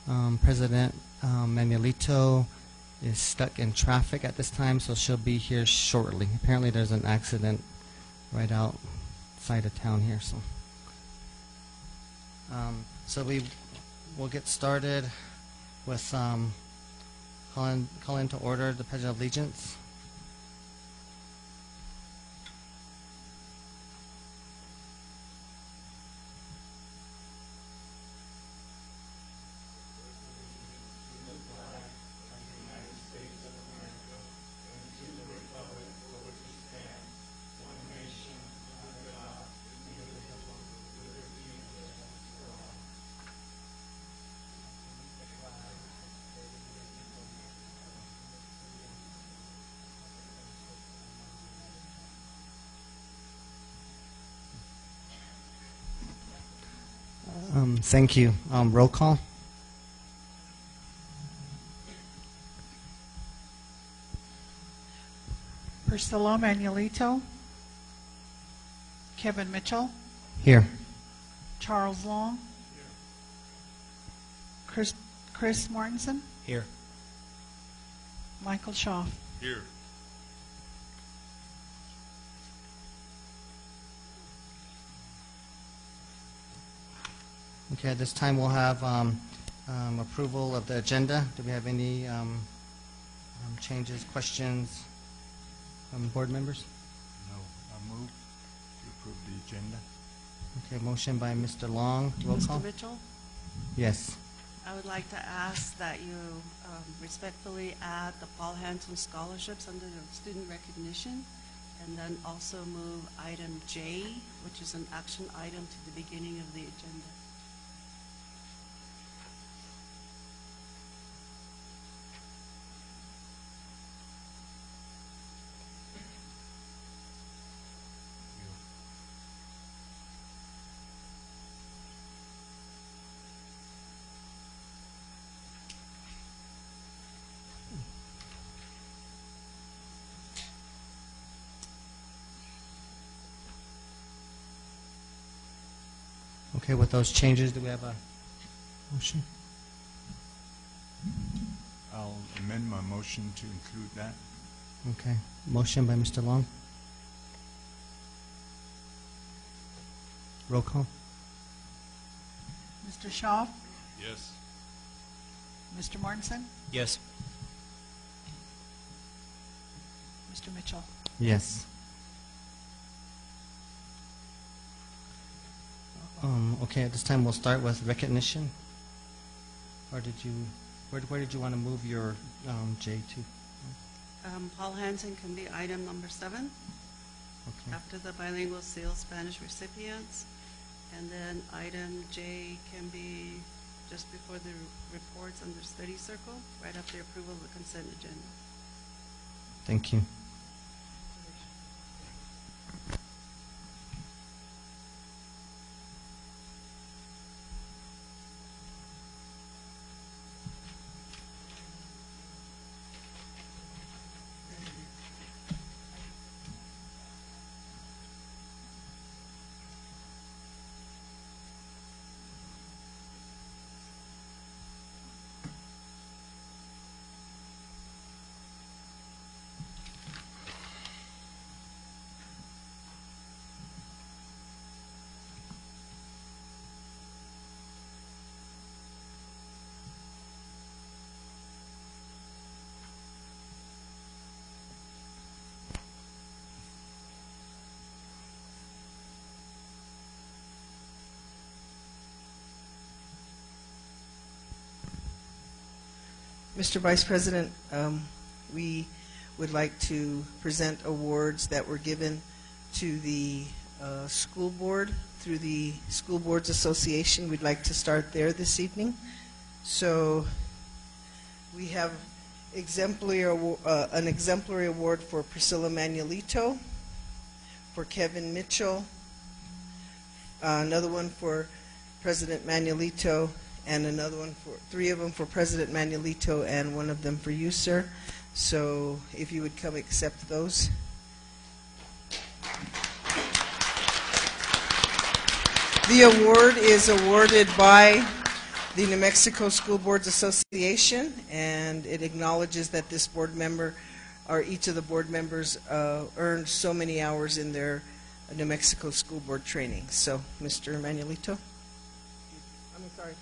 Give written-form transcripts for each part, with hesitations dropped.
President Manuelito is stuck in traffic at this time, so she'll be here shortly. Apparently there's an accident right outside of town here. So we'll get started with calling to order the Pledge of Allegiance. Thank you. Roll call. Priscilla Manuelito. Kevin Mitchell. Here. Charles Long. Here. Chris Martinson. Here. Michael Schaaf. Here. Okay, at this time we'll have approval of the agenda. Do we have any changes, questions from board members? No. I move to approve the agenda. Okay, motion by Mr. Long. Roll call. Mr. Mitchell, Yes. I would like to ask that you respectfully add the Paul Hanson scholarships under the student recognition, and then also move item J, which is an action item, to the beginning of the agenda. Okay, with those changes, do we have a motion? I'll amend my motion to include that. Okay, motion by Mr. Long. Roll call. Mr. Schaaf. Yes. Mr. Martinson. Yes. Mr. Mitchell. Yes. Okay, at this time we'll start with recognition. Or did you, where did you want to move your J to? Paul Hanson can be item number 7, Okay. after the bilingual SEAL Spanish recipients. And then item J can be just before the reports under study circle, right after approval of the consent agenda. Thank you. Mr. Vice President, we would like to present awards that were given to the school board through the School Boards Association. We'd like to start there this evening. So we have an exemplary award for Priscilla Manuelito, for Kevin Mitchell, another one for President Manuelito, and another one for, 3 of them for President Manuelito, and 1 of them for you, sir. So if you would come accept those. The award is awarded by the New Mexico School Boards Association, and it acknowledges that this board member, or each of the board members, earned so many hours in their New Mexico School Board training. So, Mr. Manuelito. Sorry.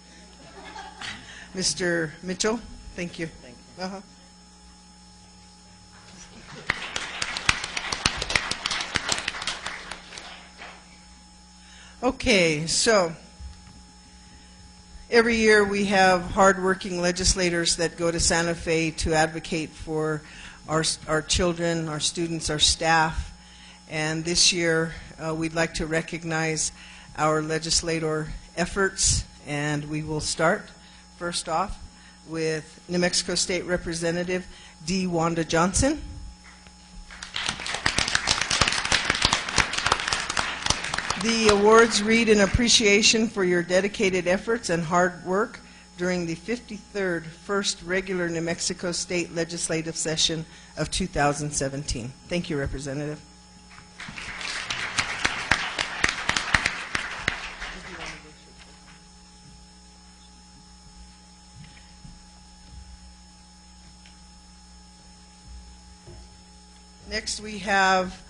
Mr. Mitchell, thank you. Thank you. Uh-huh. Okay, so every year we have hardworking legislators that go to Santa Fe to advocate for our children, our students, our staff. And this year we'd like to recognize our legislator efforts, and we will start first off with New Mexico State Representative D. Wanda Johnson. The awards read in appreciation for your dedicated efforts and hard work during the 53rd First Regular New Mexico State Legislative Session of 2017. Thank you, Representative. Next we have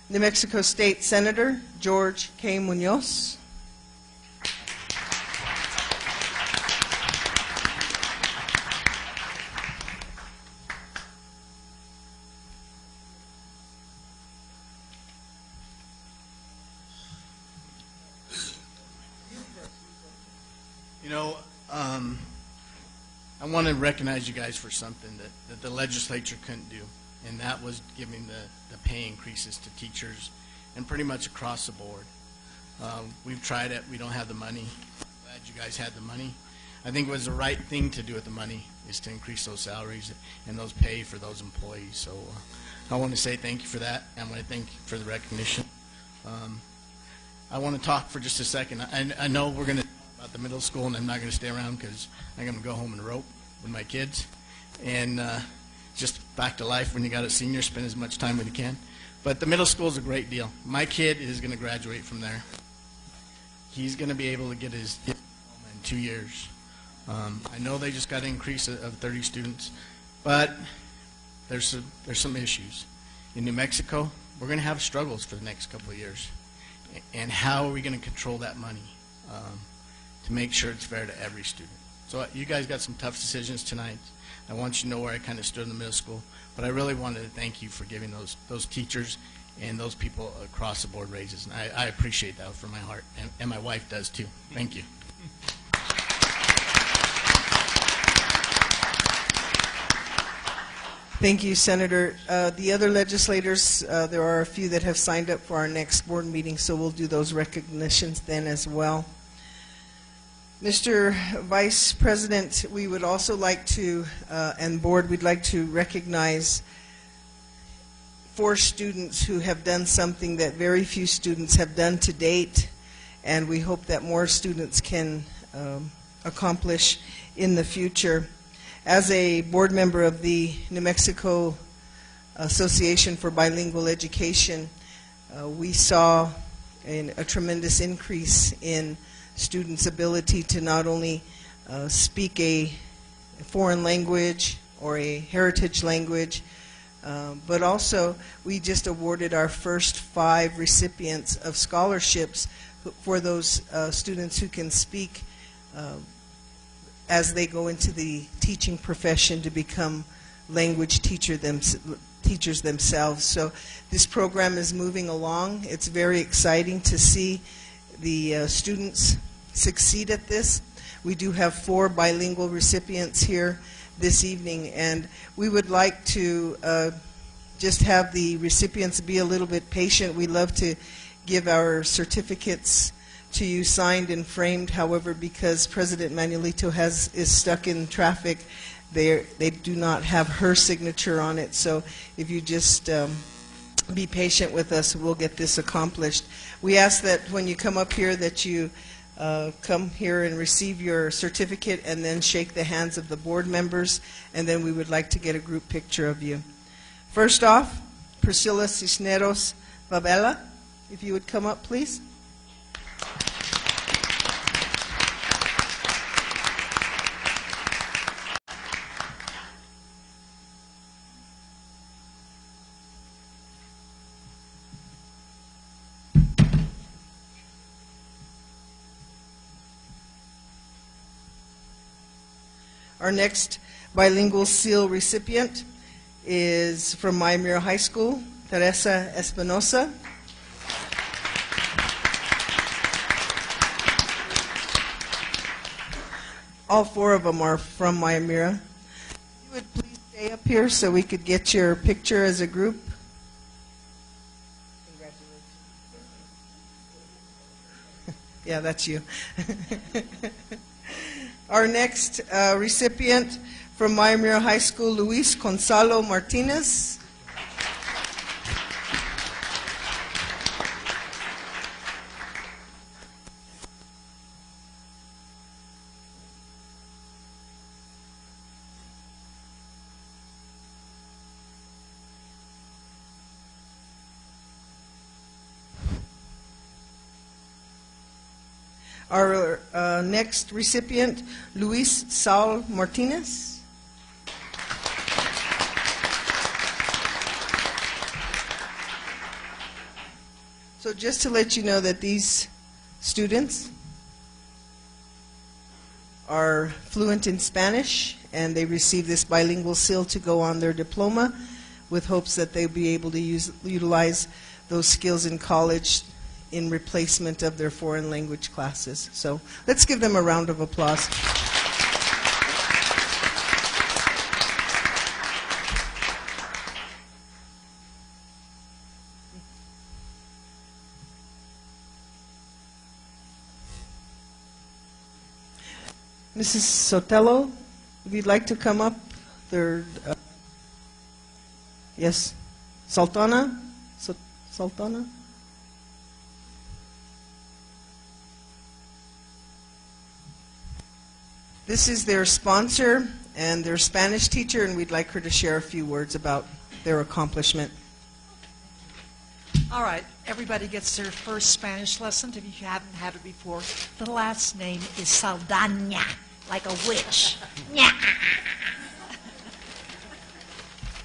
New Mexico State Senator George K. Munoz. You know, I want to recognize you guys for something that the legislature couldn't do, and that was giving the pay increases to teachers and pretty much across the board. We've tried it. We don't have the money. Glad you guys had the money. I think it was the right thing to do with the money is to increase those salaries and those pay for those employees. So I want to say thank you for that. I want to thank you for the recognition. I want to talk for just a second. I know we're going to talk about the middle school, and I'm not going to stay around because I'm going to go home and rope with my kids. And just back to life when you got a senior, spend as much time with you can. But the middle school is a great deal. My kid is going to graduate from there. He's going to be able to get his diploma in 2 years. I know they just got an increase of 30 students, but there's some issues. In New Mexico, we're going to have struggles for the next couple of years. And how are we going to control that money to make sure it's fair to every student? So you guys got some tough decisions tonight. I want you to know where I kind of stood in the middle school, but I really wanted to thank you for giving those teachers and those people across the board raises. And I appreciate that from my heart, and my wife does too. Thank you. Thank you, Senator. The other legislators, there are a few that have signed up for our next board meeting, so we'll do those recognitions then as well. Mr. Vice President, we would also like to, and board, we'd like to recognize 4 students who have done something that very few students have done to date, and we hope that more students can accomplish in the future. As a board member of the New Mexico Association for Bilingual Education, we saw a tremendous increase in students' ability to not only speak a foreign language or a heritage language, but also we just awarded our first 5 recipients of scholarships for those students who can speak as they go into the teaching profession to become language teachers themselves. So this program is moving along. It's very exciting to see the students succeed at this. We do have 4 bilingual recipients here this evening, and we would like to just have the recipients be a little bit patient. We love to give our certificates to you signed and framed. However, because President Manuelito is stuck in traffic, they do not have her signature on it. So if you just be patient with us, we'll get this accomplished. We ask that when you come up here that you come here and receive your certificate and then shake the hands of the board members, and then we would like to get a group picture of you. First off, Priscilla Cisneros Babella, if you would come up, please. Our next bilingual seal recipient is from Maimira High School, Teresa Espinosa. All four of them are from Maimira. You would please stay up here so we could get your picture as a group. Congratulations. Yeah, that's you. Our next recipient from Maimira High School, Luis Gonzalo Martinez. Our next recipient, Luis Saul Martinez. So just to let you know that these students are fluent in Spanish, and they receive this bilingual seal to go on their diploma with hopes that they'll be able to utilize those skills in college in replacement of their foreign language classes. So let's give them a round of applause. Mrs. Sotelo, if you'd like to come up, yes, Sultana, Sultana. This is their sponsor and their Spanish teacher, and we'd like her to share a few words about their accomplishment. All right, everybody gets their first Spanish lesson if you haven't had it before. The last name is Saldaña, like a witch.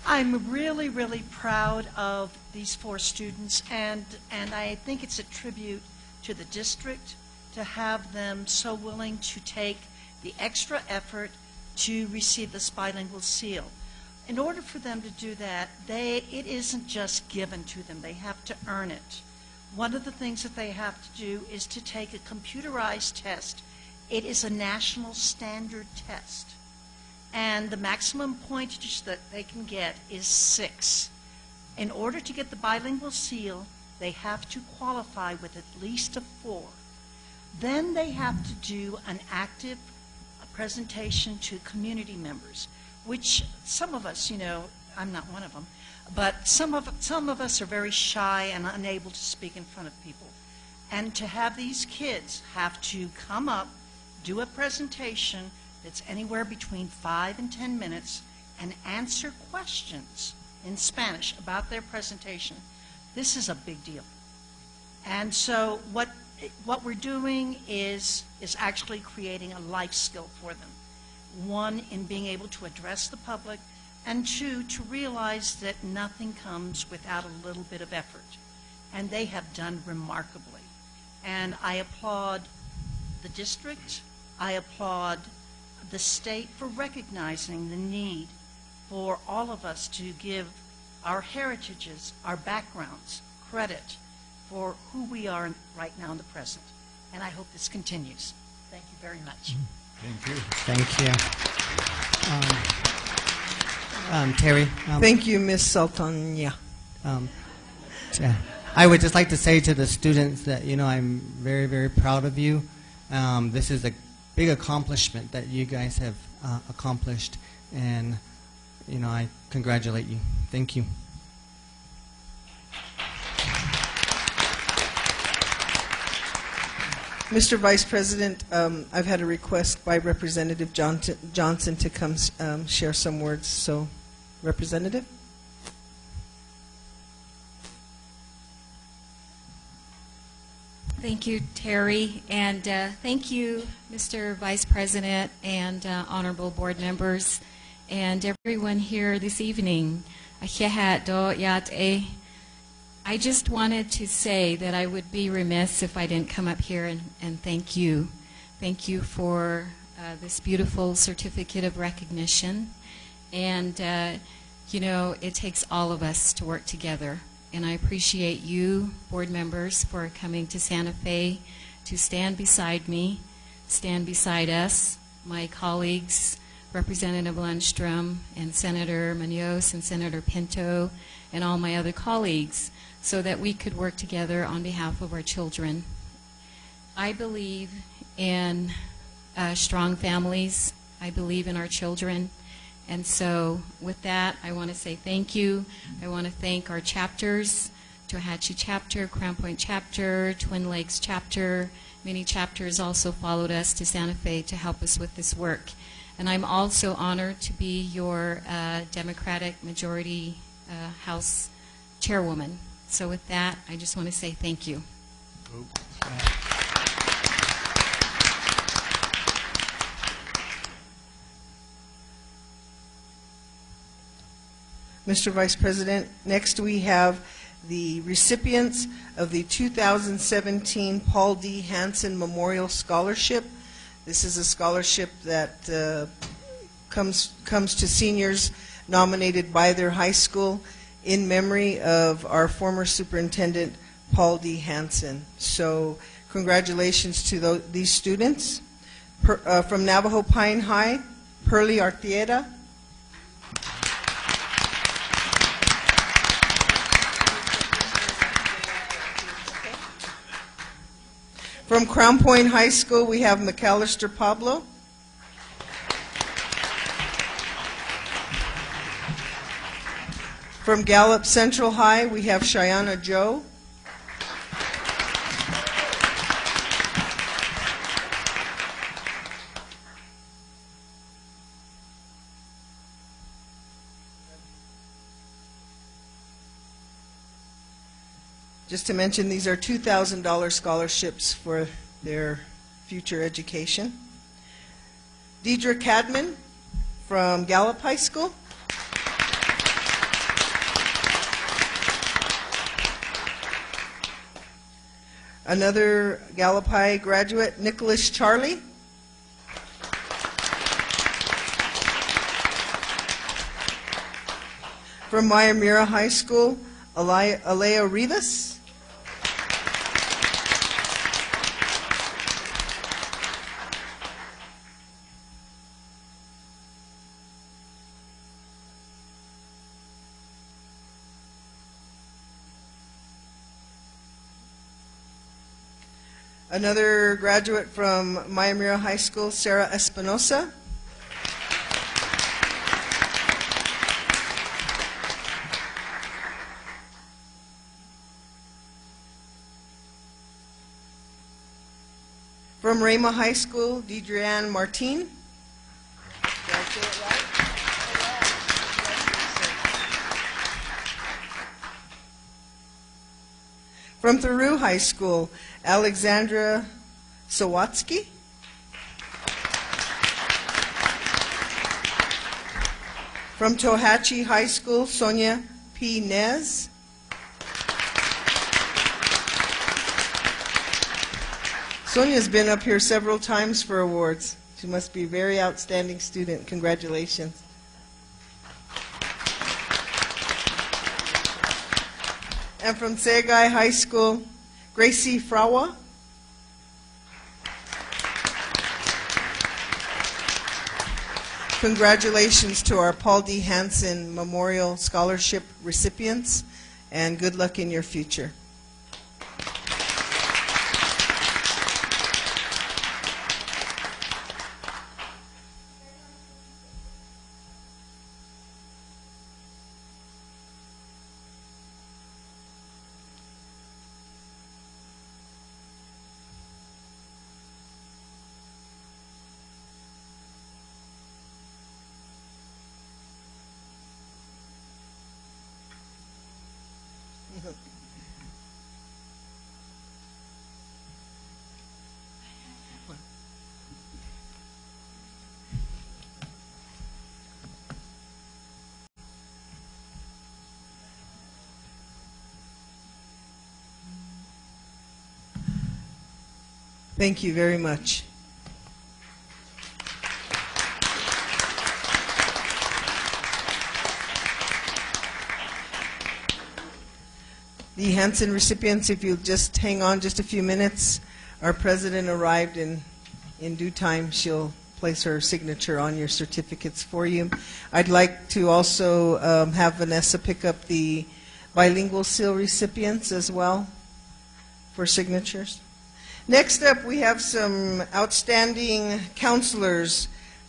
I'm really, really proud of these four students, and I think it's a tribute to the district to have them so willing to take the extra effort to receive this bilingual seal. In order for them to do that, it isn't just given to them. They have to earn it. One of the things that they have to do is to take a computerized test. It is a national standard test. And the maximum pointage that they can get is 6. In order to get the bilingual seal, they have to qualify with at least a 4. Then they have to do an active presentation to community members, which some of us, I'm not one of them, but some of us are very shy and unable to speak in front of people. And to have these kids have to come up, do a presentation that's anywhere between 5 and 10 minutes, and answer questions in Spanish about their presentation, this is a big deal. And so what we're doing is actually creating a life skill for them. One, in being able to address the public, and 2, to realize that nothing comes without a little bit of effort. And they have done remarkably. And I applaud the district, I applaud the state for recognizing the need for all of us to give our heritages, our backgrounds, credit for who we are right now in the present. And I hope this continues. Thank you very much. Thank you. Thank you. Terry. Thank you, Ms. Sultana. I would just like to say to the students that, I'm very, very proud of you. This is a big accomplishment that you guys have accomplished, and, I congratulate you. Thank you. Mr. Vice President, I've had a request by Representative Johnson to come share some words. So, Representative? Thank you, Terry, and thank you, Mr. Vice President and honorable board members, and everyone here this evening. I just wanted to say that I would be remiss if I didn't come up here and thank you. Thank you for this beautiful certificate of recognition. And, you know, it takes all of us to work together. And I appreciate you, board members, for coming to Santa Fe to stand beside me, stand beside us, my colleagues, Representative Lundstrom and Senator Munoz and Senator Pinto and all my other colleagues, so that we could work together on behalf of our children. I believe in strong families. I believe in our children. And so with that, I want to say thank you. I want to thank our chapters, Tohatchee chapter, Crown Point chapter, Twin Lakes chapter. Many chapters also followed us to Santa Fe to help us with this work. And I'm also honored to be your Democratic Majority House Chairwoman. So with that, I just want to say thank you. Mr. Vice President, next we have the recipients of the 2017 Paul D. Hansen Memorial Scholarship. This is a scholarship that comes to seniors nominated by their high school in memory of our former superintendent, Paul D. Hansen. So congratulations to these students. From Navajo Pine High, Pearlie Artieda. From Crown Point High School, we have McAllister Pablo. From Gallup Central High, we have Cheyenne Joe. Just to mention, these are $2,000 scholarships for their future education. Deidre Cadman from Gallup High School. Another Gallup High graduate, Nicholas Charlie. From Mayamura High School, Alea Rivas. Another graduate from Mayamura High School, Sarah Espinosa. From Rama High School, Deidreanne Martin. Did I say it right? From Thoreau High School, Alexandra Sawatsky. From Tohatchee High School, Sonia P. Nez. Sonia's been up here several times for awards. She must be a very outstanding student. Congratulations. And from Segai High School, Gracie Frawa. Congratulations to our Paul D. Hansen Memorial Scholarship recipients, and good luck in your future. Thank you very much. the Hanson recipients, if you'll just hang on just a few minutes. Our president arrived, and in due time she'll place her signature on your certificates for you. I'd like to also have Vanessa pick up the bilingual seal recipients as well for signatures. Next up, we have some outstanding counselors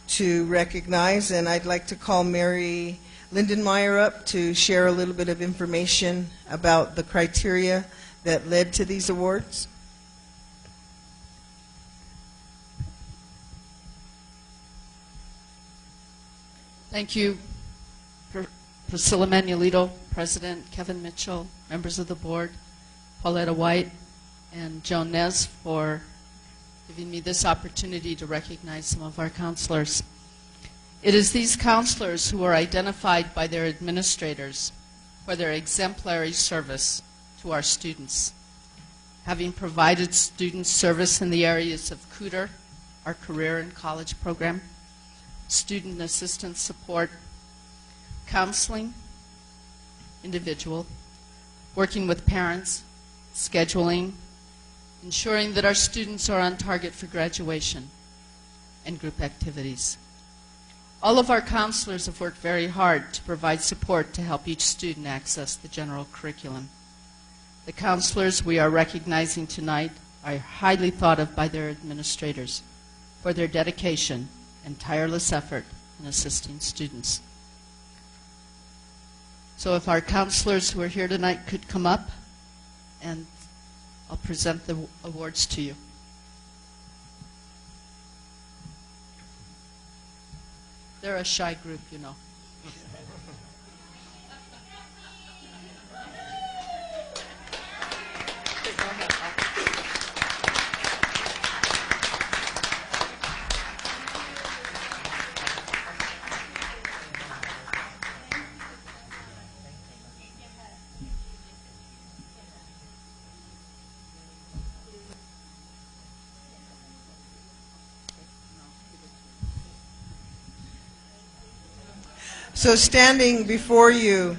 to recognize, and I'd like to call Mary Lindenmeyer up to share a little bit of information about the criteria that led to these awards. Thank you, Priscilla Manuelito, President Kevin Mitchell, members of the board, Pauletta White, and Joan Nez for giving me this opportunity to recognize some of our counselors. It is these counselors who are identified by their administrators for their exemplary service to our students. Having provided student service in the areas of CUTR, our career and college program, student assistance support, counseling, individual, working with parents, scheduling, ensuring that our students are on target for graduation, and group activities. All of our counselors have worked very hard to provide support to help each student access the general curriculum. The counselors we are recognizing tonight are highly thought of by their administrators for their dedication and tireless effort in assisting students. So if our counselors who are here tonight could come up, and I'll present the awards to you. They're a shy group, you know. So standing before you,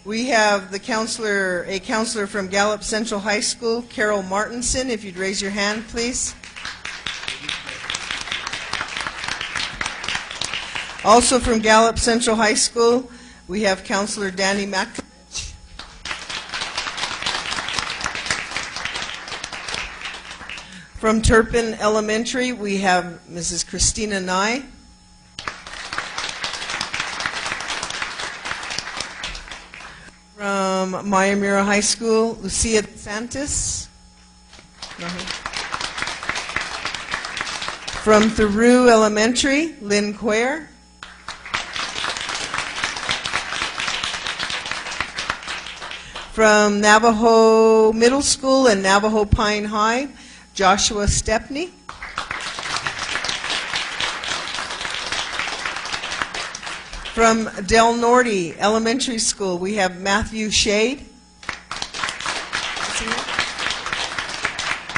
we have a counselor from Gallup Central High School, Carol Martinson. If you'd raise your hand, please. Also from Gallup Central High School, we have Counselor Danny Makovich. From Turpin Elementary, we have Mrs. Christina Nye. From Mayamura High School, Lucia DeSantis. From Thoreau Elementary, Lynn Quare. From Navajo Middle School and Navajo Pine High, Joshua Stepney. From Del Norte Elementary School, we have Matthew Shade.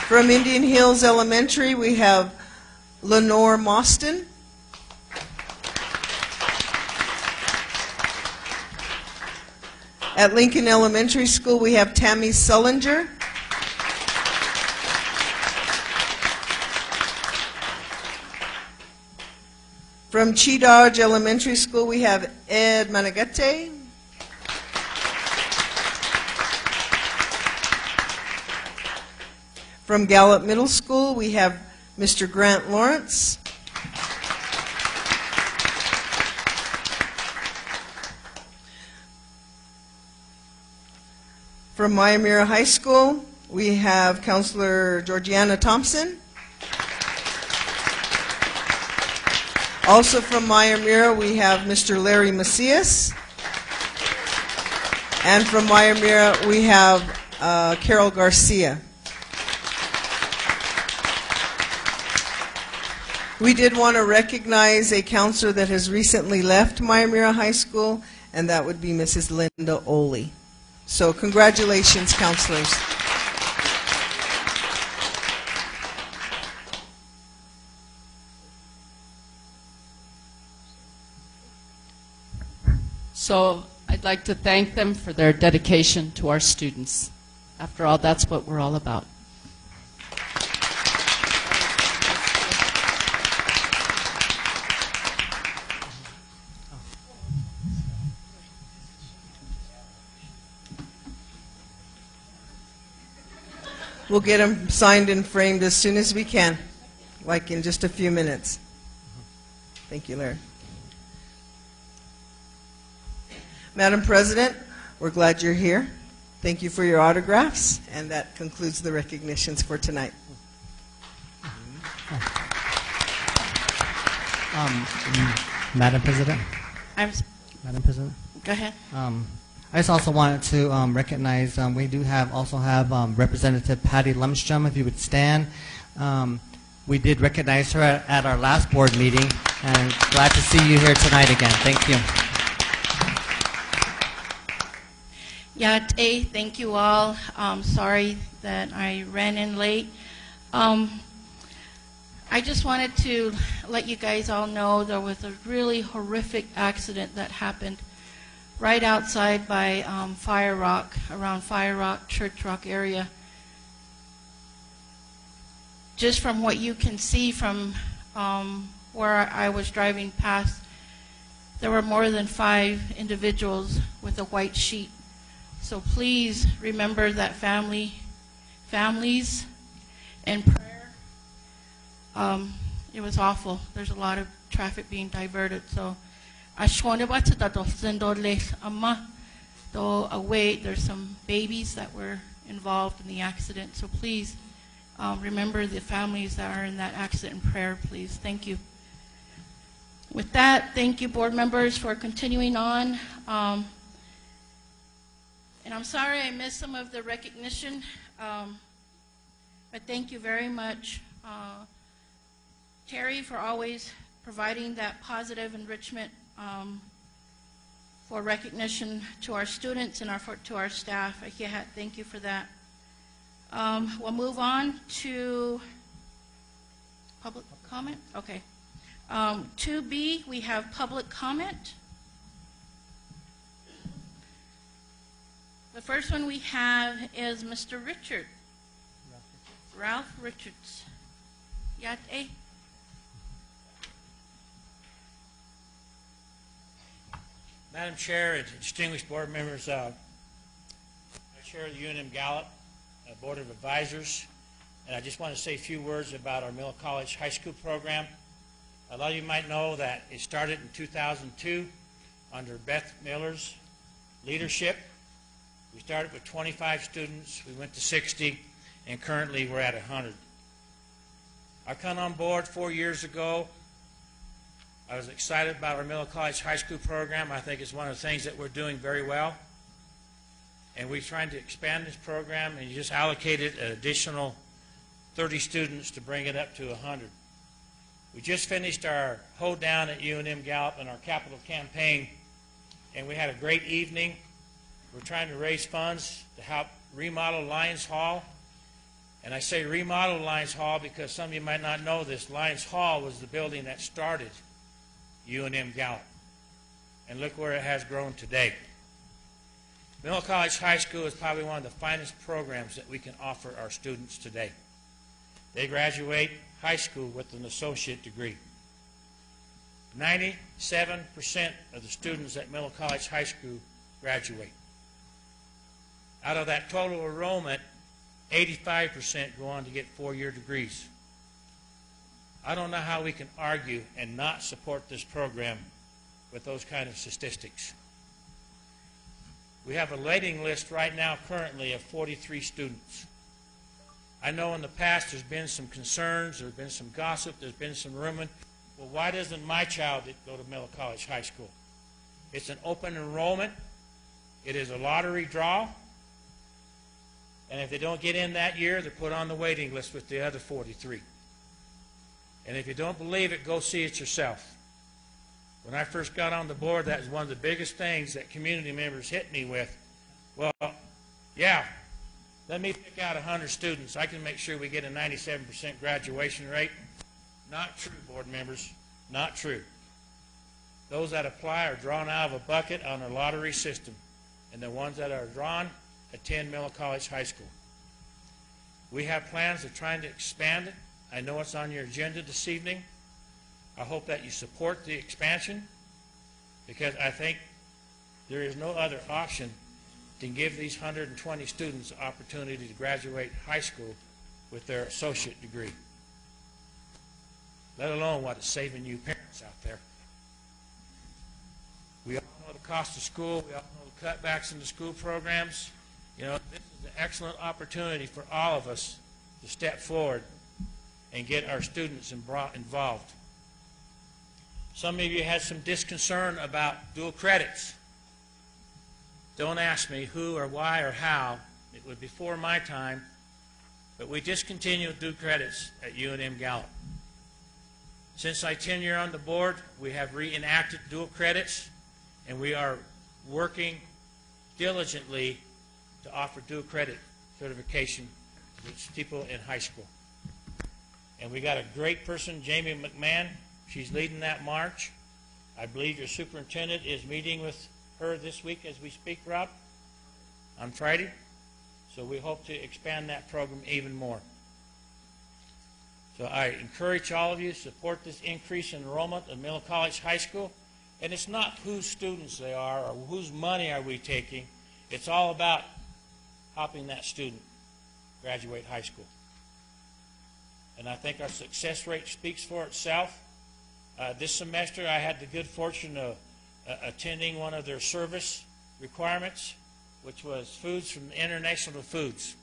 From Indian Hills Elementary, we have Lenore Mostyn. At Lincoln Elementary School, we have Tammy Sullinger. From Cheadodge Elementary School, we have Ed Managate. From Gallup Middle School, we have Mr. Grant Lawrence. From Mayamura High School, we have Counselor Georgiana Thompson. Also from Mayamura, we have Mr. Larry Macias. And from Mayamura, we have Carol Garcia. We did want to recognize a counselor that has recently left Mayamura High School, and that would be Mrs. Linda Oley. So congratulations, counselors. So I'd like to thank them for their dedication to our students. After all, that's what we're all about. We'll get them signed and framed as soon as we can, like in just a few minutes. Thank you, Larry. Madam President, we're glad you're here. Thank you for your autographs, and that concludes the recognitions for tonight. Madam President. I'm, Madam President. go ahead. I just also wanted to recognize we do also have Representative Patty Lundstrom. If you would stand, we did recognize her at our last board meeting, and glad to see you here tonight again. Thank you. Yate, thank you all. Sorry that I ran in late. I just wanted to let you guys all know there was a really horrific accident that happened right outside by Fire Rock, around Fire Rock, Church Rock area. Just from what you can see from where I was driving past, there were more than 5 individuals with a white sheet. So please remember that families, and prayer. It was awful. There's a lot of traffic being diverted. So there's some babies that were involved in the accident. So please remember the families that are in that accident in prayer, please. Thank you. With that, thank you, board members, for continuing on. And I'm sorry I missed some of the recognition, but thank you very much, Terry, for always providing that positive enrichment for recognition to our students and to our staff. Thank you for that. We'll move on to public comment. Okay. 2B, we have public comment. The first one we have is Mr. Richard. Ralph Richards. Yate. Madam Chair and distinguished board members, I chair the UNM Gallup Board of Advisors, and I just want to say a few words about our Mill College High School program. A lot of you might know that it started in 2002 under Beth Miller's leadership. We started with 25 students, we went to 60, and currently we're at 100. I come on board 4 years ago. I was excited about our Middle College High School program. I think it's one of the things that we're doing very well. And we're trying to expand this program, and you just allocated an additional 30 students to bring it up to 100. We just finished our hold down at UNM Gallup and our capital campaign, and we had a great evening. We're trying to raise funds to help remodel Lions Hall. And I say remodel Lions Hall because some of you might not know this. Lions Hall was the building that started UNM Gallup. And look where it has grown today. Middle College High School is probably one of the finest programs that we can offer our students today. They graduate high school with an associate degree. 97% of the students at Middle College High School graduate. Out of that total enrollment, 85% go on to get 4-year degrees. I don't know how we can argue and not support this program with those kind of statistics. We have a waiting list right now currently of 43 students. I know in the past there's been some concerns, there's been some gossip, there's been some rumor. Well, why doesn't my child go to Middle College High School? It's an open enrollment. It is a lottery draw. And if they don't get in that year, they're put on the waiting list with the other 43. And if you don't believe it, go see it yourself. When I first got on the board, that was one of the biggest things that community members hit me with. Well, yeah, let me pick out 100 students. I can make sure we get a 97% graduation rate. Not true, board members. Not true. Those that apply are drawn out of a bucket on a lottery system. And the ones that are drawn attend Miller College High School. We have plans of trying to expand it. I know it's on your agenda this evening. I hope that you support the expansion, because I think there is no other option than give these 120 students the opportunity to graduate high school with their associate degree, let alone what it's saving you parents out there. We all know the cost of school. We all know the cutbacks in the school programs. You know, this is an excellent opportunity for all of us to step forward and get our students involved. Some of you had some disconcern about dual credits. Don't ask me who or why or how. It was before my time, but we discontinued dual credits at UNM Gallup. Since my tenure on the board, we have reenacted dual credits, and we are working diligently to offer dual credit certification to people in high school. And we got a great person, Jamie McMahon. She's leading that march. I believe your superintendent is meeting with her this week as we speak, Rob, on Friday. So we hope to expand that program even more. So I encourage all of you to support this increase in enrollment at Miller College High School. And it's not whose students they are or whose money are we taking. It's all about helping that student graduate high school. And I think our success rate speaks for itself. This semester I had the good fortune of attending one of their service requirements, which was foods from International Foods.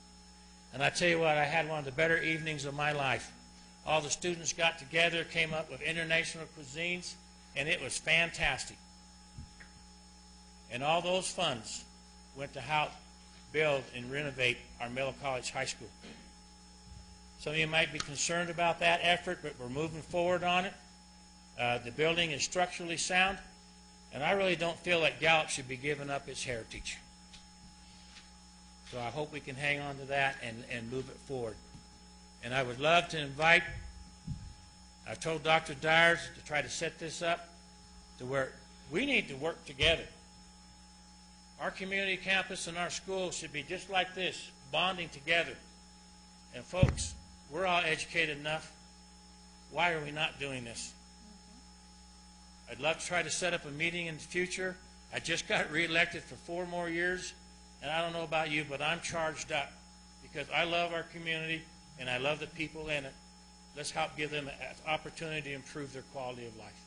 And I tell you what, I had one of the better evenings of my life. All the students got together, came up with international cuisines, and it was fantastic. And all those funds went to help build and renovate our Miller College High School. Some of you might be concerned about that effort, but we're moving forward on it. The building is structurally sound, and I really don't feel that Gallup should be giving up its heritage. So I hope we can hang on to that and move it forward. And I would love to invite, I've told Dr. Dyers to try to set this up to where we need to work together. Our community campus and our school should be just like this, bonding together. And folks, we're all educated enough. Why are we not doing this? I'd love to try to set up a meeting in the future. I just got reelected for 4 more years, and I don't know about you, but I'm charged up because I love our community and I love the people in it. Let's help give them an opportunity to improve their quality of life.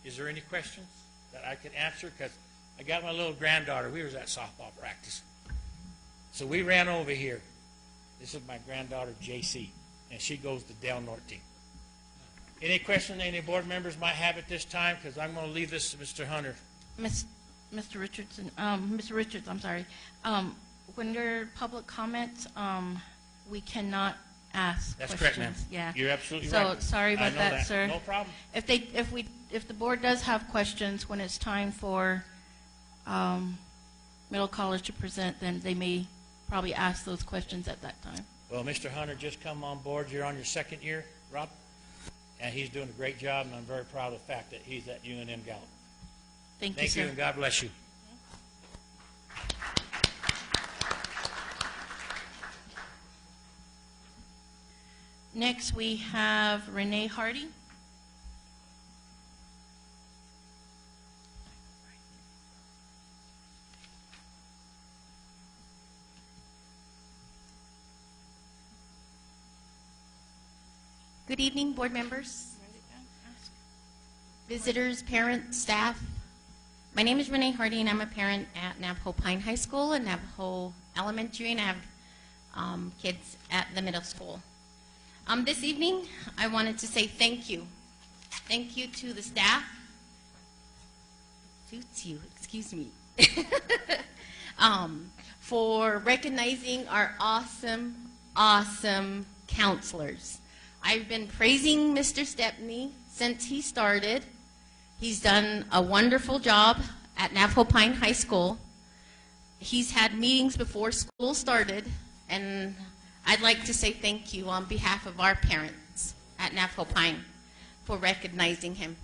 Is there any questions that I could answer? Because I got my little granddaughter. We was at softball practice. So we ran over here. This is my granddaughter, JC, and she goes to Del Norte. Any questions any board members might have at this time? Because I'm going to leave this to Mr. Hunter. Mr. Richardson, Mr. Richards, I'm sorry. When there are public comments, we cannot ask That's questions. correct, ma'am. Yeah. You're absolutely right. So sorry about I know that, sir. No problem. If the board does have questions when it's time for Middle College to present, then they may probably ask those questions at that time. Well, Mr. Hunter just come on board. You're on your 2nd year, Rob, and he's doing a great job, and I'm very proud of the fact that he's at UNM Gallup. Thank you, Thank sir. you, and God bless you. Next, we have Renee Hardy. Good evening, board members, visitors, parents, staff. My name is Renee Hardy, and I'm a parent at Navajo Pine High School and Navajo Elementary, and I have kids at the middle school. This evening, I wanted to say thank you. Thank you to the staff. Excuse me. For recognizing our awesome, awesome counselors. I've been praising Mr. Stepney since he started. He's done a wonderful job at Navajo Pine High School. He's had meetings before school started, and I'd like to say thank you on behalf of our parents at Navajo Pine for recognizing him.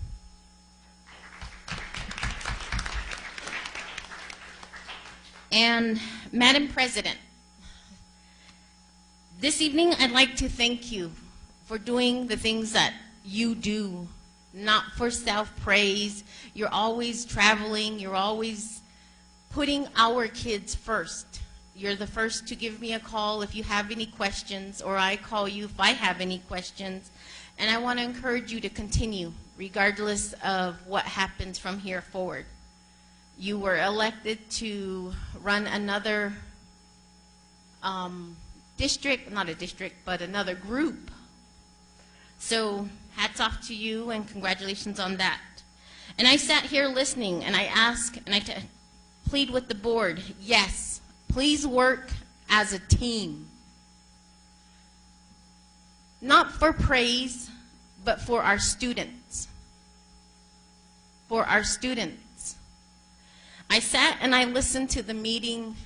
And Madam President, this evening I'd like to thank you for doing the things that you do, not for self-praise. You're always traveling. You're always putting our kids first. You're the first to give me a call if you have any questions, or I call you if I have any questions. And I want to encourage you to continue, regardless of what happens from here forward. You were elected to run another district, not a district, but another group. So hats off to you and congratulations on that. And I sat here listening and I asked and I plead with the board, yes, please work as a team. Not for praise, but for our students. For our students. I sat and I listened to the meeting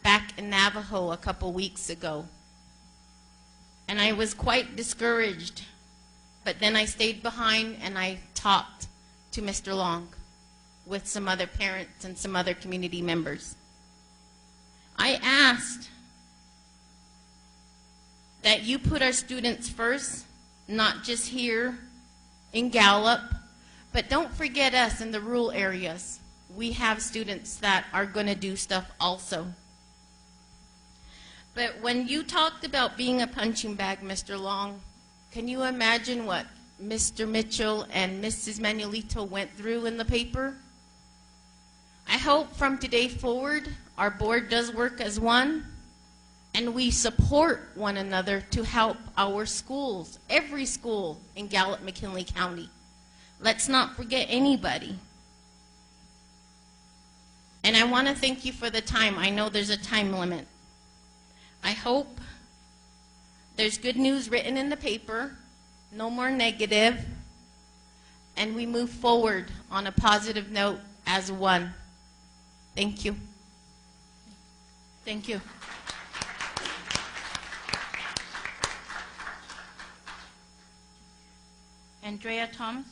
back in Navajo a couple weeks ago. And I was quite discouraged. But then I stayed behind and I talked to Mr. Long with some other parents and some other community members. I asked that you put our students first, not just here in Gallup, but don't forget us in the rural areas. We have students that are going to do stuff also. But when you talked about being a punching bag, Mr. Long, can you imagine what Mr. Mitchell and Mrs. Manuelito went through in the paper? I hope from today forward our board does work as one and we support one another to help our schools, every school in Gallup McKinley County. Let's not forget anybody. And I want to thank you for the time. I know there's a time limit. I hope there's good news written in the paper, no more negative, and we move forward on a positive note as one. Thank you. Thank you. Andrea Thomas.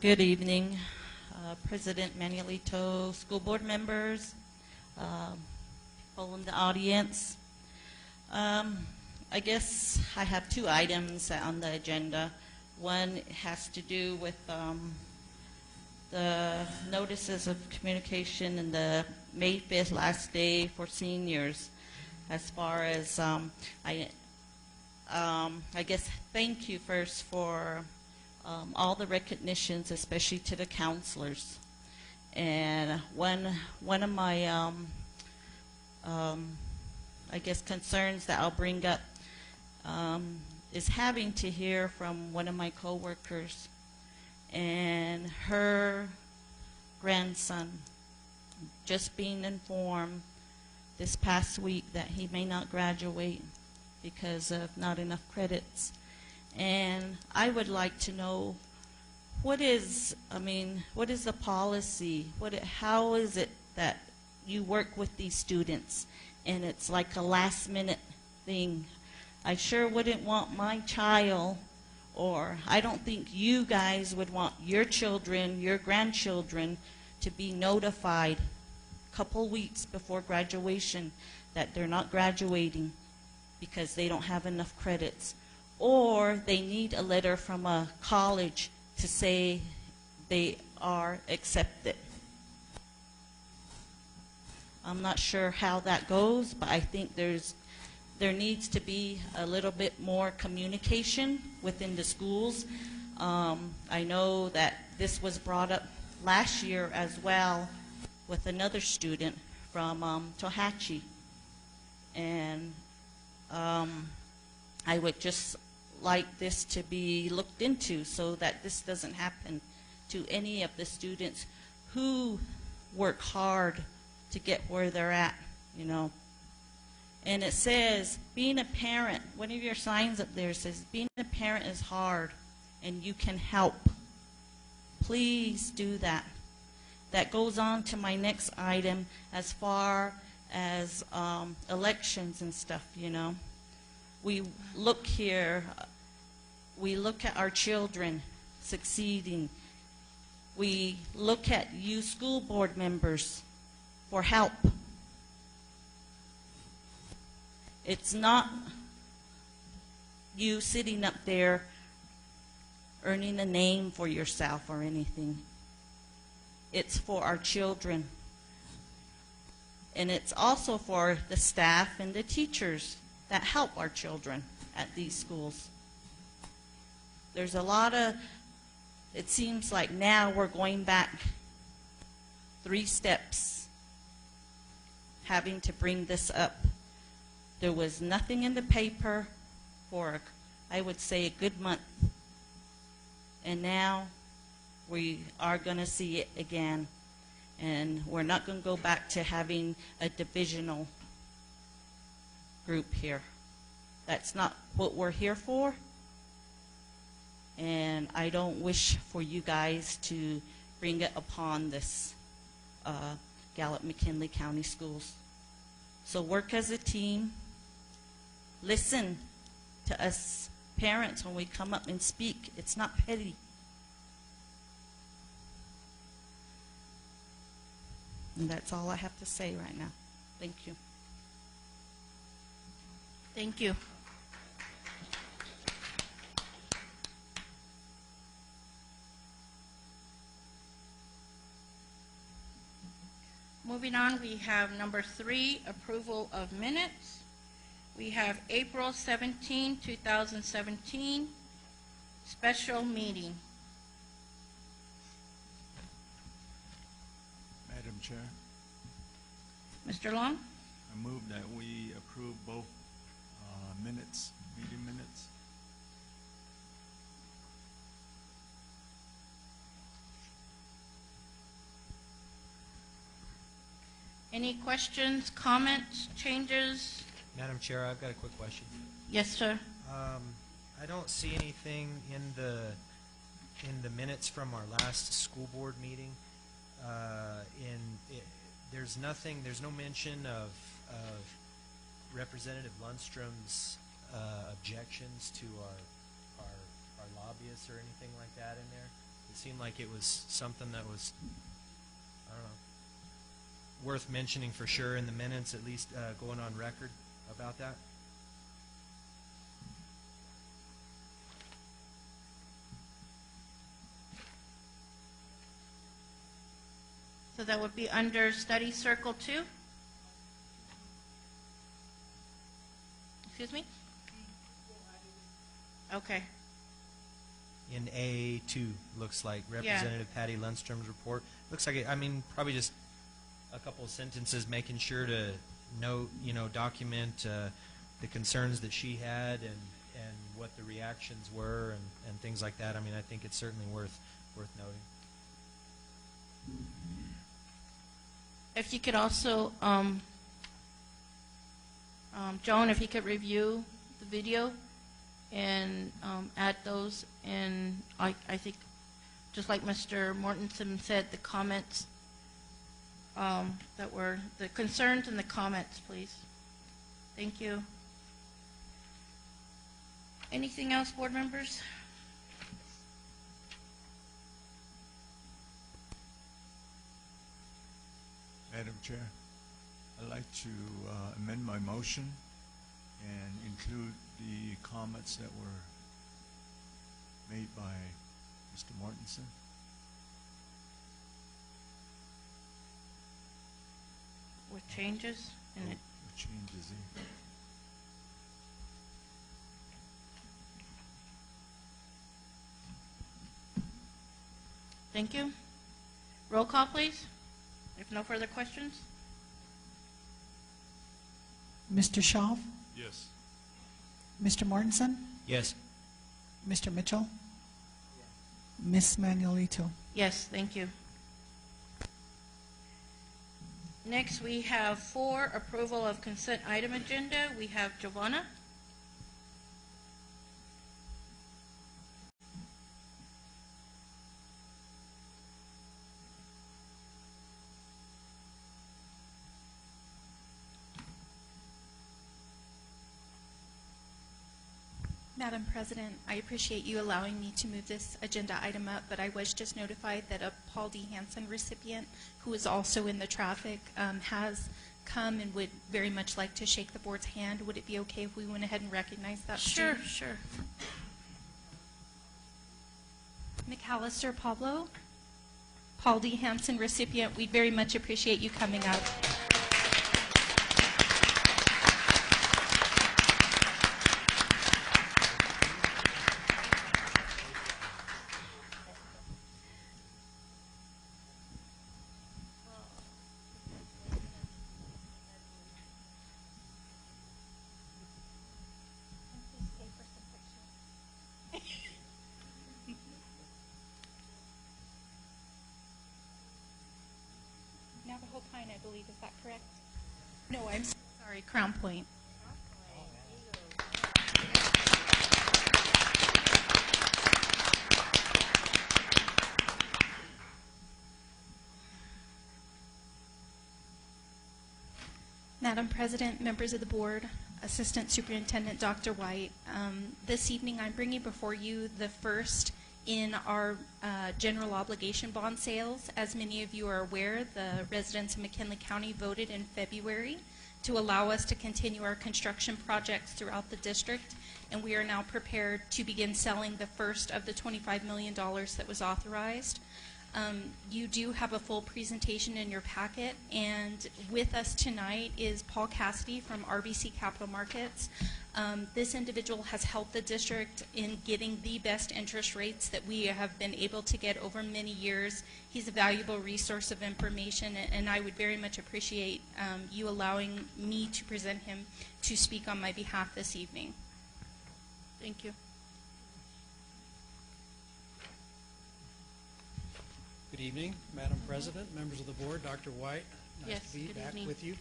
Good evening, President Manuelito, school board members, people in the audience. I guess I have two items on the agenda. One has to do with the notices of communication and the May 5th last day for seniors. As far as, I guess thank you first for all the recognitions, especially to the counselors. And one of my, I guess, concerns that I'll bring up is having to hear from one of my coworkers and her grandson just being informed this past week that he may not graduate because of not enough credits. And I would like to know what is the policy? How is it that you work with these students and it's like a last minute thing? I sure wouldn't want my child, or I don't think you guys would want your children, your grandchildren, to be notified a couple weeks before graduation that they're not graduating because they don't have enough credits. Or they need a letter from a college to say they are accepted. I'm not sure how that goes, but I think there needs to be a little bit more communication within the schools. I know that this was brought up last year as well with another student from Tohatchee. And I would just like this to be looked into so that this doesn't happen to any of the students who work hard to get where they're at, you know. And it says, being a parent, one of your signs up there says, being a parent is hard and you can help. Please do that. That goes on to my next item as far as elections and stuff, you know. We look here, we look at our children succeeding. We look at you school board members for help. It's not you sitting up there earning a name for yourself or anything. It's for our children. And it's also for the staff and the teachers that help our children at these schools. There's a lot of, it seems like now we're going back 3 steps, having to bring this up. There was nothing in the paper for, I would say, a good month. And now we are going to see it again. And we're not going to go back to having a divisional group here. That's not what we're here for. And I don't wish for you guys to bring it upon this Gallup McKinley County Schools. So work as a team. Listen to us parents when we come up and speak. It's not petty. And that's all I have to say right now. Thank you. Thank you. Moving on, we have number 3, approval of minutes. We have April 17, 2017, special meeting. Madam Chair, Mr. Long? I move that we approve both minutes, meeting minutes. Any questions, comments, changes? Madam Chair, I've got a quick question. Yes, sir. I don't see anything in the minutes from our last school board meeting. There's no mention of Representative Lundstrom's objections to our lobbyists or anything like that in there. It seemed like it was something that was, I don't know, worth mentioning for sure in the minutes, at least going on record about that. So that would be under study circle 2? Excuse me? Okay. In A2, looks like Representative Patty Lundstrom's report. Looks like it, I mean, probably just a couple of sentences making sure to note, document the concerns that she had and what the reactions were and things like that. I mean, I think it's certainly worth noting. If you could also, Joan, if you could review the video and add those, and I think, just like Mr. Mortensen said, the comments that were, the concerns and the comments, please. Thank you. Anything else, board members? Madam Chair, I'd like to amend my motion and include the comments that were made by Mr. Mortensen. With changes in it? With changes, eh? Thank you. Roll call, please, if no further questions. Mr. Shaw? Yes. Mr. Mortensen? Yes. Mr. Mitchell? Ms. Manuelito? Yes, thank you. Next, we have 4, approval of consent item agenda. We have Giovanna. Madam President, I appreciate you allowing me to move this agenda item up, but I was just notified that a Paul D. Hansen recipient, who is also in the traffic, has come and would very much like to shake the board's hand. Would it be okay if we went ahead and recognized that student? Sure. McAllister Pablo, Paul D. Hansen recipient, we'd very much appreciate you coming up. Navajo Pine, I believe, is that correct? No, I'm sorry, Crown Point. Madam President, members of the board, Assistant Superintendent Dr. White, this evening I'm bringing before you the first in our general obligation bond sales. As many of you are aware, the residents of McKinley County voted in February to allow us to continue our construction projects throughout the district, and we are now prepared to begin selling the first of the $25 million that was authorized. You do have a full presentation in your packet, and with us tonight is Paul Cassidy from RBC Capital Markets. This individual has helped the district in getting the best interest rates that we have been able to get over many years. He's a valuable resource of information, and I would very much appreciate you allowing me to present him to speak on my behalf this evening. Thank you. Good evening, Madam President, members of the board, Dr. White. Nice to be back with you.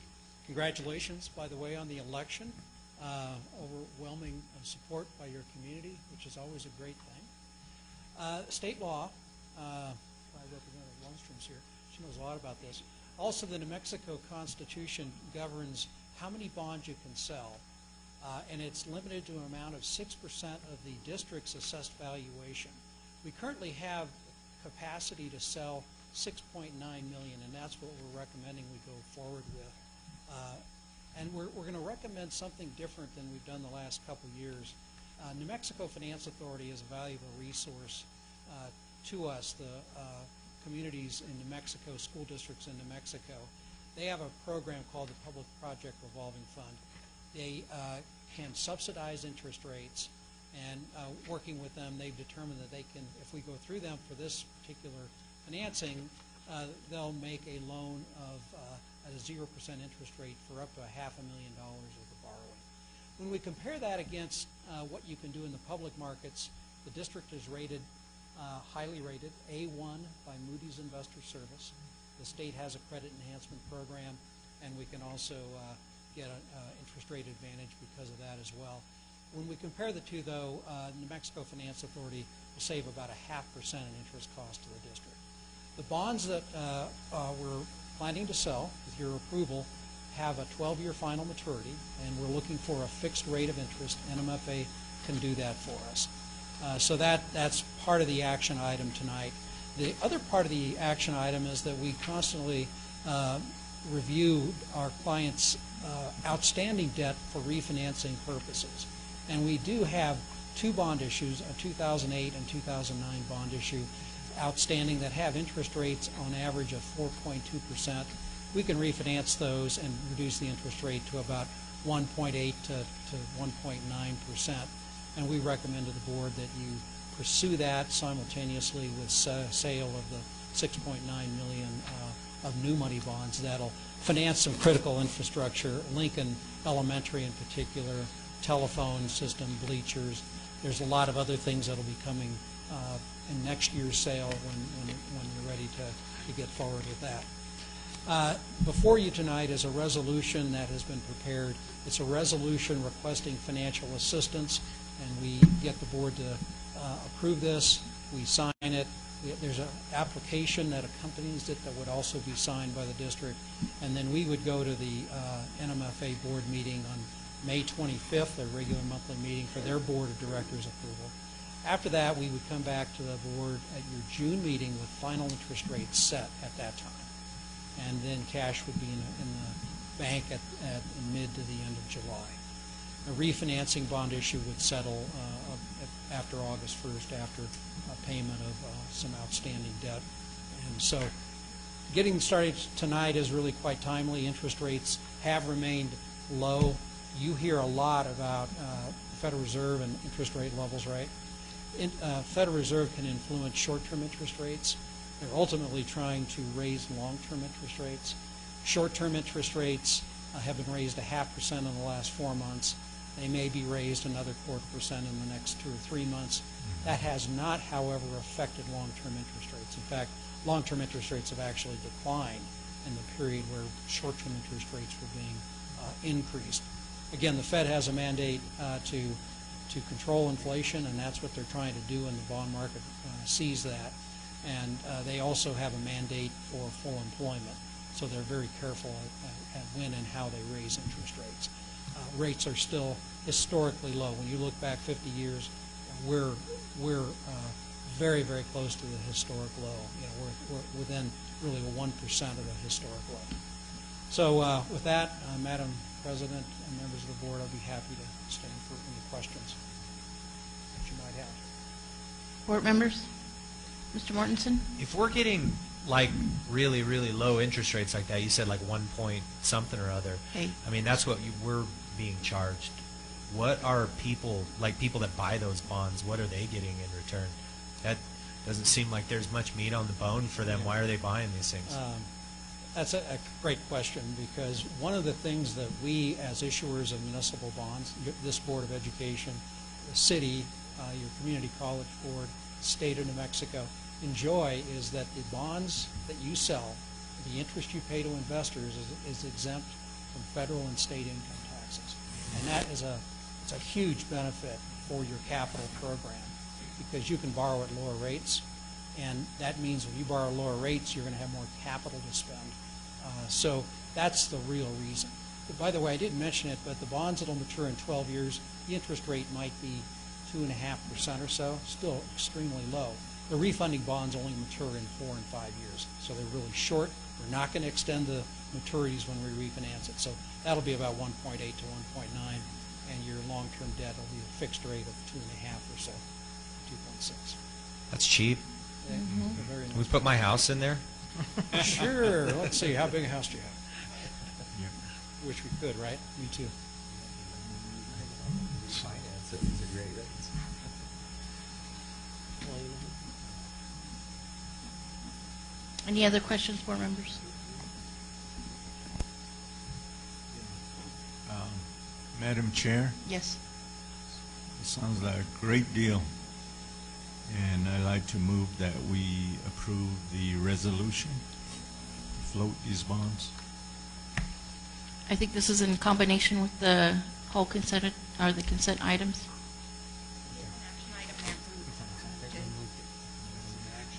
Congratulations, by the way, on the election. Overwhelming support by your community, which is always a great thing. State law, Representative Lundstrom's here. She knows a lot about this. Also, the New Mexico Constitution governs how many bonds you can sell, and it's limited to an amount of 6% of the district's assessed valuation. We currently have capacity to sell $6.9 million, and that's what we're recommending we go forward with. And we're going to recommend something different than we've done the last couple years. New Mexico Finance Authority is a valuable resource to us, the communities in New Mexico, school districts in New Mexico. They have a program called the Public Project Revolving Fund. They can subsidize interest rates, and working with them, they've determined that they can, if we go through them for this particular financing, they'll make a loan of at a 0% interest rate for up to $500,000 of the borrowing. When we compare that against what you can do in the public markets, the district is rated, highly rated, A1 by Moody's Investor Service. The state has a credit enhancement program, and we can also get an interest rate advantage because of that as well. When we compare the two, though, New Mexico Finance Authority will save about 0.5% in interest cost to the district. The bonds that we're planning to sell, with your approval, have a 12-year final maturity, and we're looking for a fixed rate of interest. NMFA can do that for us. So that's part of the action item tonight. The other part of the action item is that we constantly review our clients' outstanding debt for refinancing purposes. And we do have two bond issues, a 2008 and 2009 bond issue, outstanding that have interest rates on average of 4.2%. We can refinance those and reduce the interest rate to about 1.8 to 1.9%. And we recommend to the board that you pursue that simultaneously with sale of the $6.9 million of new money bonds that'll finance some critical infrastructure, Lincoln Elementary in particular, telephone system, bleachers. There's a lot of other things that'll be coming in next year's sale when you're ready to get forward with that. Before you tonight is a resolution that has been prepared. It's a resolution requesting financial assistance, and we get the board to approve this. We sign it. There's an application that accompanies it that would also be signed by the district, and then we would go to the NMFA board meeting on May 25th, their regular monthly meeting for their board of directors approval. After that, we would come back to the board at your June meeting with final interest rates set at that time. And then cash would be in the bank at mid to the end of July. A refinancing bond issue would settle after August 1st, after payment of some outstanding debt. And so getting started tonight is really quite timely. Interest rates have remained low. You hear a lot about Federal Reserve and interest rate levels, right? Federal Reserve can influence short-term interest rates. They're ultimately trying to raise long-term interest rates. Short-term interest rates have been raised 0.5% in the last 4 months. They may be raised another 0.25% in the next 2 or 3 months. That has not, however, affected long-term interest rates. In fact, long-term interest rates have actually declined in the period where short-term interest rates were being increased. Again, the Fed has a mandate to control inflation, and that's what they're trying to do, and the bond market sees that. And they also have a mandate for full employment, so they're very careful at when and how they raise interest rates. Rates are still historically low. When you look back 50 years, we're very, very close to the historic low. You know, we're within really 1% of the historic low. So with that, Madam President and members of the board, I'll be happy to stand for any questions that you might have. Board members? Mr. Mortensen? If we're getting like really, really low interest rates like that, you said like 1 point something or other. Hey. I mean, that's what we're being charged. What are people, like people that buy those bonds, what are they getting in return? That doesn't seem like there's much meat on the bone for them. Why are they buying these things? That's a great question, because one of the things that we as issuers of municipal bonds, this Board of Education, the city, your community college board, state of New Mexico, enjoy is that the bonds that you sell, the interest you pay to investors is exempt from federal and state income taxes. And that is it's a huge benefit for your capital program, because you can borrow at lower rates, and that means when you borrow lower rates, you're going to have more capital to spend. So that's the real reason. But by the way, I didn't mention it, but the bonds that will mature in 12 years, the interest rate might be 2.5% or so, still extremely low. The refunding bonds only mature in 4 and 5 years, so they're really short. We're not going to extend the maturities when we refinance it. So that'll be about 1.8 to 1.9, and your long-term debt will be a fixed rate of 2.5 or so, 2.6. That's cheap. Yeah, very nice. Can we put my house in there? Sure. Let's see. How big a house do you have? Yeah. Wish we could, right? Me too. Finance it. These are great rates. Any other questions, board members? Madam Chair, Yes. it sounds like a great deal, and I'd like to move that we approve the resolution to float these bonds. I think this is in combination with the whole consent, or the consent items.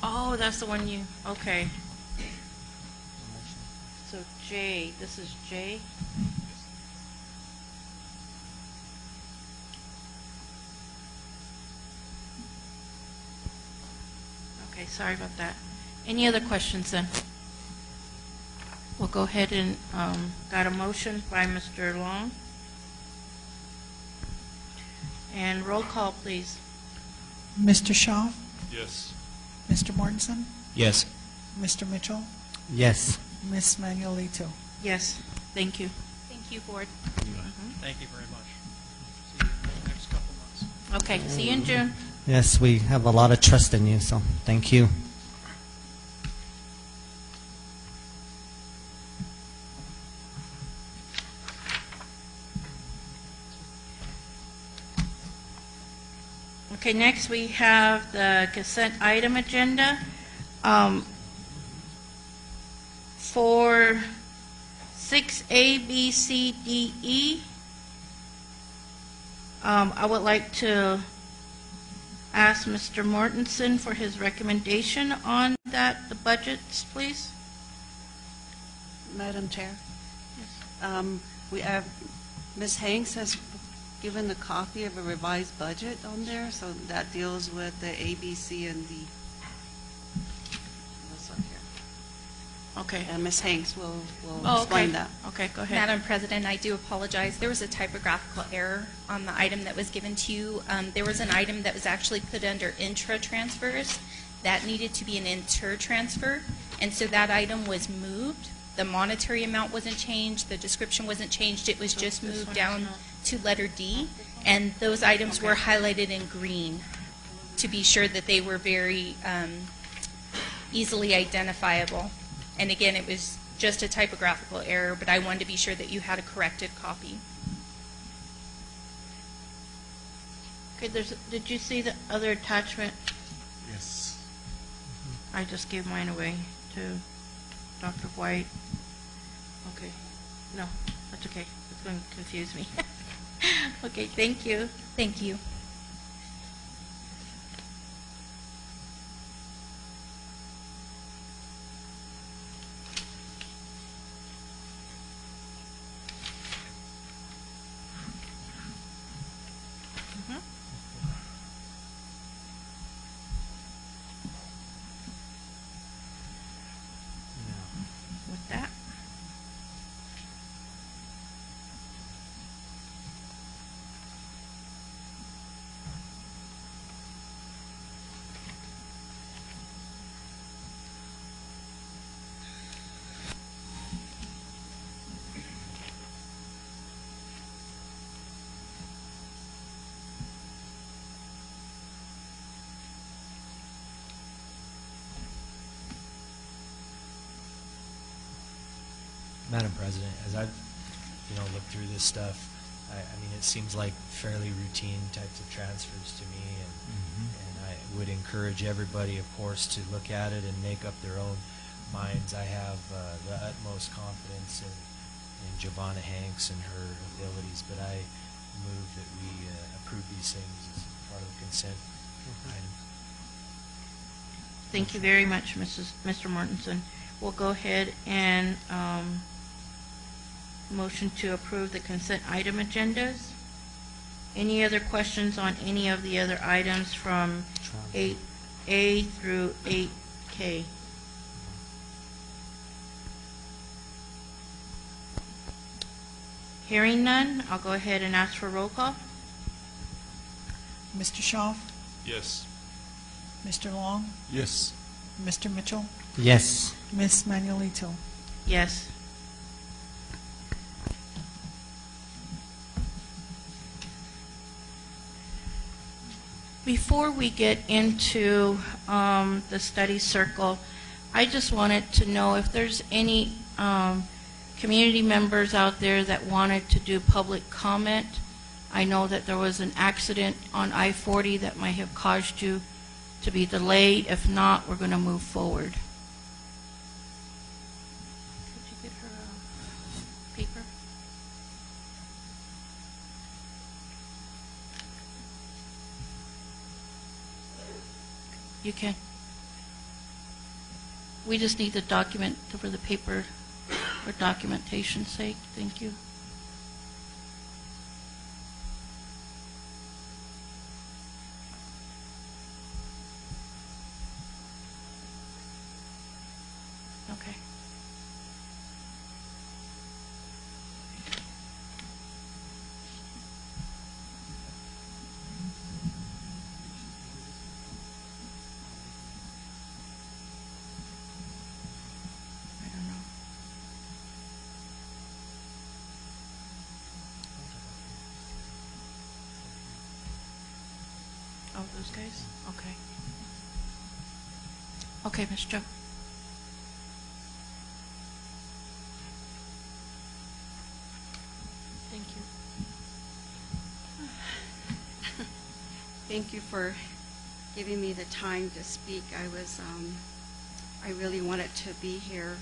Oh, that's the one you, okay. So J, this is J. Okay, sorry about that. Any other questions then? We'll go ahead and, got a motion by Mr. Long. And roll call, please. Mr. Shaw? Yes. Mr. Mortensen? Yes. Mr. Mitchell? Yes. Ms. Manuelito? Yes, thank you. Thank you, board. Thank you very much. See you in the next couple months. Okay, see you in June. Yes, we have a lot of trust in you, so thank you. Okay, next we have the consent item agenda. For 6A, B, C, D, E, I would like to ask Mr. Mortensen for his recommendation on that, the budgets, please. Madam Chair? We have Ms. Hanks has given a copy of a revised budget on there, so that deals with the A, B, C, and D. This one here. Okay. And Ms. Hanks will Oh, explain okay. that. Okay, go ahead. Madam President, I do apologize. There was a typographical error on the item that was given to you. There was an item that was actually put under intra-transfers. That needed to be an inter-transfer, and so that item was moved. The monetary amount wasn't changed, the description wasn't changed, it was just moved down to letter D, and those items were highlighted in green to be sure that they were very easily identifiable. And again, it was just a typographical error, but I wanted to be sure that you had a corrected copy. Okay, did you see the other attachment? Yes. I just gave mine away to Dr. White. Okay. No, that's okay. It's going to confuse me. Okay, thank you. Thank you. With that, Madam President, as I've looked through this stuff, I mean, it seems like fairly routine types of transfers to me, and I would encourage everybody, of course, to look at it and make up their own minds. I have the utmost confidence in Giovanna Hanks and her abilities, but I move that we approve these things as part of the consent item. thank you very much, Mr. Mortensen. We'll go ahead and motion to approve the consent item agendas. Any other questions on any of the other items from 8A through 8K? Hearing none, I'll go ahead and ask for roll call. Mr. Shaw, Yes. Mr. Long, Yes. Mr. Mitchell, Yes. Ms. Manuelito. Yes. Before we get into the study circle, I just wanted to know if there's any community members out there that wanted to do public comment. I know that there was an accident on I-40 that might have caused you to be delayed. If not, we're going to move forward. Could you get her paper? You can. We just need the document for the paper for documentation's sake. Thank you. Okay. I don't know. Oh, those guys? Okay. Okay, Ms. Joe. Thank you. Thank you for giving me the time to speak. I really wanted to be here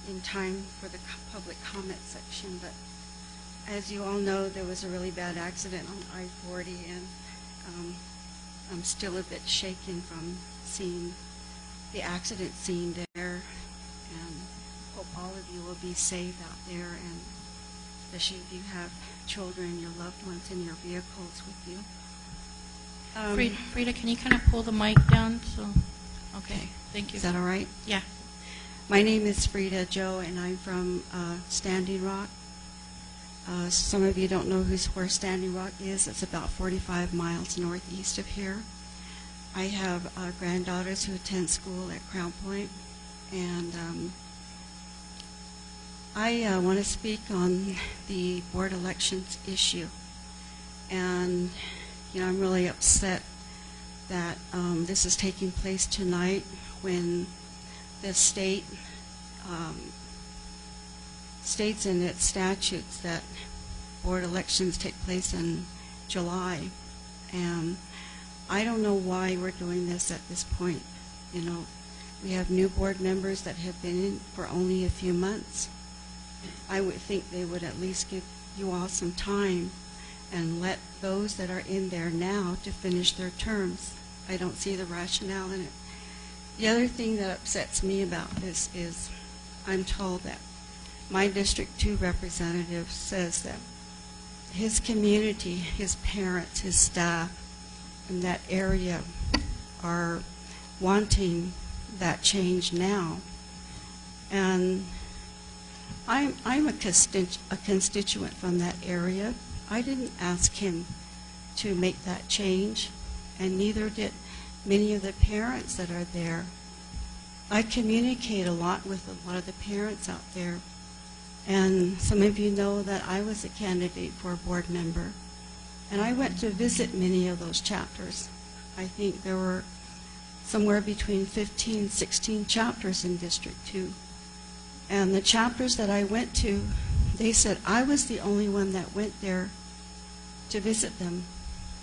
in time for the public comment section, but as you all know, there was a really bad accident on I-40, and I'm still a bit shaken from seeing the accident scene there, and hope all of you will be safe out there. And especially if you have children, your loved ones in your vehicles with you. Frida, can you kind of pull the mic down? Okay, thank you. Is that all right? Yeah. My name is Frida Joe, and I'm from Standing Rock. Some of you don't know where Standing Rock is. It's about 45 miles northeast of here. I have granddaughters who attend school at Crown Point, and I want to speak on the board elections issue. And, you know, I'm really upset that this is taking place tonight when the state states in its statutes that board elections take place in July. And I don't know why we're doing this at this point. You know, we have new board members that have been in for only a few months. I would think they would at least give you all some time and let those that are in there now to finish their terms. I don't see the rationale in it. The other thing that upsets me about this is I'm told that my District 2 representative says that his community, his parents, his staff in that area are wanting that change now. And I'm a constituent from that area. I didn't ask him to make that change, and neither did many of the parents that are there. I communicate a lot with a lot of the parents out there, and some of you know that I was a candidate for a board member, and I went to visit many of those chapters. I think there were somewhere between 15, 16 chapters in District 2. And the chapters that I went to, they said I was the only one that went there to visit them.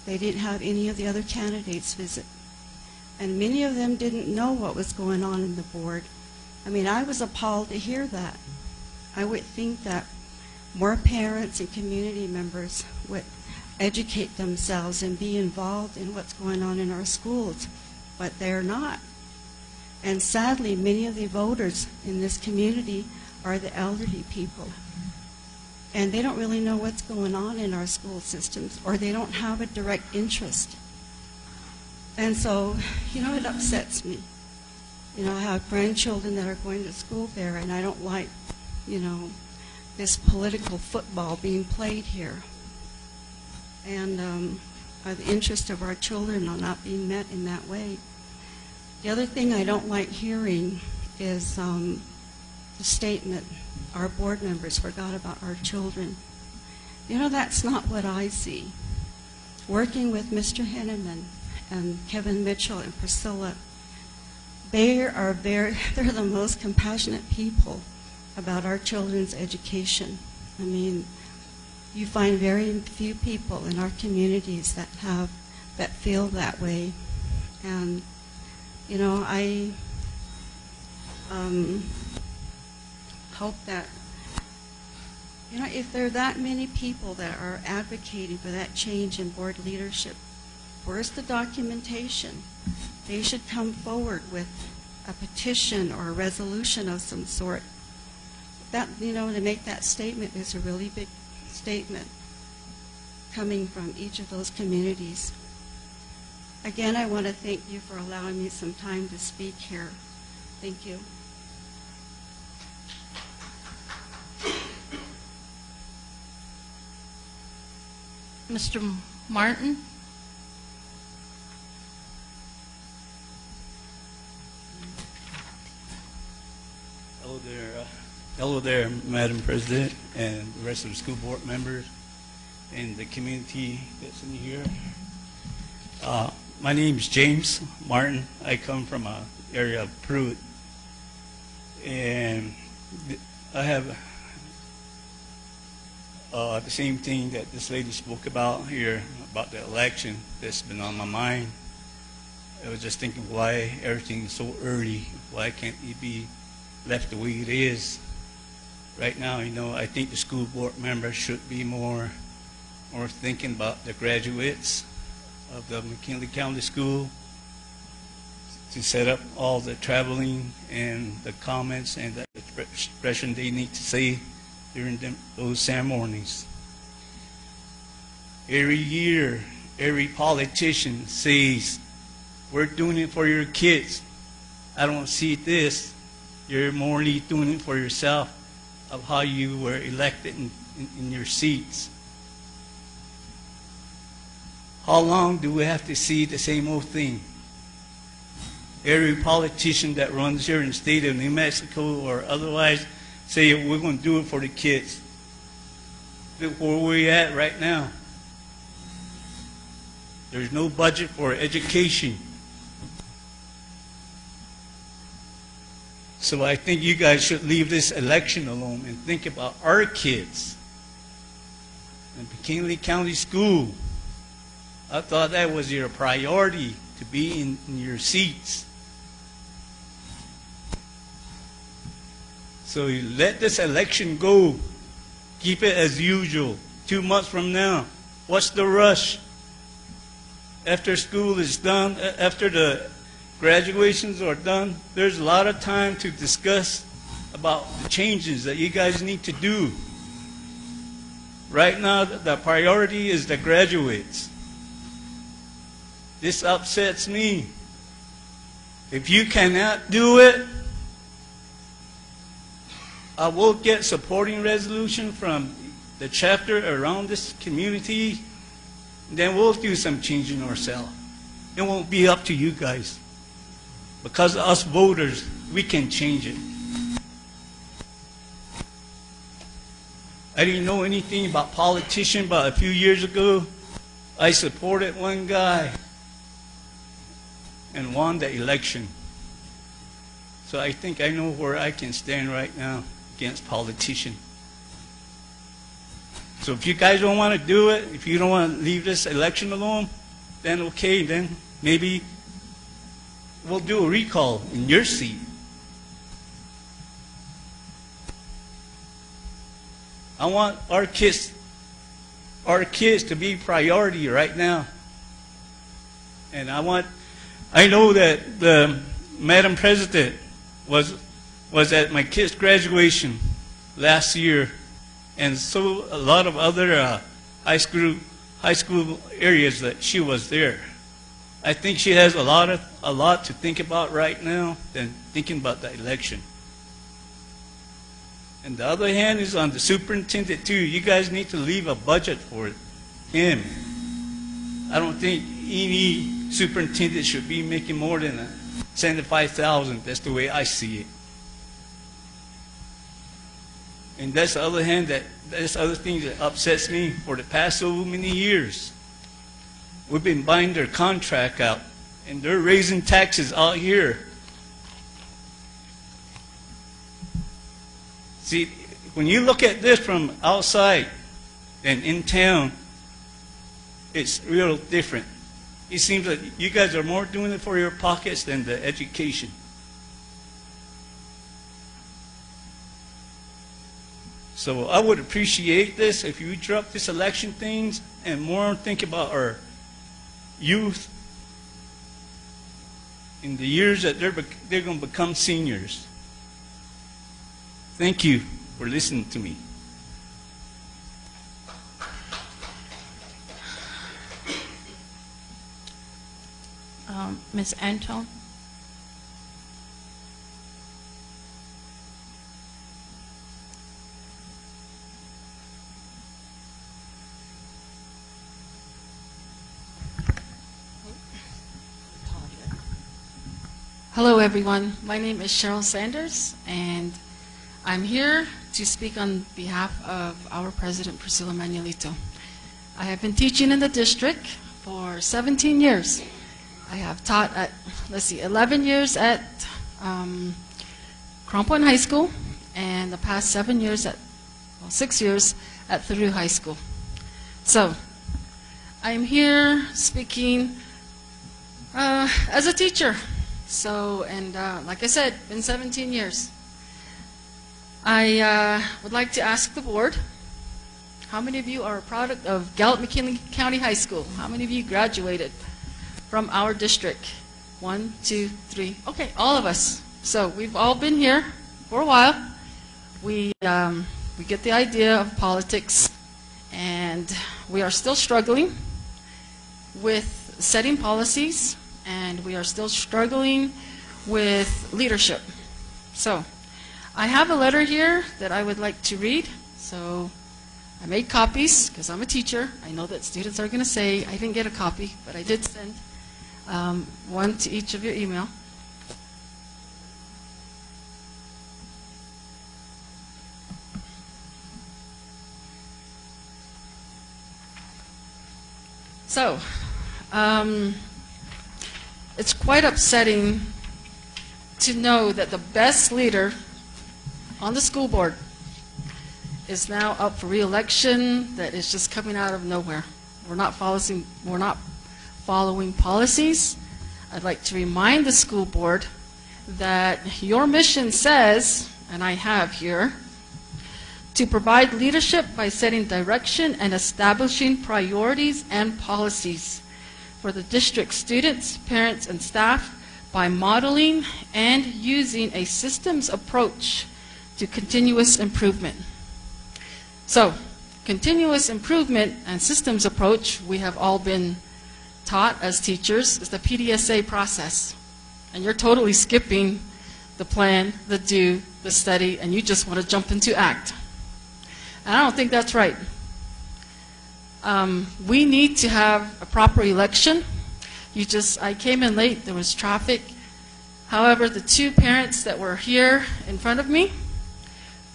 They didn't have any of the other candidates visit. And many of them didn't know what was going on in the board. I mean, I was appalled to hear that. I would think that more parents and community members would educate themselves and be involved in what's going on in our schools, but they're not. And sadly, many of the voters in this community are the elderly people. And they don't really know what's going on in our school systems, or they don't have a direct interest. And so, you know, it upsets me. You know, I have grandchildren that are going to school there, and I don't like, you know, this political football being played here. And the interest of our children are not being met in that way. The other thing I don't like hearing is the statement, our board members forgot about our children. You know, that's not what I see. Working with Mr. Henneman and Kevin Mitchell and Priscilla, they're the most compassionate people about our children's education. I mean, you find very few people in our communities that feel that way. And you know, I hope that, you know, if there are that many people that are advocating for that change in board leadership, where's the documentation? They should come forward with a petition or a resolution of some sort. That, you know, to make that statement is a really big statement coming from each of those communities. Again, I want to thank you for allowing me some time to speak here. Thank you. Mr. Martin? Hello there, Madam President, and the rest of the school board members and the community that's in here. My name is James Martin. I come from an area of Pruitt, and I have the same thing that this lady spoke about here, about the election, that's been on my mind. I was just thinking why everything is so early. Why can't it be left the way it is right now? You know, I think the school board members should be more thinking about the graduates of the McKinley County School, to set up all the traveling and the comments and the expression they need to say during those ceremonies. Every year, every politician says, we're doing it for your kids. I don't see this. You're morally doing it for yourself of how you were elected in your seats. How long do we have to see the same old thing? Every politician that runs here in the state of New Mexico or otherwise say we're going to do it for the kids. Look where we're at right now. There's no budget for education. So I think you guys should leave this election alone and think about our kids. In McKinley County School, I thought that was your priority, to be in your seats. So you let this election go. Keep it as usual. 2 months from now, what's the rush? After school is done, after the graduations are done, there's a lot of time to discuss about the changes that you guys need to do. Right now, the priority is the graduates. This upsets me. If you cannot do it, I will get supporting resolution from the chapter around this community. Then we'll do some changing ourselves. It won't be up to you guys. Because us voters, we can change it. I didn't know anything about politicians, but a few years ago, I supported one guy and won the election. So I think I know where I can stand right now against politicians. So if you guys don't want to do it, if you don't want to leave this election alone, then okay, then maybe we'll do a recall in your seat. I want our kids to be priority right now. And I know that the Madam President was at my kids' graduation last year, and so a lot of other high school areas that she was there. I think she has a lot to think about right now than thinking about the election. And the other hand is on the superintendent too. You guys need to leave a budget for him. I don't think any superintendent should be making more than $75,000. That's the way I see it. And that's the other hand, that's the other thing that upsets me. For the past so many years, we've been buying their contract out, and they're raising taxes out here. See, when you look at this from outside and in town, it's real different. It seems that you guys are more doing it for your pockets than the education. So I would appreciate this if you drop this election things and more think about our youth in the years that they're going to become seniors. Thank you for listening to me. Ms. Anton? Hello, everyone. My name is Cheryl Sanders, and I'm here to speak on behalf of our president, Priscilla Manuelito. I have been teaching in the district for 17 years. I have taught at, 11 years at Crompoint High School, and the past 6 years at Theru High School. So, I'm here speaking as a teacher. So, and like I said, been 17 years. I would like to ask the board, how many of you are a product of Gallup McKinley County High School? How many of you graduated from our district? 1, 2, 3. Okay, all of us. So we've all been here for a while. We We get the idea of politics, and we are still struggling with setting policies, and we are still struggling with leadership. So, I have a letter here that I would like to read. So, I made copies because I'm a teacher. I know that students are going to say, I didn't get a copy, but I did send one to each of your email. So, it's quite upsetting to know that the best leader on the school board is now up for re-election, that is just coming out of nowhere. We're not following policies. I'd like to remind the school board that your mission says, and I have here, to provide leadership by setting direction and establishing priorities and policies for the district students, parents, and staff by modeling and using a systems approach to continuous improvement. So, continuous improvement and systems approach, we have all been taught as teachers, is the PDSA process. And you're totally skipping the plan, the do, the study, and you just want to jump into act. And I don't think that's right. We need to have a proper election. I came in late, there was traffic. However, the two parents that were here in front of me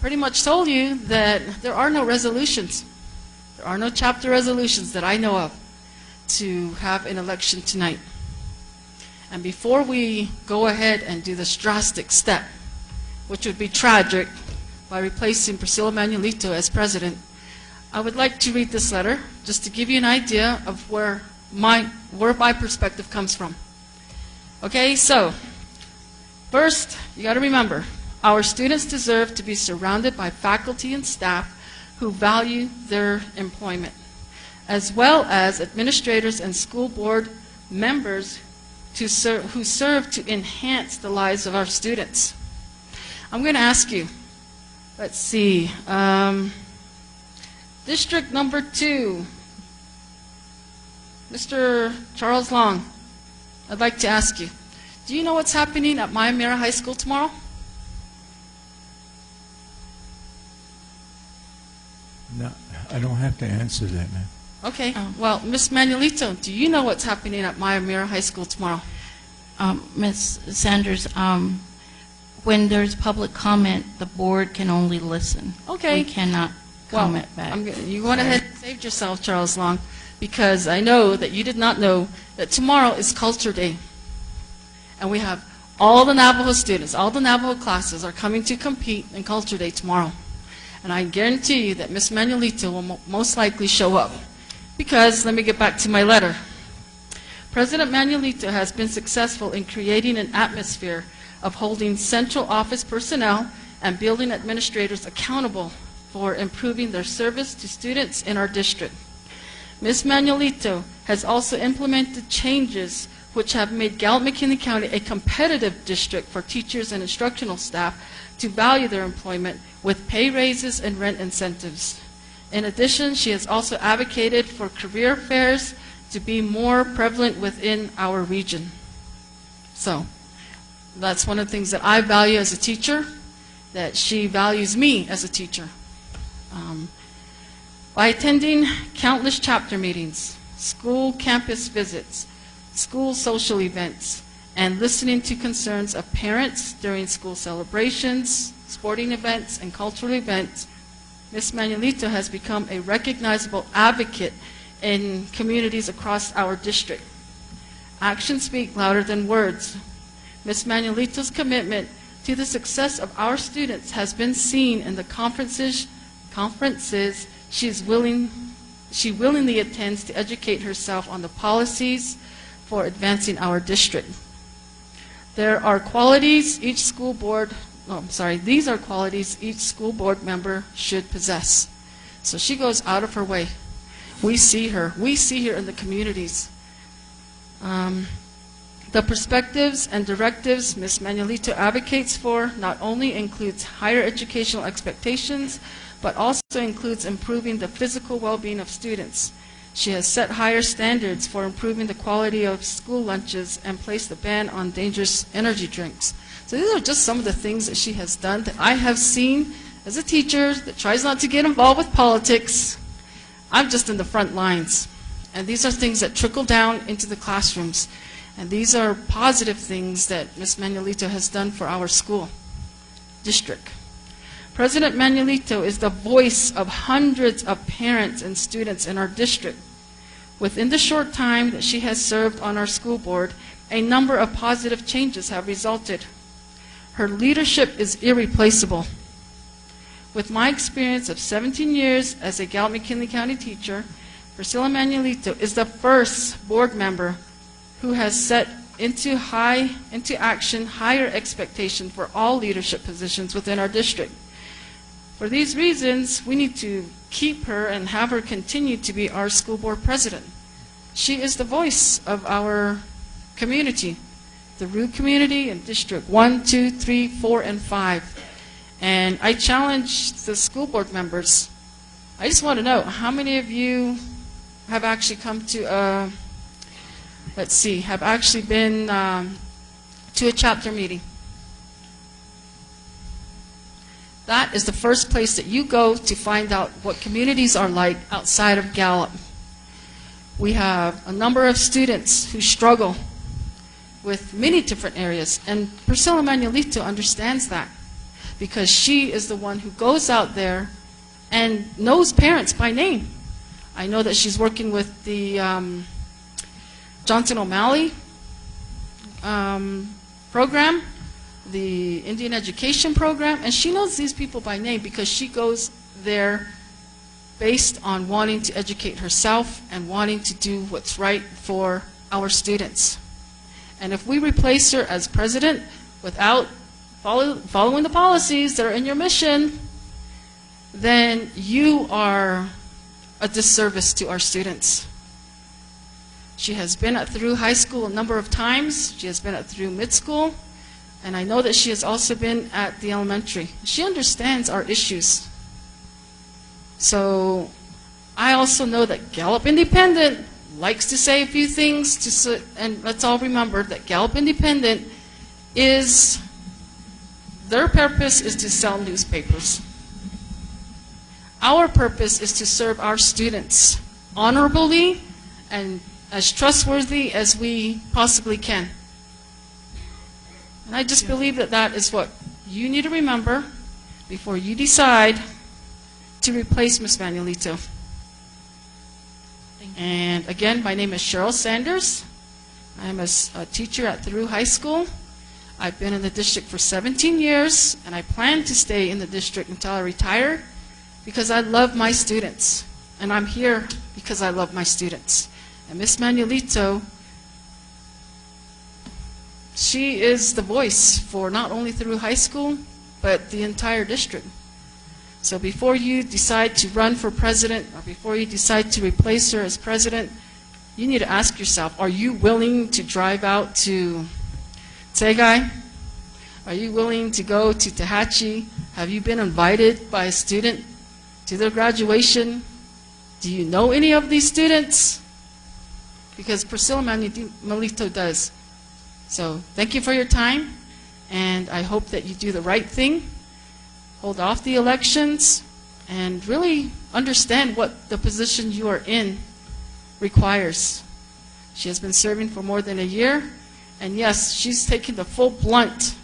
pretty much told you that there are no resolutions. There are no chapter resolutions that I know of to have an election tonight. And before we go ahead and do this drastic step, which would be tragic, by replacing Priscilla Manuelito as president, I would like to read this letter just to give you an idea of where my perspective comes from. Okay, so first, you got to remember, our students deserve to be surrounded by faculty and staff who value their employment, as well as administrators and school board members who serve to enhance the lives of our students. I'm going to ask you, let's see, District number 2, Mr. Charles Long, I'd like to ask you, do you know what's happening at Mayamera High School tomorrow? No, I don't have to answer that, ma'am. Okay, well, Ms. Manuelito, do you know what's happening at Mayamera High School tomorrow? Ms. Sanders, when there's public comment, the board can only listen. Okay. We cannot comment back. You went ahead and saved yourself, Charles Long, because I know that you did not know that tomorrow is Culture Day. And we have all the Navajo students, all the Navajo classes are coming to compete in Culture Day tomorrow. And I guarantee you that Ms. Manuelito will most likely show up. Because, let me get back to my letter. President Manuelito has been successful in creating an atmosphere of holding central office personnel and building administrators accountable for improving their service to students in our district. Ms. Manuelito has also implemented changes which have made Gallup McKinley County a competitive district for teachers and instructional staff to value their employment with pay raises and rent incentives. In addition, she has also advocated for career fairs to be more prevalent within our region. So, that's one of the things that I value as a teacher, that she values me as a teacher. By attending countless chapter meetings, school campus visits, school social events, and listening to concerns of parents during school celebrations, sporting events, and cultural events, Ms. Manuelito has become a recognizable advocate in communities across our district. Actions speak louder than words. Ms. Manuelito's commitment to the success of our students has been seen in the conferences she willingly attends to educate herself on the policies for advancing our district. These are qualities each school board member should possess. So she goes out of her way. We see her in the communities. The perspectives and directives Ms. Manuelito advocates for not only includes higher educational expectations, but also includes improving the physical well-being of students. She has set higher standards for improving the quality of school lunches and placed a ban on dangerous energy drinks. So these are just some of the things that she has done that I have seen as a teacher that tries not to get involved with politics. I'm just in the front lines. And these are things that trickle down into the classrooms. And these are positive things that Ms. Manuelito has done for our school district. President Manuelito is the voice of hundreds of parents and students in our district. Within the short time that she has served on our school board, a number of positive changes have resulted. Her leadership is irreplaceable. With my experience of 17 years as a Gallup McKinley County teacher, Priscilla Manuelito is the first board member who has set into action higher expectation for all leadership positions within our district. For these reasons, we need to keep her and have her continue to be our school board president. She is the voice of our community, the Root community in District 1, 2, 3, 4, and 5. And I challenge the school board members. I just want to know, how many of you have actually come to have actually been to a chapter meeting? That is the first place that you go to find out what communities are like outside of Gallup. We have a number of students who struggle with many different areas, and Priscilla Manuelito understands that because she is the one who goes out there and knows parents by name. I know that she's working with the Johnson O'Malley program, the Indian Education Program, and she knows these people by name because she goes there based on wanting to educate herself and wanting to do what's right for our students. And if we replace her as president without following the policies that are in your mission, then you are a disservice to our students. She has been at through high school a number of times. She has been at through mid school. And I know that she has also been at the elementary. She understands our issues. So I also know that Gallup Independent likes to say a few things, and let's all remember that Gallup Independent their purpose is to sell newspapers. Our purpose is to serve our students honorably and as trustworthy as we possibly can. And I just believe that that is what you need to remember before you decide to replace Ms. Manuelito. And again, my name is Cheryl Sanders. I'm a teacher at Thoreau High School. I've been in the district for 17 years, and I plan to stay in the district until I retire because I love my students. And I'm here because I love my students. And Ms. Manuelito, she is the voice for not only Thoreau High School, but the entire district. So before you decide to run for president, or before you decide to replace her as president, you need to ask yourself, are you willing to drive out to Tsegai? Are you willing to go to Tehachi? Have you been invited by a student to their graduation? Do you know any of these students? Because Priscilla Manuelito does. So thank you for your time, and I hope that you do the right thing, hold off the elections, and really understand what the position you are in requires. She has been serving for more than a year, and yes, she's taking the full blunt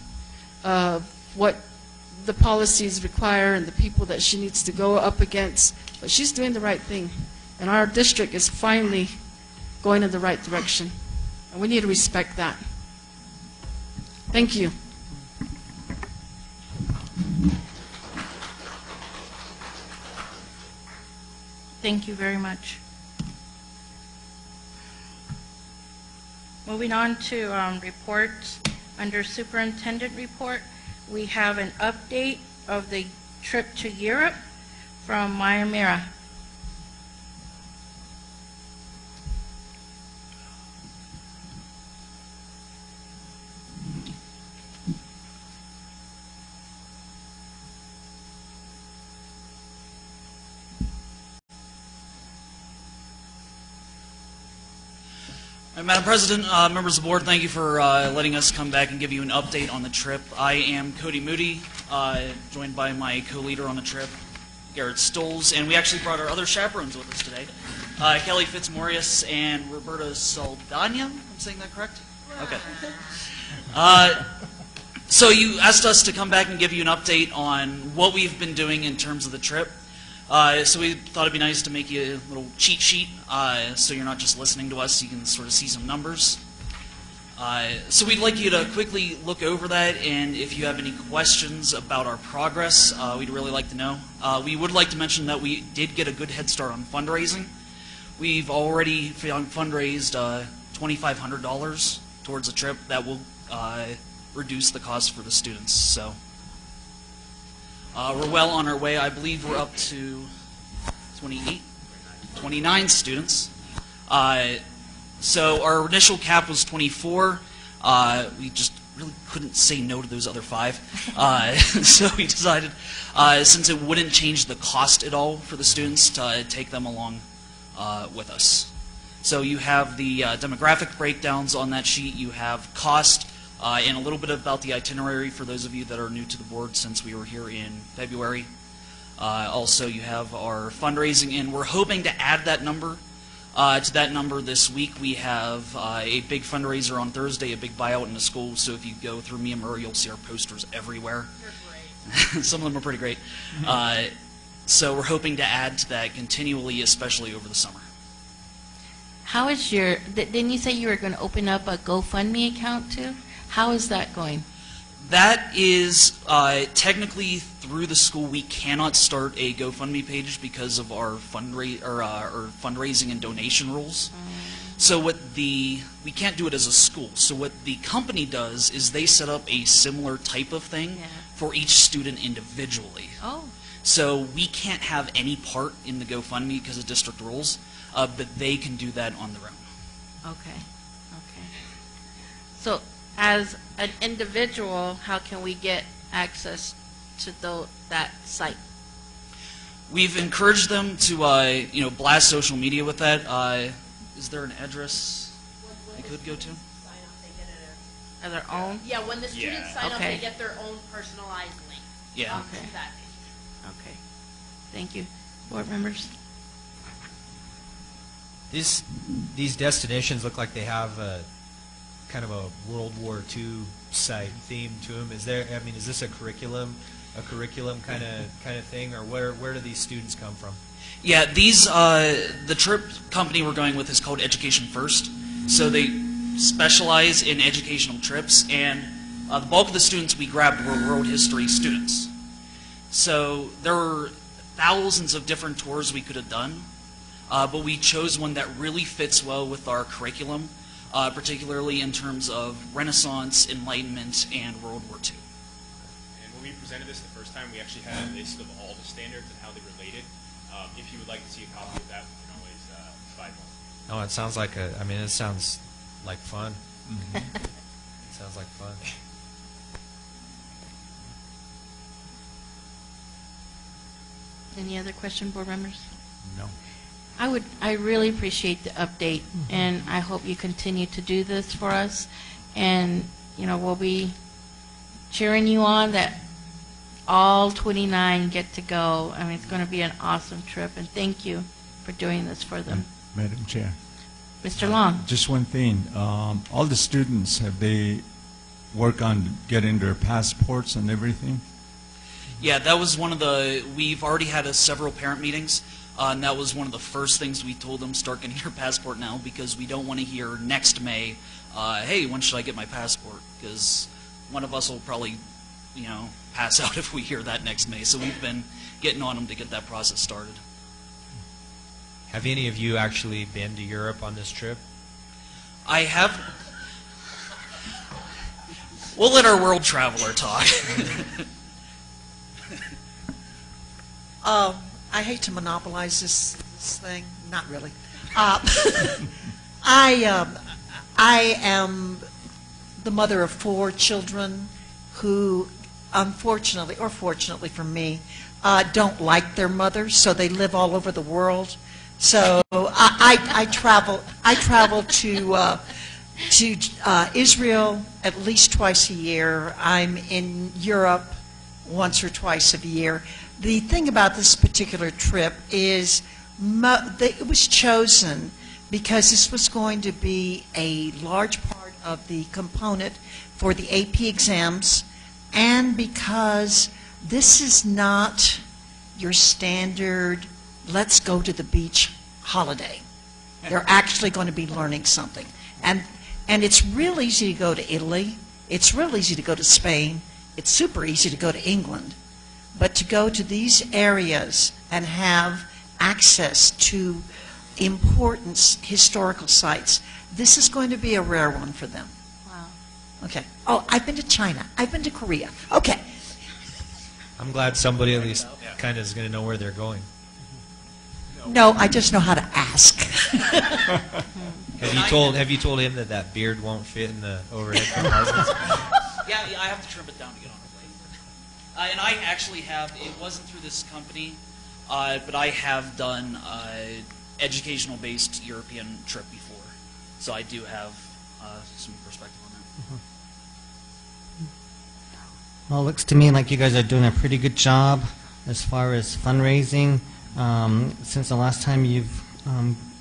of what the policies require and the people that she needs to go up against, but she's doing the right thing, and our district is finally going in the right direction, and we need to respect that. Thank you. Thank you very much. Moving on to reports. Under Superintendent Report, we have an update of the trip to Europe from Maya Mira. Madam President, members of the board, thank you for letting us come back and give you an update on the trip. I am Cody Moody, joined by my co-leader on the trip, Garrett Stoles, and we actually brought our other chaperones with us today, Kelly Fitzmaurice and Roberta Saldana. I'm saying that correct? Okay. So you asked us to come back and give you an update on what we've been doing in terms of the trip. So we thought it'd be nice to make you a little cheat sheet, so you're not just listening to us, you can sort of see some numbers. So we'd like you to quickly look over that, and if you have any questions about our progress, we'd really like to know. We would like to mention that we did get a good head start on fundraising. We've already fundraised $2,500 towards a trip that will reduce the cost for the students. So we're well on our way. I believe we're up to 29 students. So our initial cap was 24. We just really couldn't say no to those other 5. So we decided, since it wouldn't change the cost at all for the students, to take them along with us. So you have the demographic breakdowns on that sheet. You have cost and a little bit about the itinerary for those of you that are new to the board since we were here in February. Also, you have our fundraising, and we're hoping to add that number to that number this week. We have a big fundraiser on Thursday, a big buyout in the school, so if you go through me and Murray, you'll see our posters everywhere. They're great. Some of them are pretty great. So we're hoping to add to that continually, especially over the summer. How is your, didn't you say you were going to open up a GoFundMe account too? How is that going? That is technically through the school. We cannot start a GoFundMe page because of our fundraising and donation rules. So we can't do it as a school. So what the company does is they set up a similar type of thing for each student individually. Oh. So we can't have any part in the GoFundMe because of district rules, but they can do that on their own. Okay. Okay. So as an individual, how can we get access to that site? We've encouraged them to blast social media with that. Is there an address they could go to? As their own? Yeah, when the students sign up, they get their own personalized link. Yeah. Okay. Okay. Thank you. Board members? These destinations look like they have a kind of a World War II site theme to them. Is this a curriculum kind of thing, or where do these students come from? Yeah, the trip company we're going with is called Education First. So they specialize in educational trips, and the bulk of the students we grabbed were world history students. So there were thousands of different tours we could have done, but we chose one that really fits well with our curriculum, particularly in terms of Renaissance, Enlightenment, and World War II. And when we presented this the first time, we actually had a list of all the standards and how they related. If you would like to see a copy of that, we can always provide one. Oh, it sounds like it sounds like fun. It sounds like fun. Any other question, board members? No. I really appreciate the update, and I hope you continue to do this for us. And, we'll be cheering you on that all 29 get to go. I mean, it's going to be an awesome trip, and thank you for doing this for them. Madam Chair. Mr. Long. Just one thing. All the students, have they work on getting their passports and everything? Yeah, that was one of we've already had several parent meetings, and that was one of the first things we told them, start getting your passport now, because we don't want to hear next May, hey, when should I get my passport? Because one of us will probably, pass out if we hear that next May. So we've been getting on them to get that process started. Have any of you actually been to Europe on this trip? I have. We'll let our world traveler talk. I hate to monopolize this thing. Not really. I am the mother of 4 children who, unfortunately, or fortunately for me, don't like their mothers, so they live all over the world. So I travel to Israel at least twice a year. I'm in Europe once or twice a year. The thing about this particular trip is it was chosen because this was going to be a large part of the component for the AP exams, and because this is not your standard let's go to the beach holiday. They're actually going to be learning something. And it's real easy to go to Italy. It's real easy to go to Spain. It's super easy to go to England. But to go to these areas and have access to important historical sites, this is going to be a rare one for them. Wow. Okay. Oh, I've been to China. I've been to Korea. Okay. I'm glad somebody at least kind of is going to know where they're going. No, I just know how to ask. Have you told him that beard won't fit in the overhead compartments? Yeah, I have to trim it down to get on a plane. And I actually have, it wasn't through this company, but I have done educational-based European trip before. So I do have some perspective on that. Well, it looks to me like you guys are doing a pretty good job as far as fundraising. Since the last time you've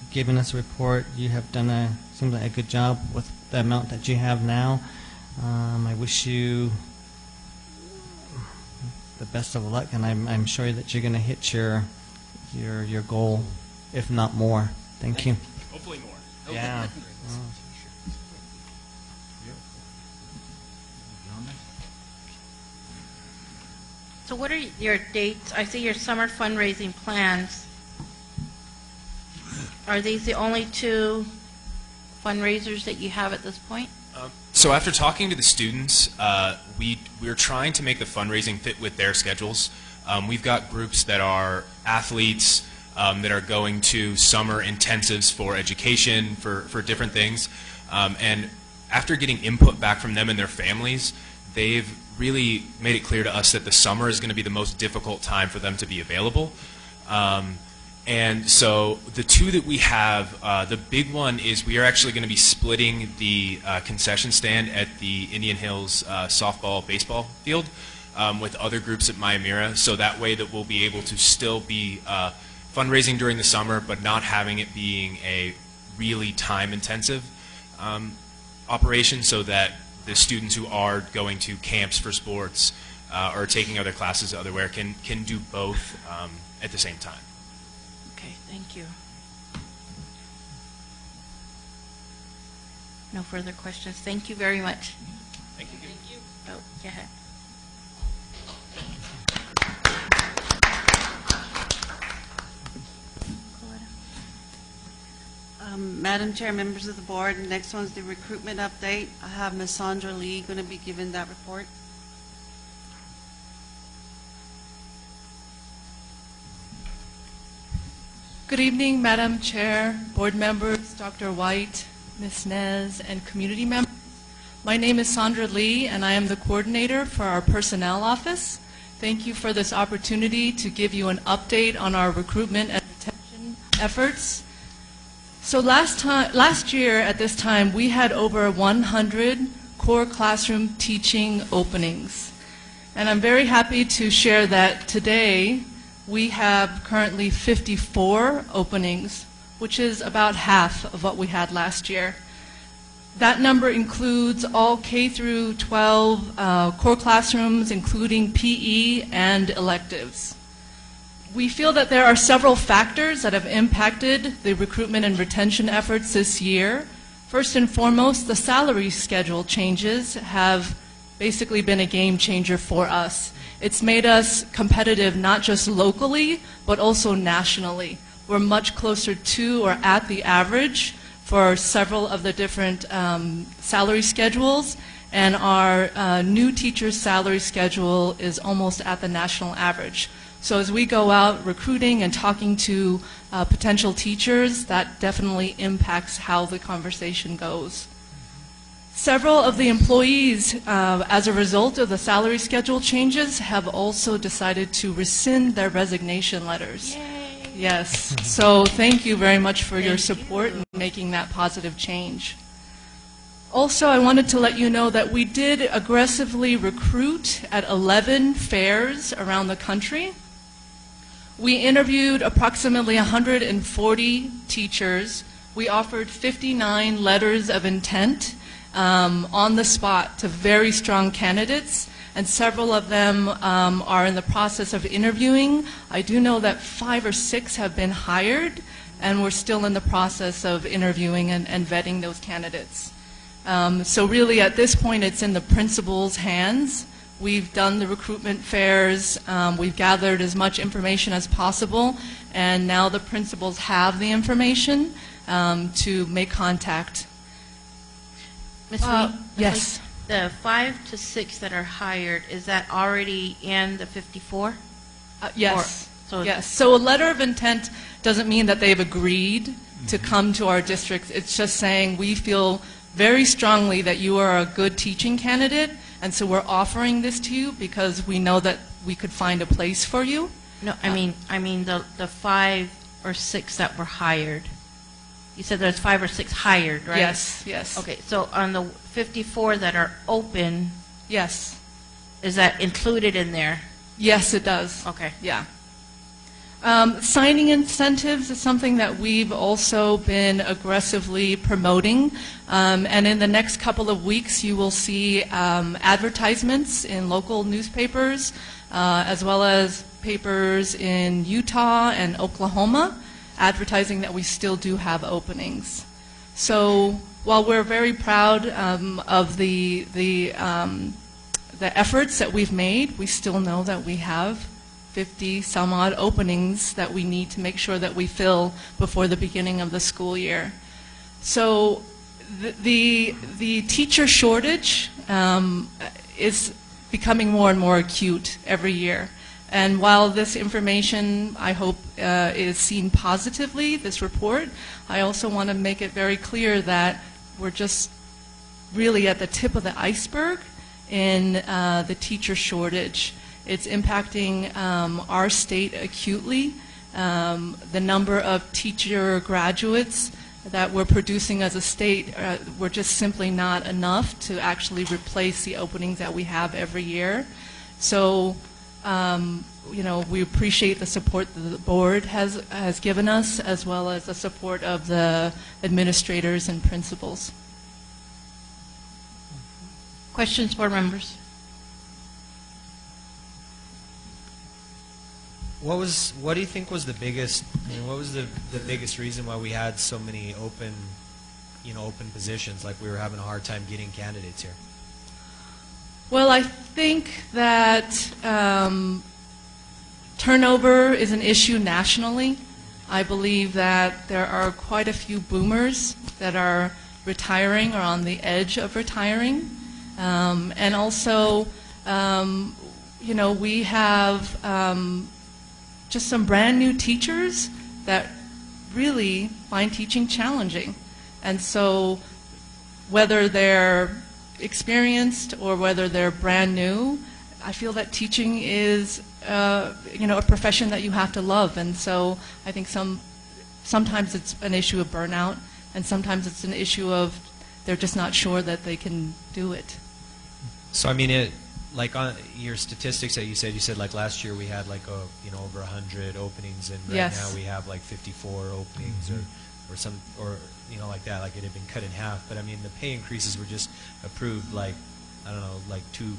given us a report, you have done seems like a good job with the amount that you have now. I wish you the best of luck, and I'm sure that you're going to hit your goal, if not more. Thank you. Hopefully more. Yeah. So what are your dates? I see your summer fundraising plans. Are these the only two fundraisers that you have at this point? So after talking to the students, we're trying to make the fundraising fit with their schedules. We've got groups that are athletes that are going to summer intensives for education, for different things. And after getting input back from them and their families, they've really made it clear to us that the summer is going to be the most difficult time for them to be available. And so the two that we have, the big one is we are actually going to be splitting the concession stand at the Indian Hills softball baseball field with other groups at Maimira, so that way that we'll be able to still be fundraising during the summer, but not having it being a really time-intensive operation, so that the students who are going to camps for sports or taking other classes elsewhere can do both at the same time. Okay, thank you. No further questions. Thank you very much. Thank you. Thank you. Oh, go ahead. Madam Chair, members of the board, the next one is the recruitment update. I have Ms. Sandra Lee going to be giving that report. Good evening, Madam Chair, board members, Dr. White, Ms. Nez, and community members. My name is Sandra Lee, and I am the coordinator for our personnel office. Thank you for this opportunity to give you an update on our recruitment and retention efforts. So last year at this time, we had over 100 core classroom teaching openings. And I'm very happy to share that today we have currently 54 openings, which is about half of what we had last year. That number includes all K through 12 core classrooms, including PE and electives. We feel that there are several factors that have impacted the recruitment and retention efforts this year. First and foremost, the salary schedule changes have basically been a game changer for us. It's made us competitive not just locally, but also nationally. We're much closer to or at the average for several of the different salary schedules, and our new teacher's salary schedule is almost at the national average. So as we go out recruiting and talking to potential teachers, that definitely impacts how the conversation goes. Several of the employees, as a result of the salary schedule changes, have also decided to rescind their resignation letters. Yay. Yes. So thank you very much for your support in making that positive change. Also, I wanted to let you know that we did aggressively recruit at 11 fairs around the country. We interviewed approximately 140 teachers. We offered 59 letters of intent on the spot to very strong candidates, and several of them are in the process of interviewing. I do know that 5 or 6 have been hired, and we're still in the process of interviewing and vetting those candidates. So really, at this point, it's in the principal's hands. We've done the recruitment fairs. We've gathered as much information as possible, and now the principals have the information to make contact. Ms. Lee? Yes. The 5 to 6 that are hired, is that already in the 54? Yes. Yes. So a letter of intent doesn't mean that they've agreed to come to our district. It's just saying we feel very strongly that you are a good teaching candidate, and so we're offering this to you because we know that we could find a place for you. No, I mean the 5 or 6 that were hired. You said there's 5 or 6 hired, right? Yes, yes. Okay, so on the 54 that are open, yes, is that included in there? Yes, it does. Okay. Yeah. Signing incentives is something that we've also been aggressively promoting, and in the next couple of weeks you will see advertisements in local newspapers as well as papers in Utah and Oklahoma advertising that we still do have openings. So while we're very proud of the efforts that we've made, we still know that we have 50 some odd openings that we need to make sure that we fill before the beginning of the school year. So the teacher shortage is becoming more and more acute every year. And while this information, I hope, is seen positively, this report, I also want to make it very clear that we're just really at the tip of the iceberg in the teacher shortage. It's impacting our state acutely. The number of teacher graduates that we're producing as a state were just simply not enough to actually replace the openings that we have every year. So, you know, we appreciate the support that the board has given us, as well as the support of the administrators and principals. Questions, board members? What do you think was the biggest? I mean, what was the biggest reason why we had so many open positions? Like we were having a hard time getting candidates here. Well, I think that turnover is an issue nationally. I believe that there are quite a few boomers that are retiring or on the edge of retiring, and also, you know, we have just some brand new teachers that really find teaching challenging. And so whether they're experienced or whether they're brand new, I feel that teaching is you know, a profession that you have to love. And so I think sometimes it's an issue of burnout, and sometimes it's an issue of they're just not sure that they can do it. So I mean, like on your statistics that you said like last year we had like over 100 openings, and right Yes. now we have like 54 openings, or like that, like it had been cut in half. But I mean, the pay increases were just approved like, I don't know, like two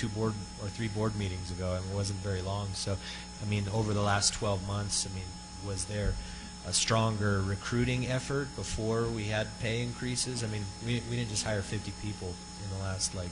board or 3 board meetings ago, and it wasn't very long. So I mean, over the last 12 months, I mean, was there a stronger recruiting effort before we had pay increases? I mean, we didn't just hire 50 people in the last like.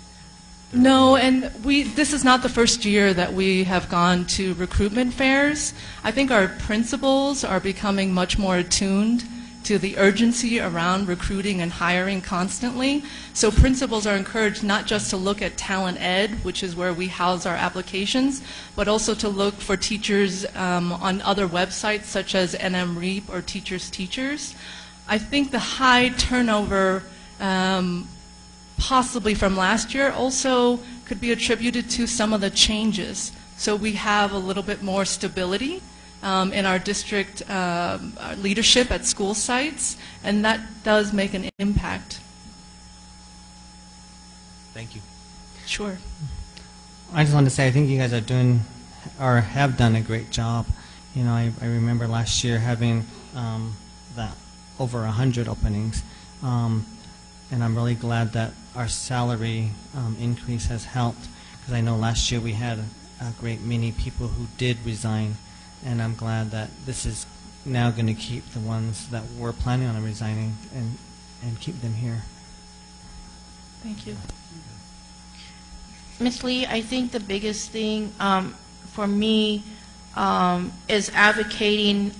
No, and this is not the first year that we have gone to recruitment fairs. I think our principals are becoming much more attuned to the urgency around recruiting and hiring constantly. So principals are encouraged not just to look at Talent Ed, which is where we house our applications, but also to look for teachers on other websites such as NMREAP or Teachers Teachers. I think the high turnover possibly from last year also could be attributed to some of the changes. So we have a little bit more stability in our district leadership at school sites, and that does make an impact. Thank you. Sure. I just want to say I think you guys are doing or have done a great job. You know, I remember last year having that over 100 openings, and I'm really glad that our salary increase has helped, because I know last year we had a great many people who did resign, and I'm glad that this is now going to keep the ones that were planning on resigning and keep them here. Thank you. Ms. Lee, I think the biggest thing for me is advocating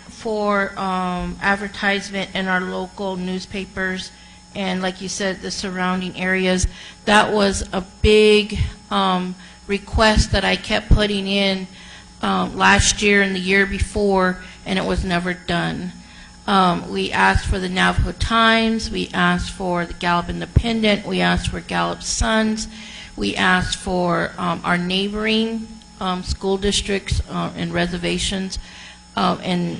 for advertisement in our local newspapers and, like you said, the surrounding areas. That was a big request that I kept putting in last year and the year before, and it was never done. We asked for the Navajo Times, we asked for the Gallup Independent, we asked for Gallup Sons, we asked for our neighboring school districts and reservations, and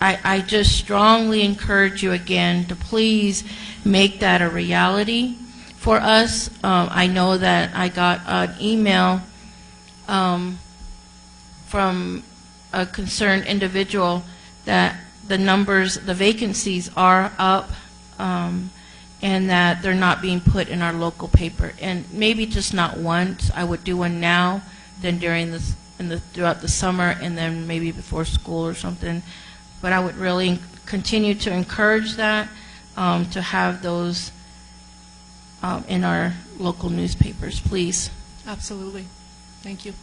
I just strongly encourage you again to please make that a reality for us. I know that I got an email from a concerned individual that the numbers, the vacancies are up, and that they're not being put in our local paper. And maybe just not once. I would do one now, then during this, throughout the summer, and then maybe before school or something. But I would really continue to encourage that, to have those in our local newspapers, please. Absolutely. Thank you.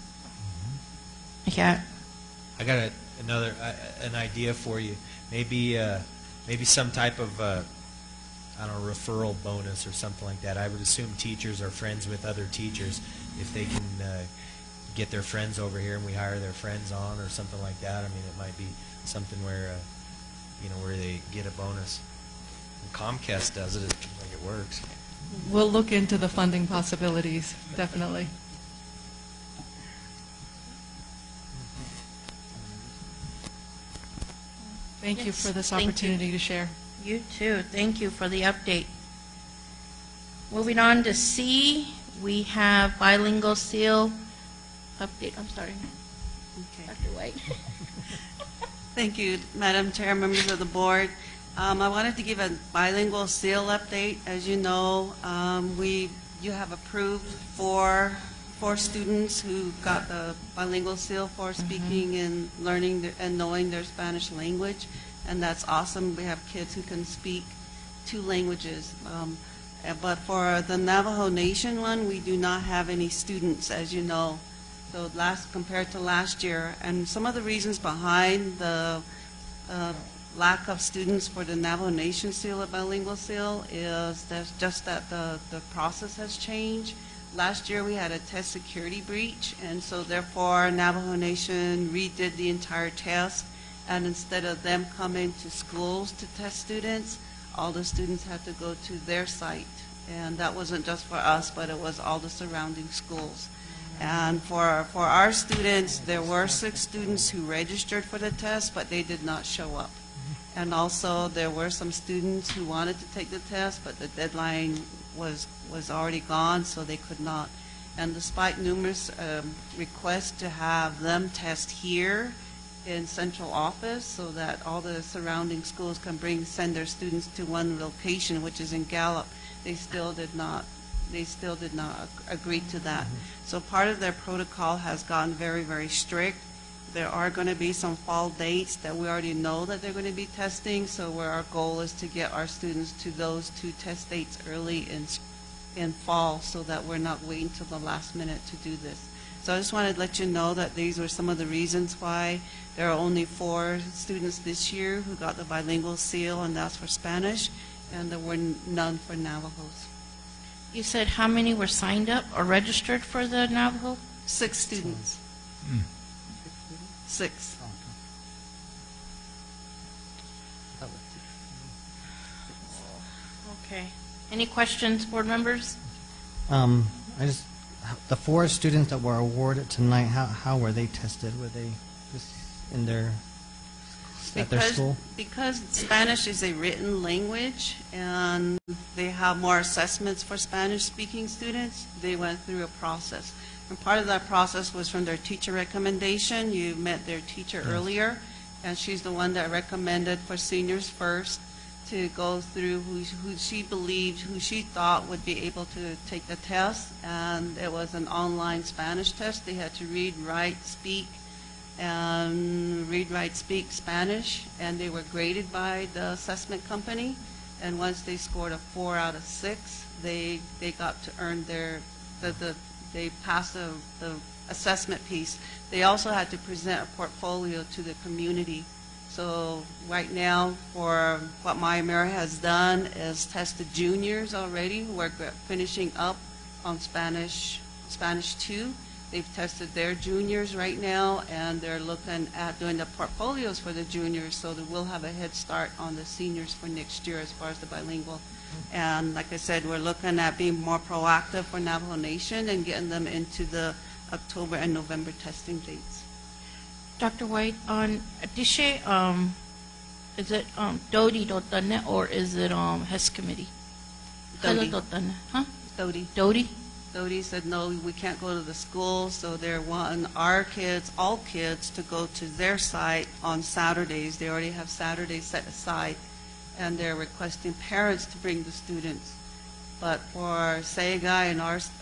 Yeah. I got another an idea for you. Maybe some type of I don't know, referral bonus or something like that. I would assume teachers are friends with other teachers. If they can get their friends over here and we hire their friends on or something like that, I mean, it might be something where where they get a bonus. And Comcast does it. It seems like it works. We'll look into the funding possibilities, definitely. Thank you Yes, for this thank opportunity you. to share. You too. Thank you for the update. Moving on to C, we have bilingual seal update. I'm sorry. Okay. Dr. White. Thank you, Madam Chair, members of the board. I wanted to give a bilingual seal update. As you know, you have approved four students who got the bilingual seal for speaking and learning and knowing their Spanish language, and that's awesome. We have kids who can speak 2 languages. But for the Navajo Nation one, we do not have any students, as you know. So compared to last year, and some of the reasons behind the lack of students for the Navajo Nation seal, a bilingual seal, is just that the process has changed. Last year we had a test security breach, and so therefore Navajo Nation redid the entire test, and instead of them coming to schools to test students, all the students had to go to their site. And that wasn't just for us, but it was all the surrounding schools. And for our students, there were 6 students who registered for the test, but they did not show up. And also there were some students who wanted to take the test, but the deadline was already gone, so they could not. And despite numerous requests to have them test here in central office so that all the surrounding schools can send their students to one location, which is in Gallup, they still did not agree to that. So part of their protocol has gotten very, very strict. There are going to be some fall dates that we already know that they're going to be testing, so where our goal is to get our students to those 2 test dates early in fall so that we're not waiting till the last minute to do this. So I just wanted to let you know that these were some of the reasons why there are only 4 students this year who got the bilingual seal, and that's for Spanish, and there were none for Navajos. You said how many were signed up or registered for the Navajo? 6 students. 6. Okay. Any questions, board members? The 4 students that were awarded tonight, how were they tested? Were they in their at their school? Because Spanish is a written language and they have more assessments for Spanish-speaking students, they went through a process. And part of that process was from their teacher recommendation. You met their teacher earlier, and she's the one that recommended for seniors first to go through who she believed, who she thought would be able to take the test. And it was an online Spanish test. They had to read, write, speak, and speak Spanish, and they were graded by the assessment company. And once they scored a 4 out of 6, they got to earn they passed the assessment piece. They also had to present a portfolio to the community. So right now, for what My America has done is tested juniors already who are finishing up on Spanish 2. They've tested their juniors right now, and they're looking at doing the portfolios for the juniors, so that we'll have a head start on the seniors for next year as far as the bilingual. And like I said, we're looking at being more proactive for Navajo Nation and getting them into the October and November testing dates. Dr. White, on Dishe, is it Dodi Dotane or is it HES committee? Dodi. Huh? Dodi. Dodi? Dodi said, no, we can't go to the schools, so they're wanting our kids, all kids, to go to their site on Saturdays. They already have Saturdays set aside, and they're requesting parents to bring the students. But for Saigai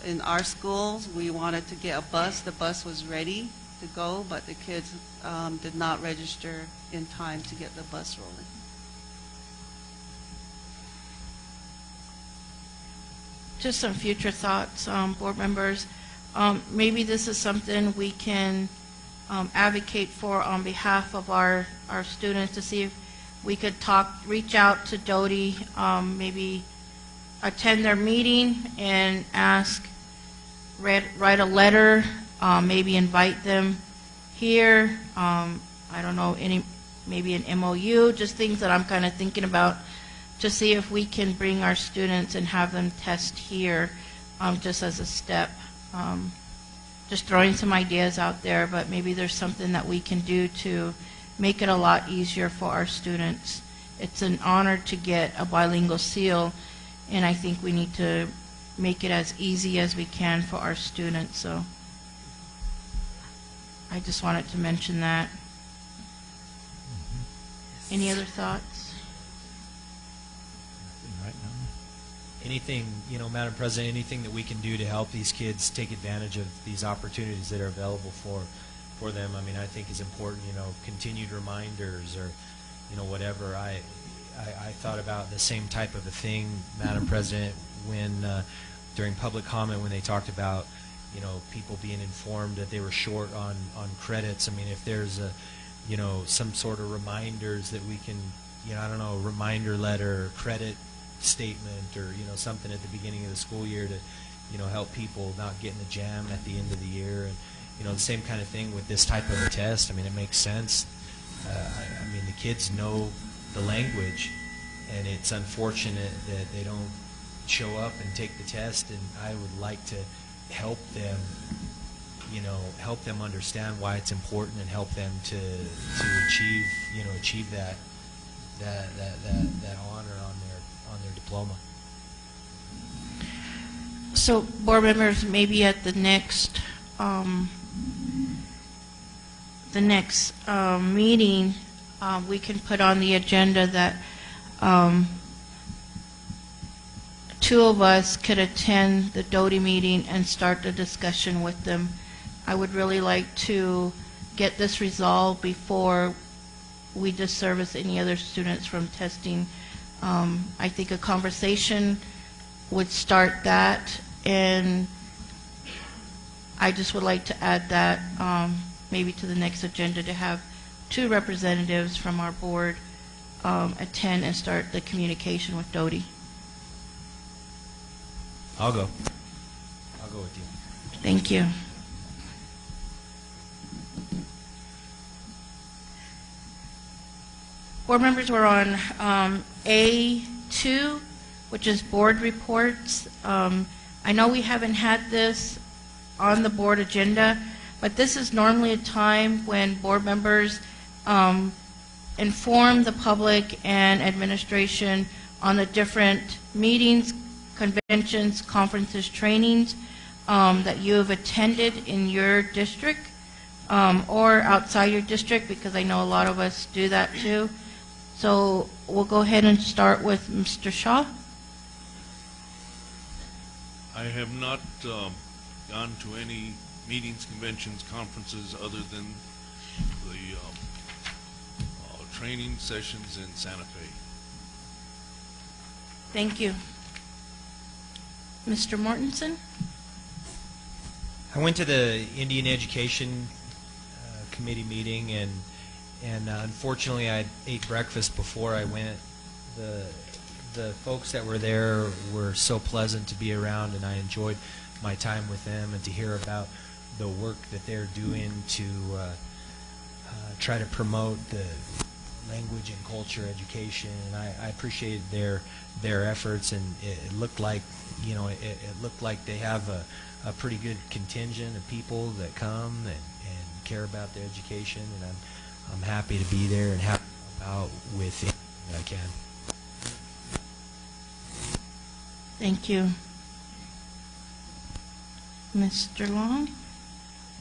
in our schools, we wanted to get a bus. The bus was ready to go, but the kids did not register in time to get the bus rolling. Just some future thoughts, board members. Maybe this is something we can advocate for on behalf of our students, to see if we could reach out to Dodi, maybe attend their meeting and write a letter, maybe invite them here. I don't know, maybe an MOU, just things that I'm kind of thinking about, to see if we can bring our students and have them test here, just as a step. Just throwing some ideas out there, but maybe there's something that we can do to make it a lot easier for our students. It's an honor to get a bilingual seal, and I think we need to make it as easy as we can for our students. So I just wanted to mention that. Any other thoughts? Right now. Anything, Madam President, anything that we can do to help these kids take advantage of these opportunities that are available for them, I mean, I think is important. Continued reminders, or whatever. I thought about the same type of a thing, Madam President, when during public comment, when they talked about people being informed that they were short on credits. I mean, if there's some sort of reminders that we can, I don't know, a reminder letter, or credit statement, or something at the beginning of the school year to help people not get in the jam at the end of the year. And the same kind of thing with this type of a test. I mean, it makes sense. I mean, the kids know the language, and it's unfortunate that they don't show up and take the test, and I would like to help them, help them understand why it's important, and help them to achieve that honor on their diploma. So, board members, maybe at the next meeting, we can put on the agenda that 2 of us could attend the Dodi meeting and start the discussion with them. I would really like to get this resolved before we disservice any other students from testing. I think a conversation would start that, and I just would like to add that maybe to the next agenda, to have 2 representatives from our board attend and start the communication with Dodi. I'll go with you. Thank you. Board members, we're on A2, which is board reports. I know we haven't had this on the board agenda, but this is normally a time when board members inform the public and administration on the different meetings, conventions, conferences, trainings that you have attended in your district or outside your district, because I know a lot of us do that too. So we'll go ahead and start with Mr. Shaw. I have not gone to any meetings, conventions, conferences other than the training sessions in Santa Fe. Thank you. Mr. Mortensen? I went to the Indian Education Committee meeting, and unfortunately I ate breakfast before I went. The folks that were there were so pleasant to be around, and I enjoyed my time with them and to hear about the work that they're doing to try to promote the language and culture education. And I appreciated their efforts, and it looked like, you know, it looked like they have a pretty good contingent of people that come and care about their education, and I'm happy to be there and happy to help out with it that I can. Thank you. Mr. Long?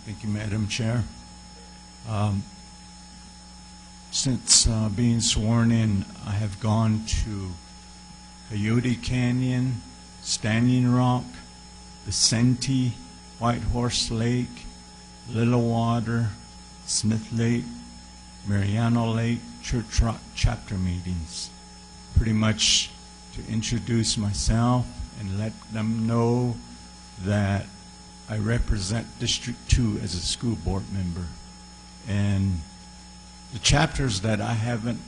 Thank you, Madam Chair. Since being sworn in, I have gone to Coyote Canyon, Standing Rock, Vicente, White Horse Lake, Little Water, Smith Lake, Mariano Lake, Church Rock chapter meetings, pretty much to introduce myself and let them know that I represent District 2 as a school board member. And the chapters that I haven't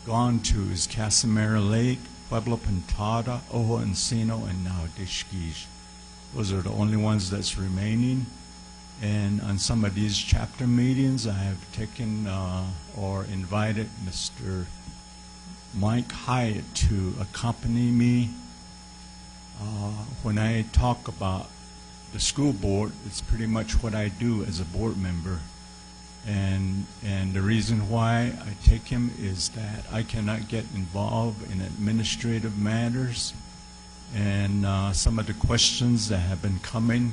gone to is Casimira Lake, Pueblo Pintada, Ojo Encino, and now Dishkish. Those are the only ones that's remaining. And on some of these chapter meetings, I have taken or invited Mr. Mike Hyatt to accompany me. When I talk about the school board, it's pretty much what I do as a board member. And the reason why I take him is that I cannot get involved in administrative matters, and some of the questions that have been coming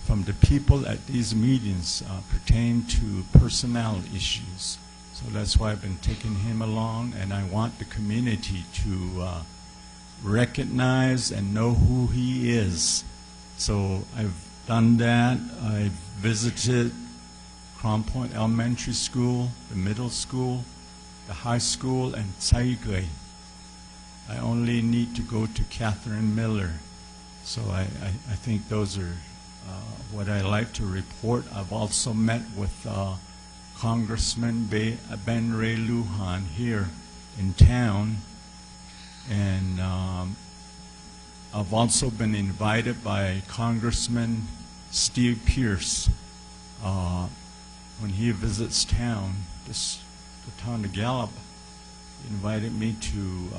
from the people at these meetings pertain to personnel issues. So that's why I've been taking him along, and I want the community to recognize and know who he is. So I've done that. I've visited Crown Point Elementary School, the middle school, the high school, and Tsaigwe. I only need to go to Catherine Miller. So I think those are what I like to report. I've also met with Congressman Ben Ray Lujan here in town, and I've also been invited by Congressman Steve Pierce when he visits town, the town of Gallup. He invited me to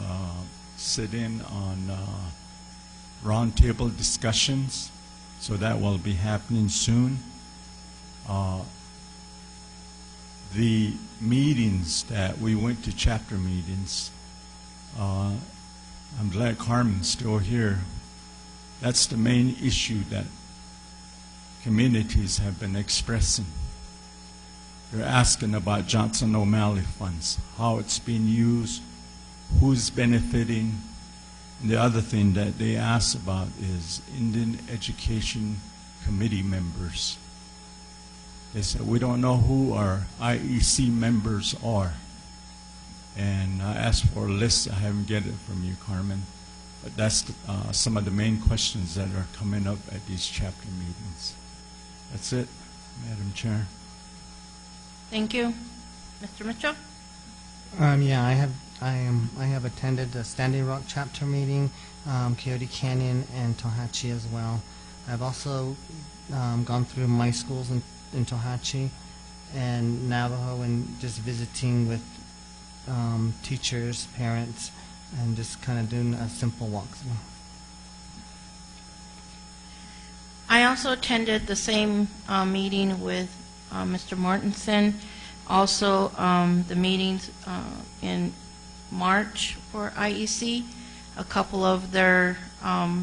sit in on roundtable discussions, so that will be happening soon. The meetings that we went to, chapter meetings, I'm glad Carmen's still here. That's the main issue that communities have been expressing. They're asking about Johnson O'Malley funds, how it's being used, who's benefiting. And the other thing that they ask about is Indian Education Committee members. They said, we don't know who our IEC members are. And I asked for a list. I haven't get it from you, Carmen. But that's some of the main questions that are coming up at these chapter meetings. That's it, Madam Chair. Thank you. Mr. Mitchell? Yeah, I have attended the Standing Rock chapter meeting, Coyote Canyon, and Tohatchi as well. I've also gone through my schools in Tohatchi and Navajo, and just visiting with teachers, parents, and just kind of doing a simple walkthrough. I also attended the same meeting with Mr. Mortensen. Also, the meetings in March for IEC, a couple of their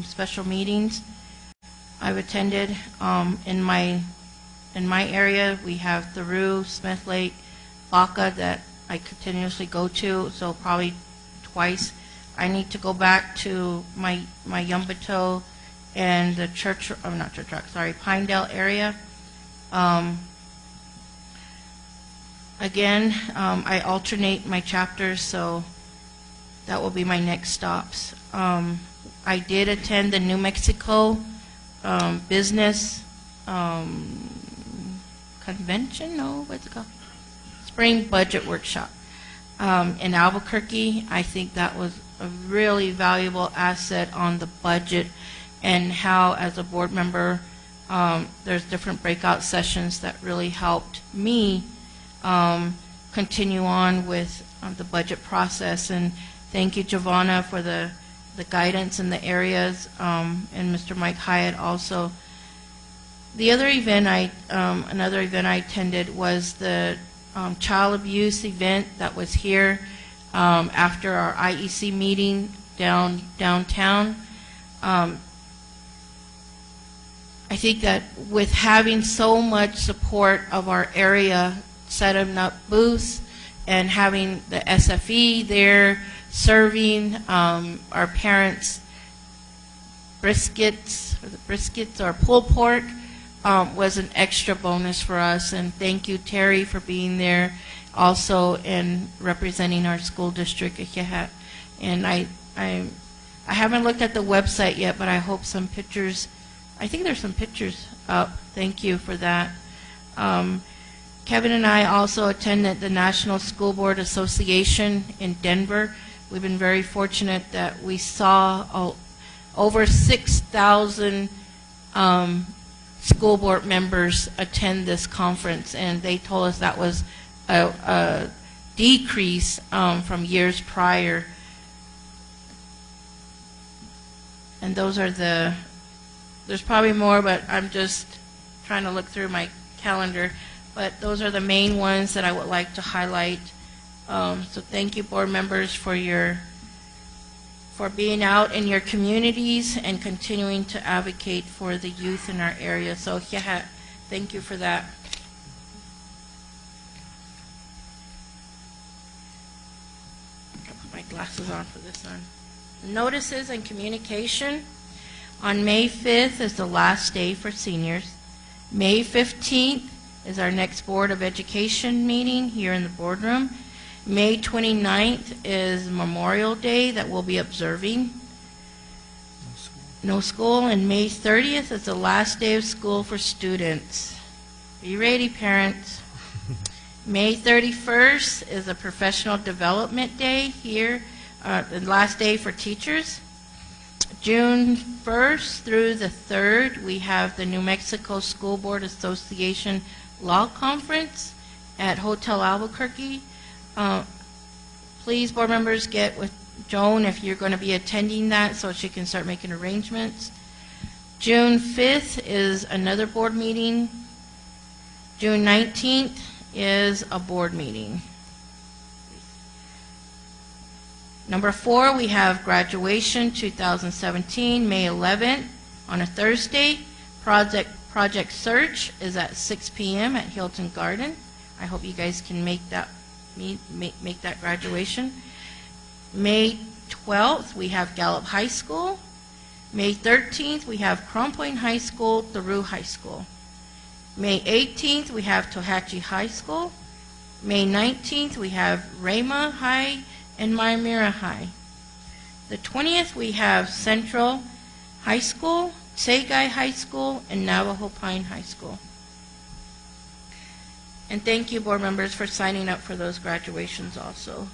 special meetings I've attended. In my area, we have Theroux, Smith Lake, Baca that I continuously go to, so probably twice. I need to go back to my Yumbato and the Pinedale area. Again, I alternate my chapters, so that will be my next stops. I did attend the New Mexico business convention, no, what's it called? Spring budget workshop in Albuquerque. I think that was a really valuable asset on the budget and how, as a board member, there's different breakout sessions that really helped me continue on with the budget process. And thank you, Giovanna, for the guidance in the areas, and Mr. Mike Hyatt also. The other event another event I attended was the child abuse event that was here after our IEC meeting downtown. I think that with having so much support of our area, setting up booths and having the SFE there serving our parents briskets or pulled pork was an extra bonus for us. And thank you, Terry, for being there also and representing our school district. And I haven't looked at the website yet, but I hope some pictures, I think there's some pictures up. Thank you for that. Kevin and I also attended the National School Board Association in Denver. We've been very fortunate that we saw over 6,000 school board members attend this conference, and they told us that was a decrease from years prior. And those are there's probably more, but I'm just trying to look through my calendar. But those are the main ones that I would like to highlight. So thank you, board members, for being out in your communities and continuing to advocate for the youth in our area. So thank you for that. I'll put my glasses on for this one. Notices and communication. On May 5th is the last day for seniors. May 15th is our next Board of Education meeting here in the boardroom. May 29th is Memorial Day that we'll be observing. No school. And May 30th is the last day of school for students. Be ready, parents. May 31st is a Professional Development Day here, the last day for teachers. June 1st through the 3rd, we have the New Mexico School Board Association Law Conference at Hotel Albuquerque. Please, board members, get with Joan if you're going to be attending that so she can start making arrangements. June 5th is another board meeting. June 19th is a board meeting. Number 4, we have graduation 2017, May 11th on a Thursday. Project Search is at 6 p.m. at Hilton Garden. I hope you guys can make that graduation. May 12th, we have Gallup High School. May 13th, we have Crom Point High School, Theroux High School. May 18th, we have Tohatchee High School. May 19th, we have Rama High and Maimira High. The 20th, we have Central High School, Segai High School, and Navajo Pine High School. And thank you, board members, for signing up for those graduations also.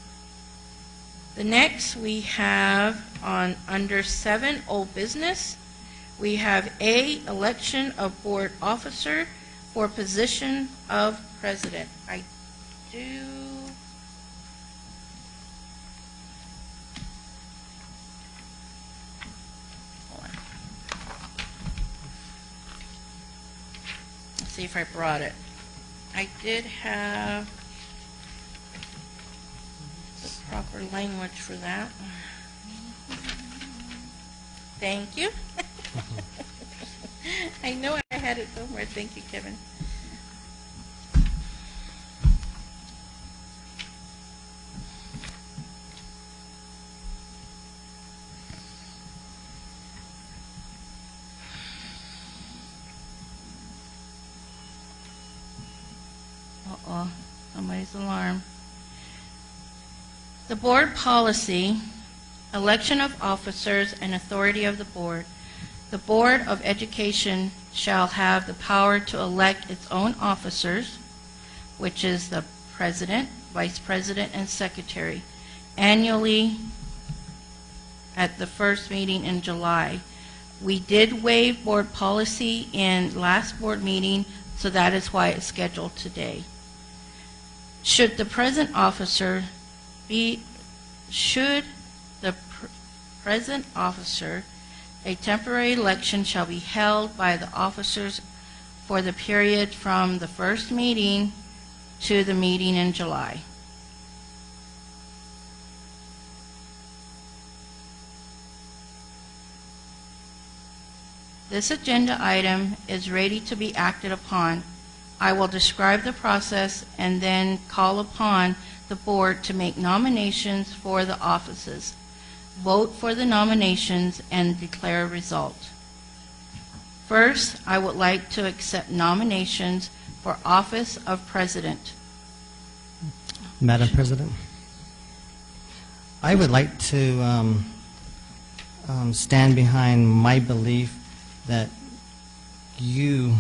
The next we have on under 7, old business. We have A, election of board officer for position of president. I do. Hold on. Let's see if I brought it. I did have the proper language for that. Thank you. I know I had it somewhere. Thank you, Kevin. Uh-oh, somebody's alarm. The board policy, election of officers and authority of the board. The Board of Education shall have the power to elect its own officers, which is the president, vice president, and secretary, annually at the first meeting in July. We did waive board policy in last board meeting, so that is why it's scheduled today. Should the present officer be, a temporary election shall be held by the officers for the period from the first meeting to the meeting in July. This agenda item is ready to be acted upon. I will describe the process and then call upon the board to make nominations for the offices. Vote for the nominations and declare a result. First, I would like to accept nominations for office of president. Madam President, I would like to stand behind my belief that you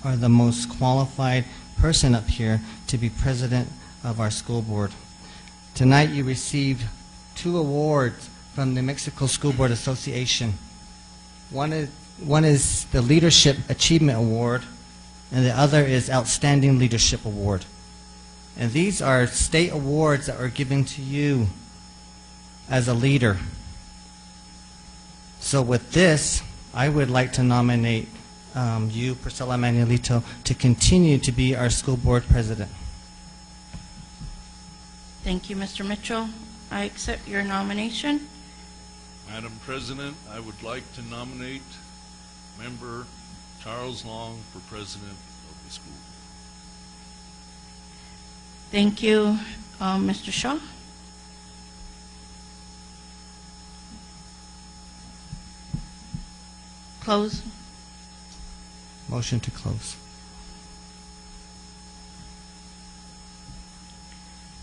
are the most qualified person up here to be president of our school board. Tonight you received 2 awards from the Mexico School Board Association. One is the Leadership Achievement Award, and the other is Outstanding Leadership Award. And these are state awards that are given to you as a leader. So with this, I would like to nominate you, Priscilla Manuelito, to continue to be our school board president. Thank you, Mr. Mitchell. I accept your nomination. Madam President, I would like to nominate Member Charles Long for President of the school. Thank you, Mr. Shaw. Close. Motion to close.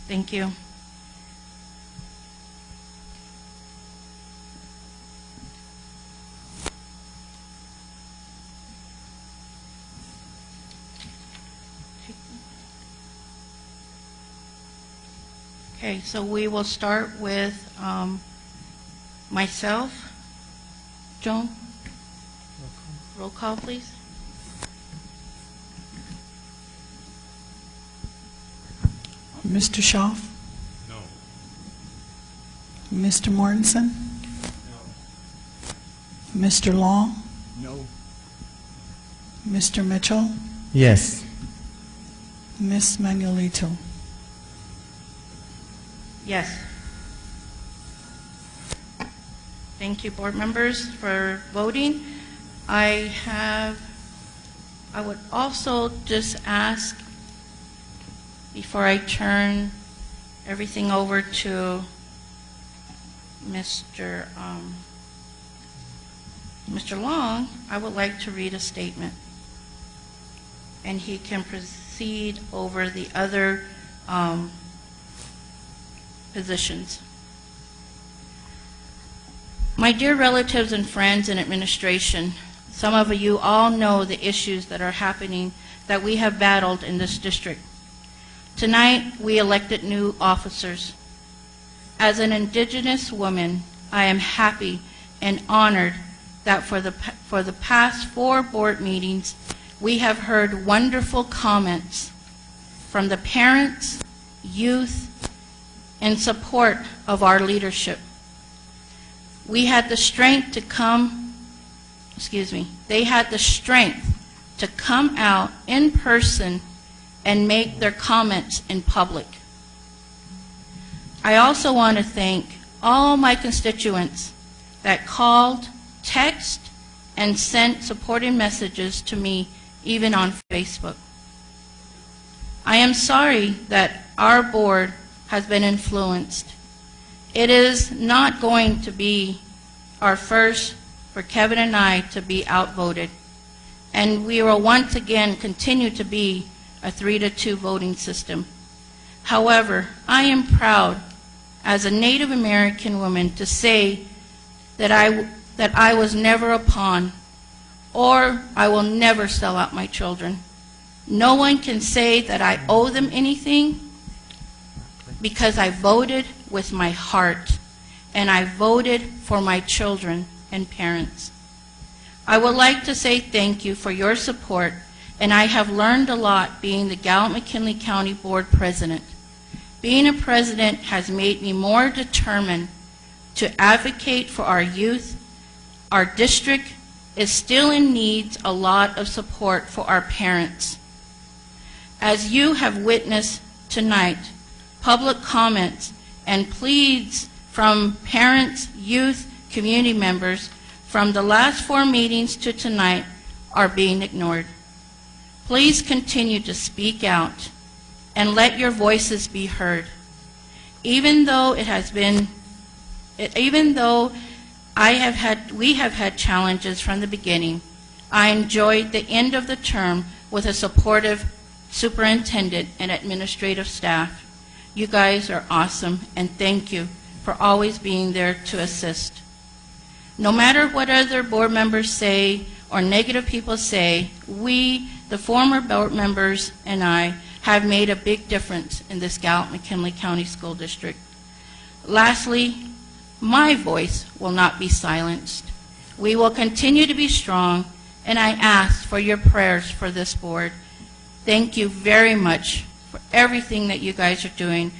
Thank you. Okay, so we will start with myself. Joan? Roll call, please. Mr. Schaaf? No. Mr. Mortensen? No. Mr. Long? No. Mr. Mitchell? Yes. Ms. Manuelito? Yes. Thank you, board members, for voting. I would also just ask, before I turn everything over to Mr. Long, I would like to read a statement. And he can proceed over the other positions. My dear relatives and friends and administration, some of you all know the issues that are happening that we have battled in this district. Tonight, we elected new officers. As an Indigenous woman, I am happy and honored that for the past 4 board meetings, we have heard wonderful comments from the parents, youth, in support of our leadership. They had the strength to come out in person and make their comments in public. I also want to thank all my constituents that called, text, and sent supporting messages to me, even on Facebook. I am sorry that our board has been influenced. It is not going to be our first for Kevin and I to be outvoted, and we will once again continue to be a 3-2 voting system. However, I am proud as a Native American woman to say that I was never a pawn, or I will never sell out my children. No one can say that I owe them anything, because I voted with my heart, and I voted for my children and parents. I would like to say thank you for your support, and I have learned a lot being the Gallup McKinley County Board President. Being a president has made me more determined to advocate for our youth. Our district is still in need a lot of support for our parents. As you have witnessed tonight, public comments and pleas from parents, youth, community members from the last 4 meetings to tonight are being ignored. Please continue to speak out and let your voices be heard. Even though we have had challenges from the beginning, I enjoyed the end of the term with a supportive superintendent and administrative staff. You guys are awesome, and thank you for always being there to assist. No matter what other board members say or negative people say, we, the former board members, and I have made a big difference in this Gallup McKinley County School District. Lastly, my voice will not be silenced. We will continue to be strong, and I ask for your prayers for this board. Thank you very much for everything that you guys are doing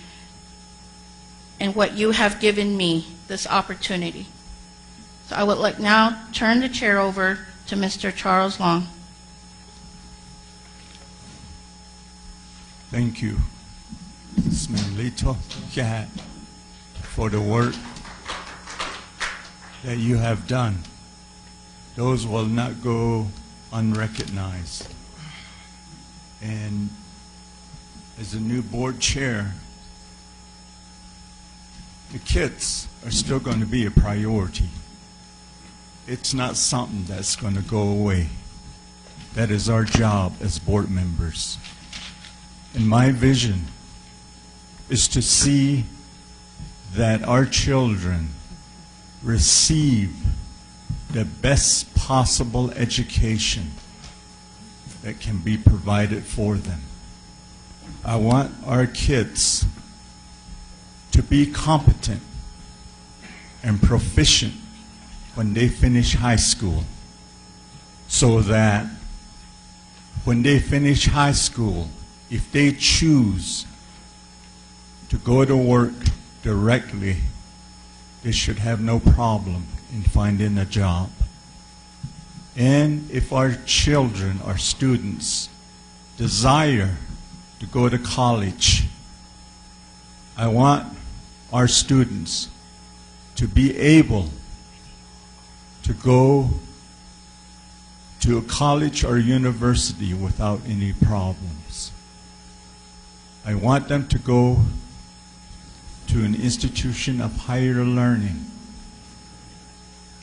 and what you have given me this opportunity. So I would like now turn the chair over to Mr. Charles Long. Thank you, Ms. Manolito, for the work that you have done. Those will not go unrecognized. And as a new board chair, the kids are still going to be a priority. It's not something that's going to go away. That is our job as board members. And my vision is to see that our children receive the best possible education that can be provided for them. I want our kids to be competent and proficient when they finish high school, so that when they finish high school, if they choose to go to work directly, they should have no problem in finding a job. And if our children, our students, desire to go to college, I want our students to be able to go to a college or university without any problems. I want them to go to an institution of higher learning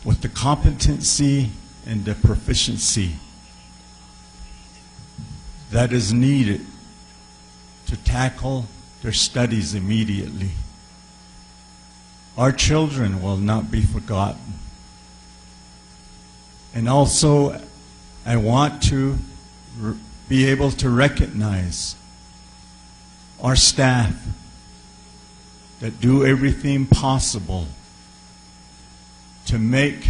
with the competency and the proficiency that is needed to tackle their studies immediately. Our children will not be forgotten. And also, I want to be able to recognize our staff that do everything possible to make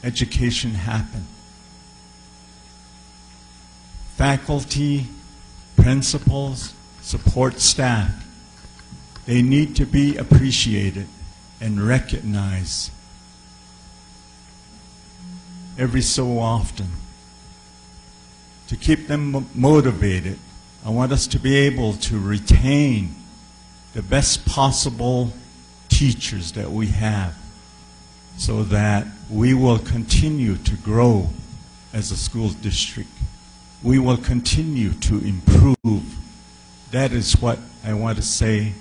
education happen. Faculty, principals, support staff, they need to be appreciated and recognized every so often to keep them motivated I want us to be able to retain the best possible teachers that we have so that we will continue to grow as a school district. We will continue to improve. That is what I want to say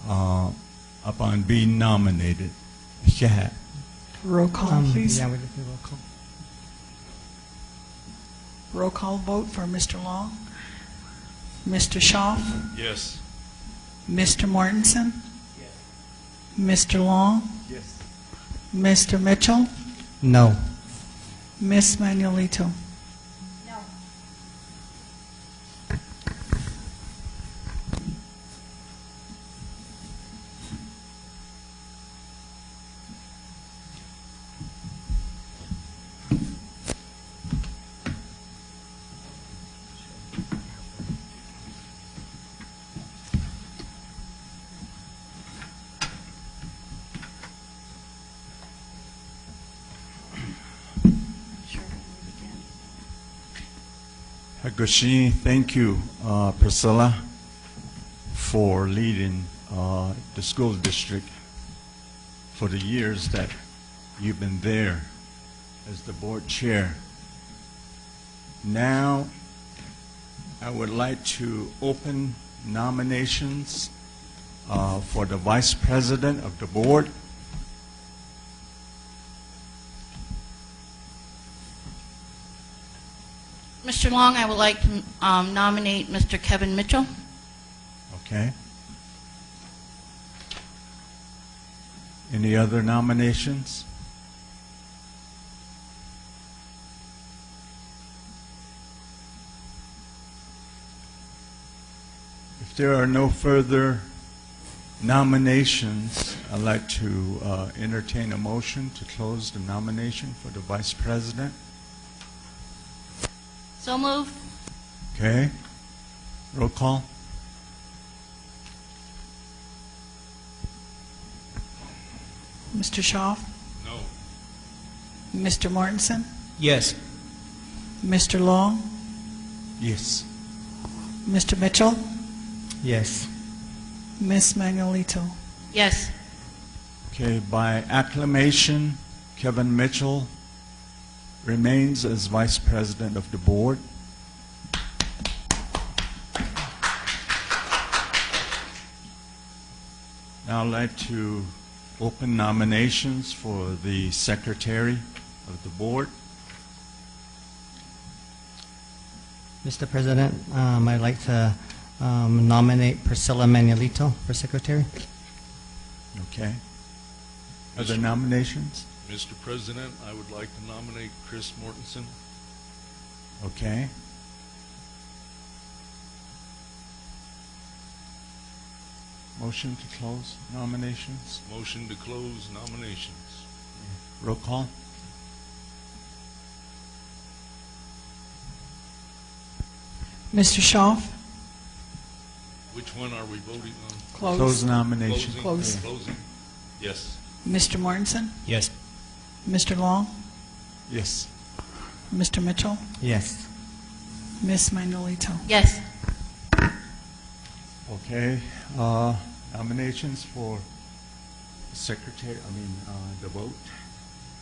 upon being nominated. Yeah. Roll call, please. Yeah, we just do roll call. Roll call vote for Mr. Long. Mr. Shaw. Yes. Mr. Mortensen. Yes. Mr. Long. Yes. Mr. Mitchell. No. Miss Manuelito. Hagoshi, thank you, Priscilla, for leading the school district for the years that you've been there as the board chair. Now, I would like to open nominations for the vice president of the board. Mr. Long, I would like to nominate Mr. Kevin Mitchell. Okay. Any other nominations? If there are no further nominations, I'd like to entertain a motion to close the nomination for the vice president. So moved. Okay. Roll call. Mr. Shaw. No. Mr. Mortensen. Yes. Mr. Long. Yes. Mr. Mitchell. Yes. Miss Manuelito. Yes. Okay, by acclamation, Kevin Mitchell remains as vice president of the board. Now I'd like to open nominations for the secretary of the board. Mr. President, I'd like to nominate Priscilla Manuelito for secretary. Okay. Other nominations? Mr. President, I would like to nominate Chris Mortensen. Okay. Motion to close nominations. Motion to close nominations. Roll call. Mr. Shaw. Which one are we voting on? Close. Close nomination. Close. Closing? Yes. Mr. Mortensen. Yes. Mr. Long. Yes. Mr. Mitchell. Yes. Miss Manuelito. Yes. Okay. Nominations for secretary, the vote.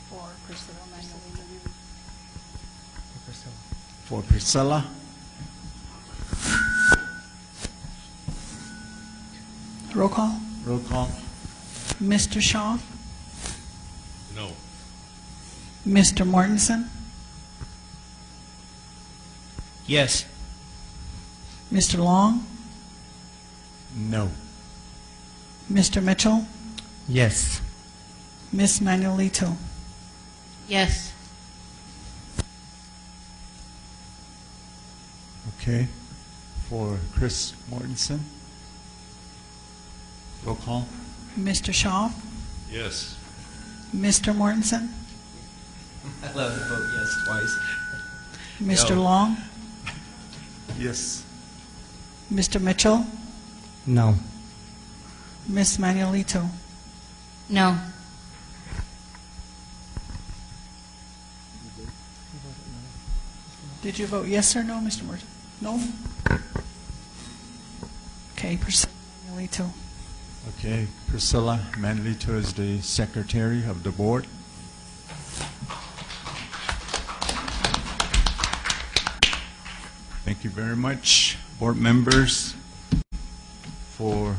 For Priscilla Manuelito. For Priscilla. Roll call. Roll call. Mr. Shaw. No. Mr. Mortensen. Yes. Mr. Long. No. Mr. Mitchell. Yes. Miss Manuelito. Yes. Okay. For Chris Mortensen. Roll call. Mr. Shaw. Yes. Mr. Mortensen. I love to vote yes twice. Mr. No. Long. Yes. Mr. Mitchell. No. Miss Manuelito. No. Did you vote yes or no, Mr. Mortensen? No? Okay, Priscilla Manolito. Okay, Priscilla Manolito is the secretary of the board. Thank you very much, board members, for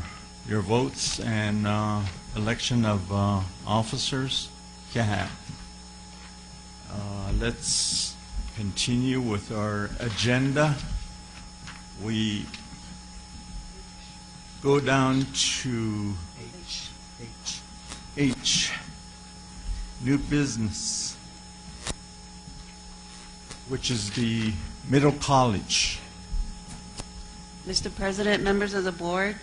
your votes and election of officers. Let's continue with our agenda. We go down to H, new business, which is the middle college. Mr. President, members of the board,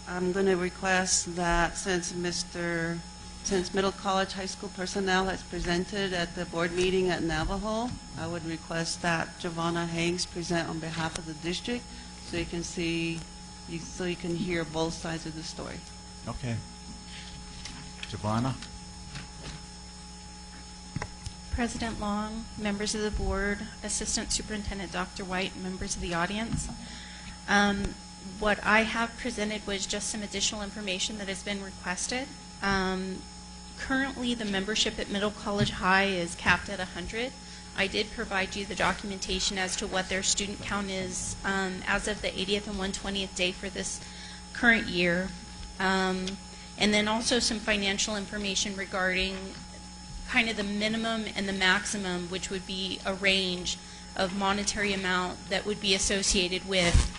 I'm going to request that since Middle College High School personnel has presented at the board meeting at Navajo, I would request that Giovanna Hanks present on behalf of the district so you can hear both sides of the story. Okay. Giovanna? President Long, members of the board, Assistant Superintendent Dr. White, members of the audience. What I have presented was just some additional information that has been requested. Currently, the membership at Middle College High is capped at 100. I did provide you the documentation as to what their student count is as of the 80th and 120th day for this current year. And then also some financial information regarding kind of the minimum and the maximum, which would be a range of monetary amount that would be associated with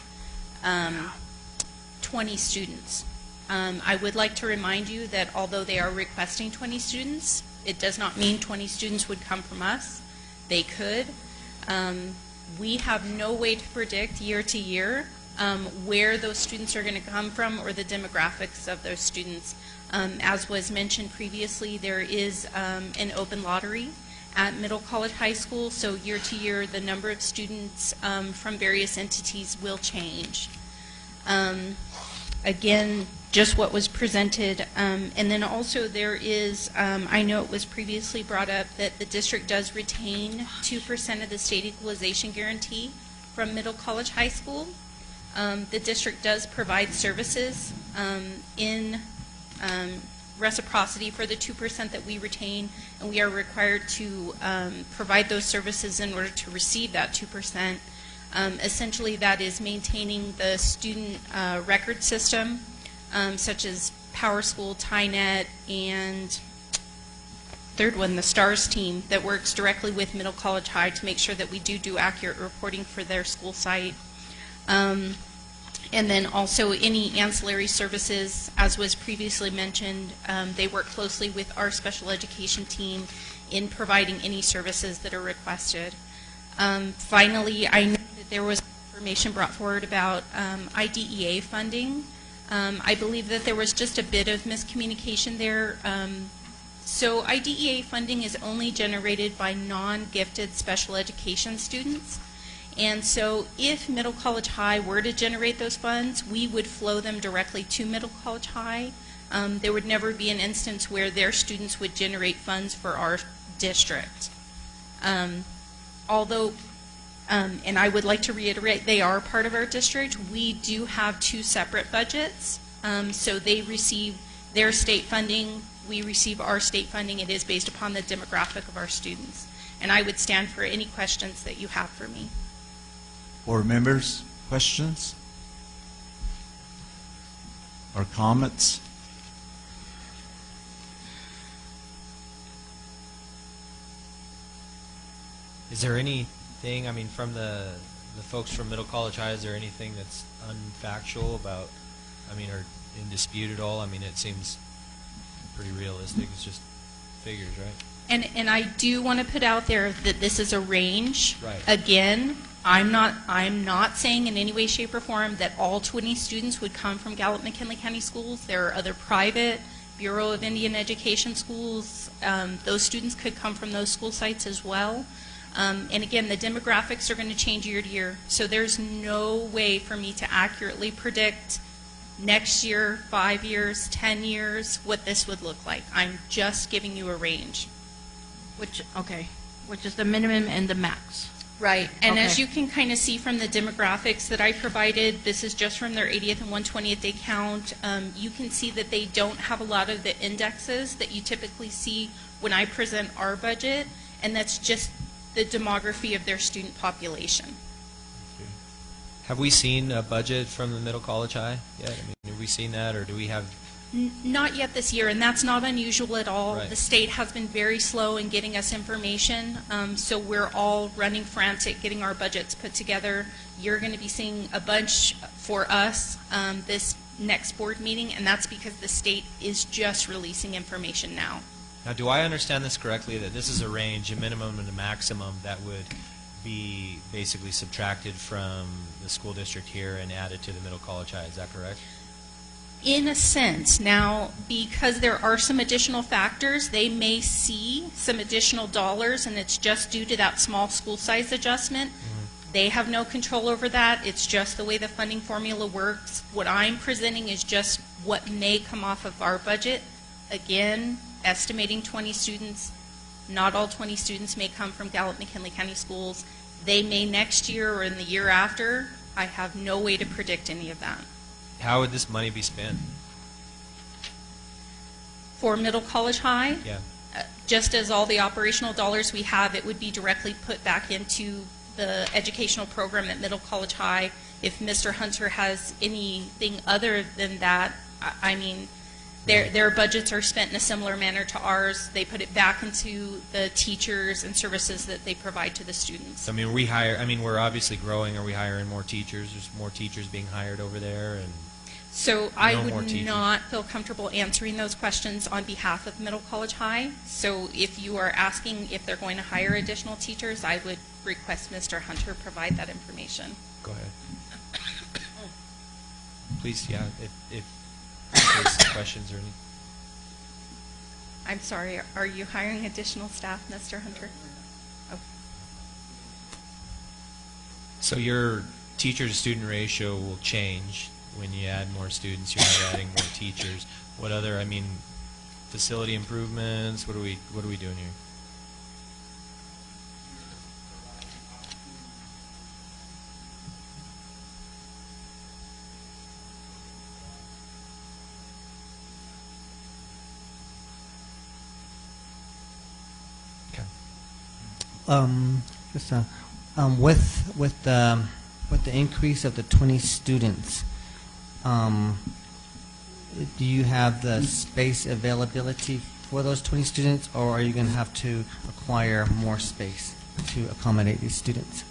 20 students. I would like to remind you that although they are requesting 20 students, it does not mean 20 students would come from us. They could. We have no way to predict year to year where those students are going to come from or the demographics of those students. As was mentioned previously, there is an open lottery at Middle College High School, so year to year the number of students from various entities will change. Again, just what was presented, and then also there is, I know it was previously brought up that the district does retain 2% of the state equalization guarantee from Middle College High School. The district does provide services in reciprocity for the 2% that we retain, and we are required to provide those services in order to receive that 2%. Essentially, that is maintaining the student record system, such as PowerSchool, TiNet, and third one, the STARS team that works directly with Middle College High to make sure that we do accurate reporting for their school site. And then also any ancillary services, as was previously mentioned, they work closely with our special education team in providing any services that are requested. Finally, I know that there was information brought forward about IDEA funding. I believe that there was just a bit of miscommunication there. So IDEA funding is only generated by non-gifted special education students. And so if Middle College High were to generate those funds, we would flow them directly to Middle College High. There would never be an instance where their students would generate funds for our district. Although, and I would like to reiterate, they are part of our district, we do have two separate budgets. So they receive their state funding, we receive our state funding. It is based upon the demographic of our students. And I would stand for any questions that you have for me. Board members, questions or comments? Is there anything, I mean, from the folks from Middle College High, is there anything that's unfactual about, I mean, or in dispute at all? I mean, it seems pretty realistic. It's just figures, right? And I do want to put out there that this is a range. Right. Again, I'm not saying in any way, shape, or form that all 20 students would come from Gallup McKinley County schools. There are other private Bureau of Indian Education schools. Those students could come from those school sites as well. And again, the demographics are going to change year to year. So there's no way for me to accurately predict next year, 5 years, 10 years, what this would look like. I'm just giving you a range. Which is the minimum and the max. Right, and as Okay. you can kind of see from the demographics that I provided, this is just from their 80th and 120th day count. You can see that they don't have a lot of the indexes that you typically see when I present our budget, and that's just the demography of their student population. Have we seen a budget from the middle college high yet? I mean, have we seen that, or do we have? Not yet this year, and that's not unusual at all. Right. The state has been very slow in getting us information, so we're all running frantic getting our budgets put together. You're going to be seeing a bunch for us this next board meeting, and that's because the state is just releasing information now. Now, do I understand this correctly, that this is a range, a minimum and a maximum, that would be basically subtracted from the school district here and added to the middle college high? Is that correct? In a sense. Now, because there are some additional factors, they may see some additional dollars, and it's just due to that small school size adjustment. They have no control over that. It's just the way the funding formula works. What I'm presenting is just what may come off of our budget. Again, estimating 20 students. Not all 20 students may come from Gallup McKinley County Schools. They may next year or in the year after. I have no way to predict any of that. How would this money be spent? For middle college high, Yeah. just as all the operational dollars we have, it would be directly put back into the educational program at middle college high. If Mr. Hunter has anything other than that, I mean, their budgets are spent in a similar manner to ours. They put it back into the teachers and services that they provide to the students. I mean, we're obviously growing. Are we hiring more teachers? There's more teachers being hired over there, and So I No more would teachers. not feel comfortable answering those questions on behalf of middle college high. So if you are asking if they're going to hire additional teachers, I would request Mr. Hunter provide that information. Go ahead. Please, yeah, if there's questions or anything. I'm sorry, are you hiring additional staff, Mr. Hunter? Oh. So your teacher-to-student ratio will change when you add more students. You're not adding more teachers. What other? I mean, facility improvements. What are we doing here? Just with the increase of the 20 students, do you have the space availability for those 20 students, or are you going to have to acquire more space to accommodate these students?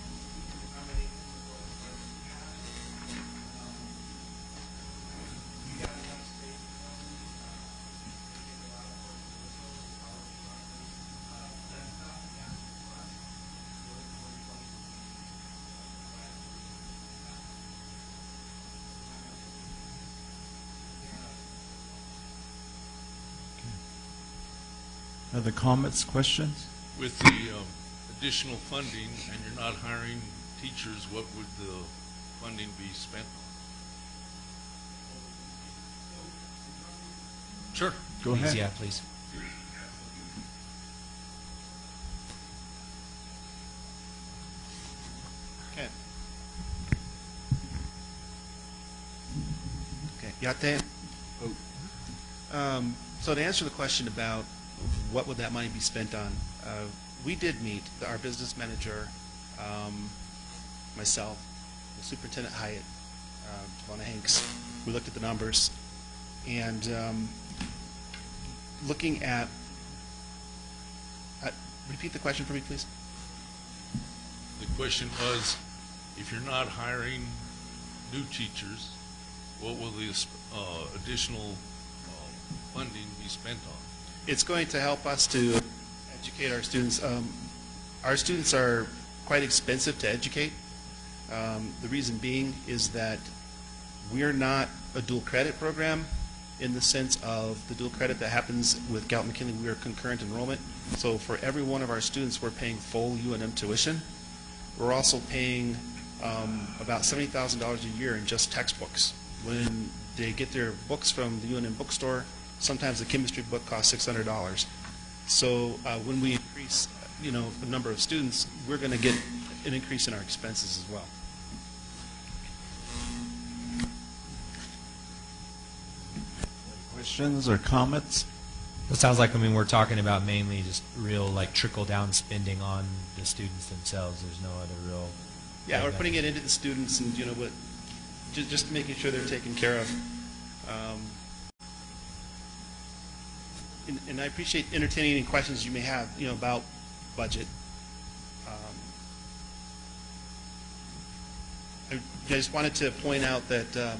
Other comments, questions? With the additional funding, and you're not hiring teachers, what would the funding be spent on? Sure. Go ahead. Yeah, please. Okay. Okay. Yate. So to answer the question about what would that money be spent on, we did meet our business manager, myself, the superintendent Hyatt, Tavona Hanks. We looked at the numbers, and looking at. Repeat the question for me, please. The question was, if you're not hiring new teachers, what will the additional funding be spent on? It's going to help us to educate our students. Our students are quite expensive to educate. The reason being is that we're not a dual credit program in the sense of the dual credit that happens with Gallup McKinley. We are concurrent enrollment. So for every one of our students, we're paying full UNM tuition. We're also paying about $70,000 a year in just textbooks. When they get their books from the UNM bookstore, sometimes the chemistry book costs $600. So when we increase, the number of students, we're going to get an increase in our expenses as well. Questions or comments? It sounds like, I mean, we're talking about mainly just real, like, trickle-down spending on the students themselves. There's no other real... Yeah, we're putting it into the students and, what, just making sure they're taken care of. And I appreciate entertaining any questions you may have, about budget. I just wanted to point out that,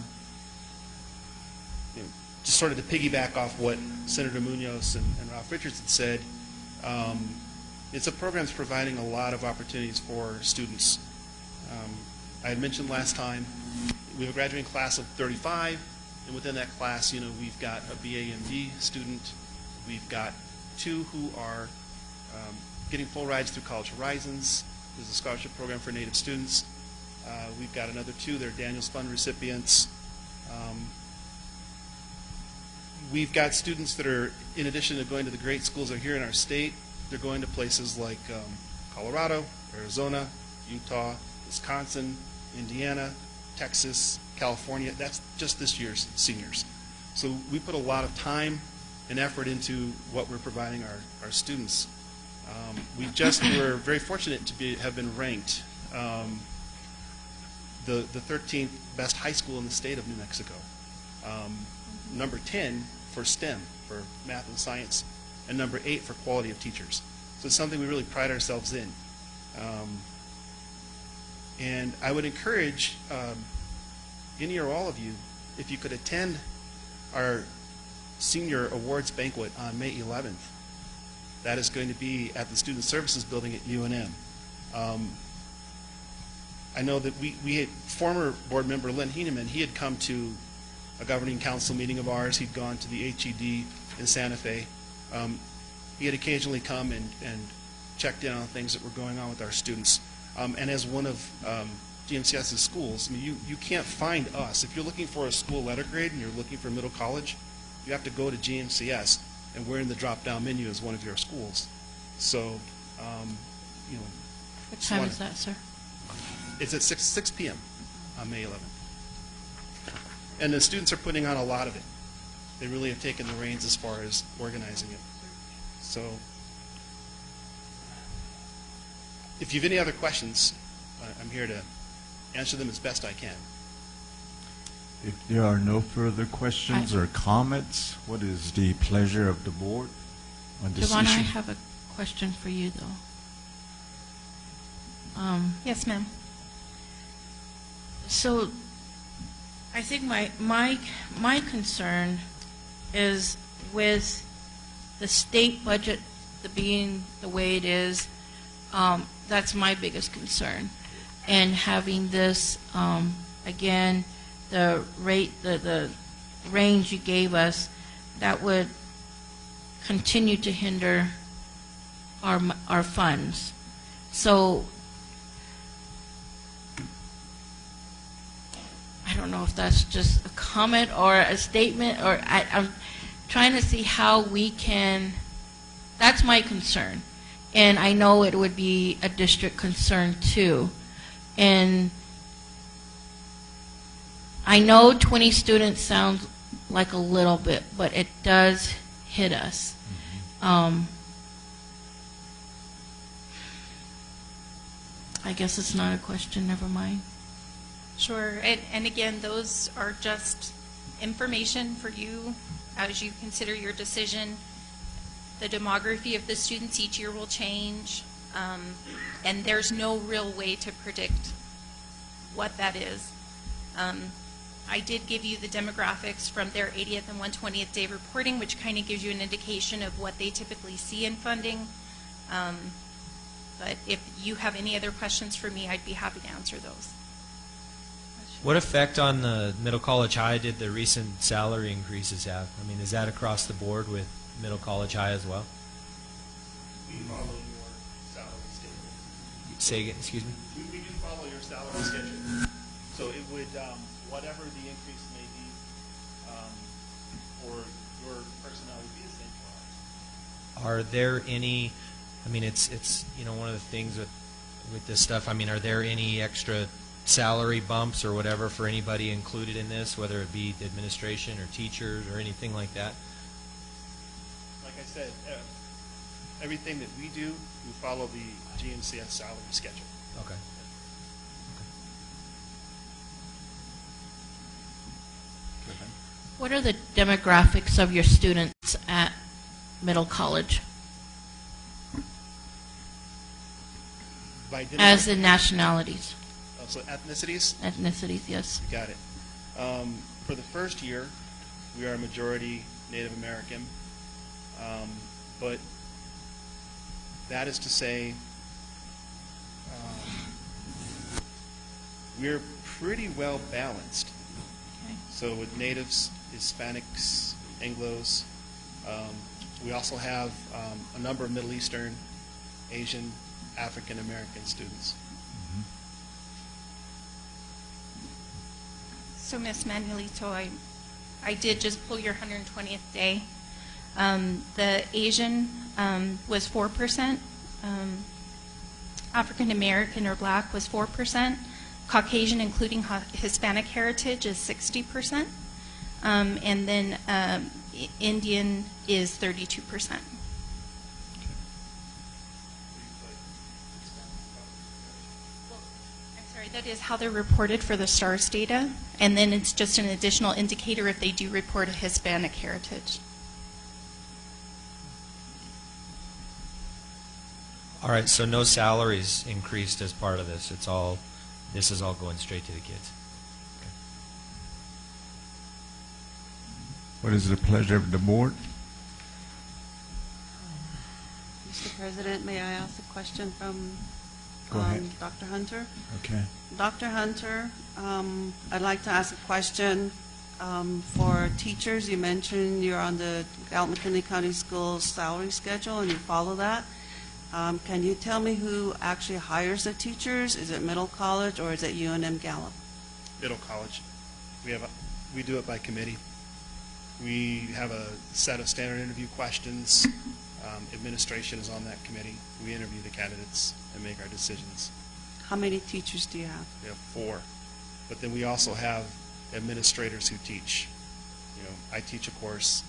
just sort of to piggyback off what Senator Munoz and Ralph Richards had said, it's a program that's providing a lot of opportunities for students. I had mentioned last time, we have a graduating class of 35, and within that class, we've got a BA/MD student. We've got 2 who are getting full rides through College Horizons. There's a scholarship program for Native students. We've got another 2, they're Daniels Fund recipients. We've got students that are, in addition to going to the great schools that are here in our state, they're going to places like Colorado, Arizona, Utah, Wisconsin, Indiana, Texas, California. That's just this year's seniors. So we put a lot of time and effort into what we're providing our students. We're very fortunate to have been ranked the 13th best high school in the state of New Mexico. Number 10 for STEM, for math and science, and number 8 for quality of teachers. So it's something we really pride ourselves in. And I would encourage any or all of you, if you could attend our senior awards banquet on May 11th. That is going to be at the Student Services Building at UNM. I know that we had former board member Len Heineman, he had come to a governing council meeting of ours. He'd gone to the HED in Santa Fe. He had occasionally come and checked in on things that were going on with our students. And as one of GMCS's schools, I mean, you can't find us. If you're looking for a school letter grade and you're looking for middle college, you have to go to GMCS, and we're in the drop-down menu as one of your schools. So, What time is that, sir? It's at 6 p.m. on May 11th. And the students are putting on a lot of it. They really have taken the reins as far as organizing it. So, if you have any other questions, I'm here to answer them as best I can. If there are no further questions or comments, what is the pleasure of the board on this Devon, issue? I have a question for you, though. Yes, ma'am. So, I think my concern is with the state budget being the way it is. That's my biggest concern, and having this again, the range you gave us, that would continue to hinder our funds. So I don't know if that's just a comment or a statement, or I'm trying to see how we can. That's my concern, and I know it would be a district concern too. And I know 20 students sounds like a little bit, but it does hit us. I guess it's not a question, never mind. Sure, and again, those are just information for you as you consider your decision. The demography of the students each year will change, and there's no real way to predict what that is. I did give you the demographics from their 80th and 120th day reporting, which kind of gives you an indication of what they typically see in funding. But if you have any other questions for me, I'd be happy to answer those. What effect on the middle college high did the recent salary increases have? I mean, is that across the board with middle college high as well? We follow your salary schedule. Say again, excuse me? We do follow your salary schedule. So it would, whatever the increase may be for your personnel would be the same for ours. Are there any, I mean, it's one of the things with with this stuff? I mean, are there any extra salary bumps or whatever for anybody included in this, whether it be the administration or teachers or anything like that? Like I said, everything that we do, we follow the GMCS salary schedule. Okay. What are the demographics of your students at Middle College? As in nationalities? So ethnicities? Ethnicities, yes. You got it. For the first year, we are a majority Native American, but that is to say we're pretty well balanced. Okay. So with natives, Hispanics, Anglos, we also have a number of Middle Eastern, Asian, African American students. So, Ms. Manuelito, I did just pull your 120th day. The Asian was 4%, African American or Black was 4%, Caucasian, including Hispanic heritage, is 60%, and then Indian is 32%. That is how they're reported for the STARS data, and then it's just an additional indicator if they do report a Hispanic heritage. All right, so no salaries increased as part of this. This is all going straight to the kids. Okay. What is the pleasure of the board? Mr. President, may I ask a question from Go ahead. Dr. Hunter? Okay. Dr. Hunter, I'd like to ask a question for teachers. You mentioned you're on the Gallup McKinley County Schools salary schedule and you follow that. Can you tell me who actually hires the teachers? Is it Middle College or is it UNM Gallup? Middle College. We do it by committee. We have a set of standard interview questions. Administration is on that committee. We interview the candidates and make our decisions. How many teachers do you have? We have 4. But then we also have administrators who teach. You know, I teach a course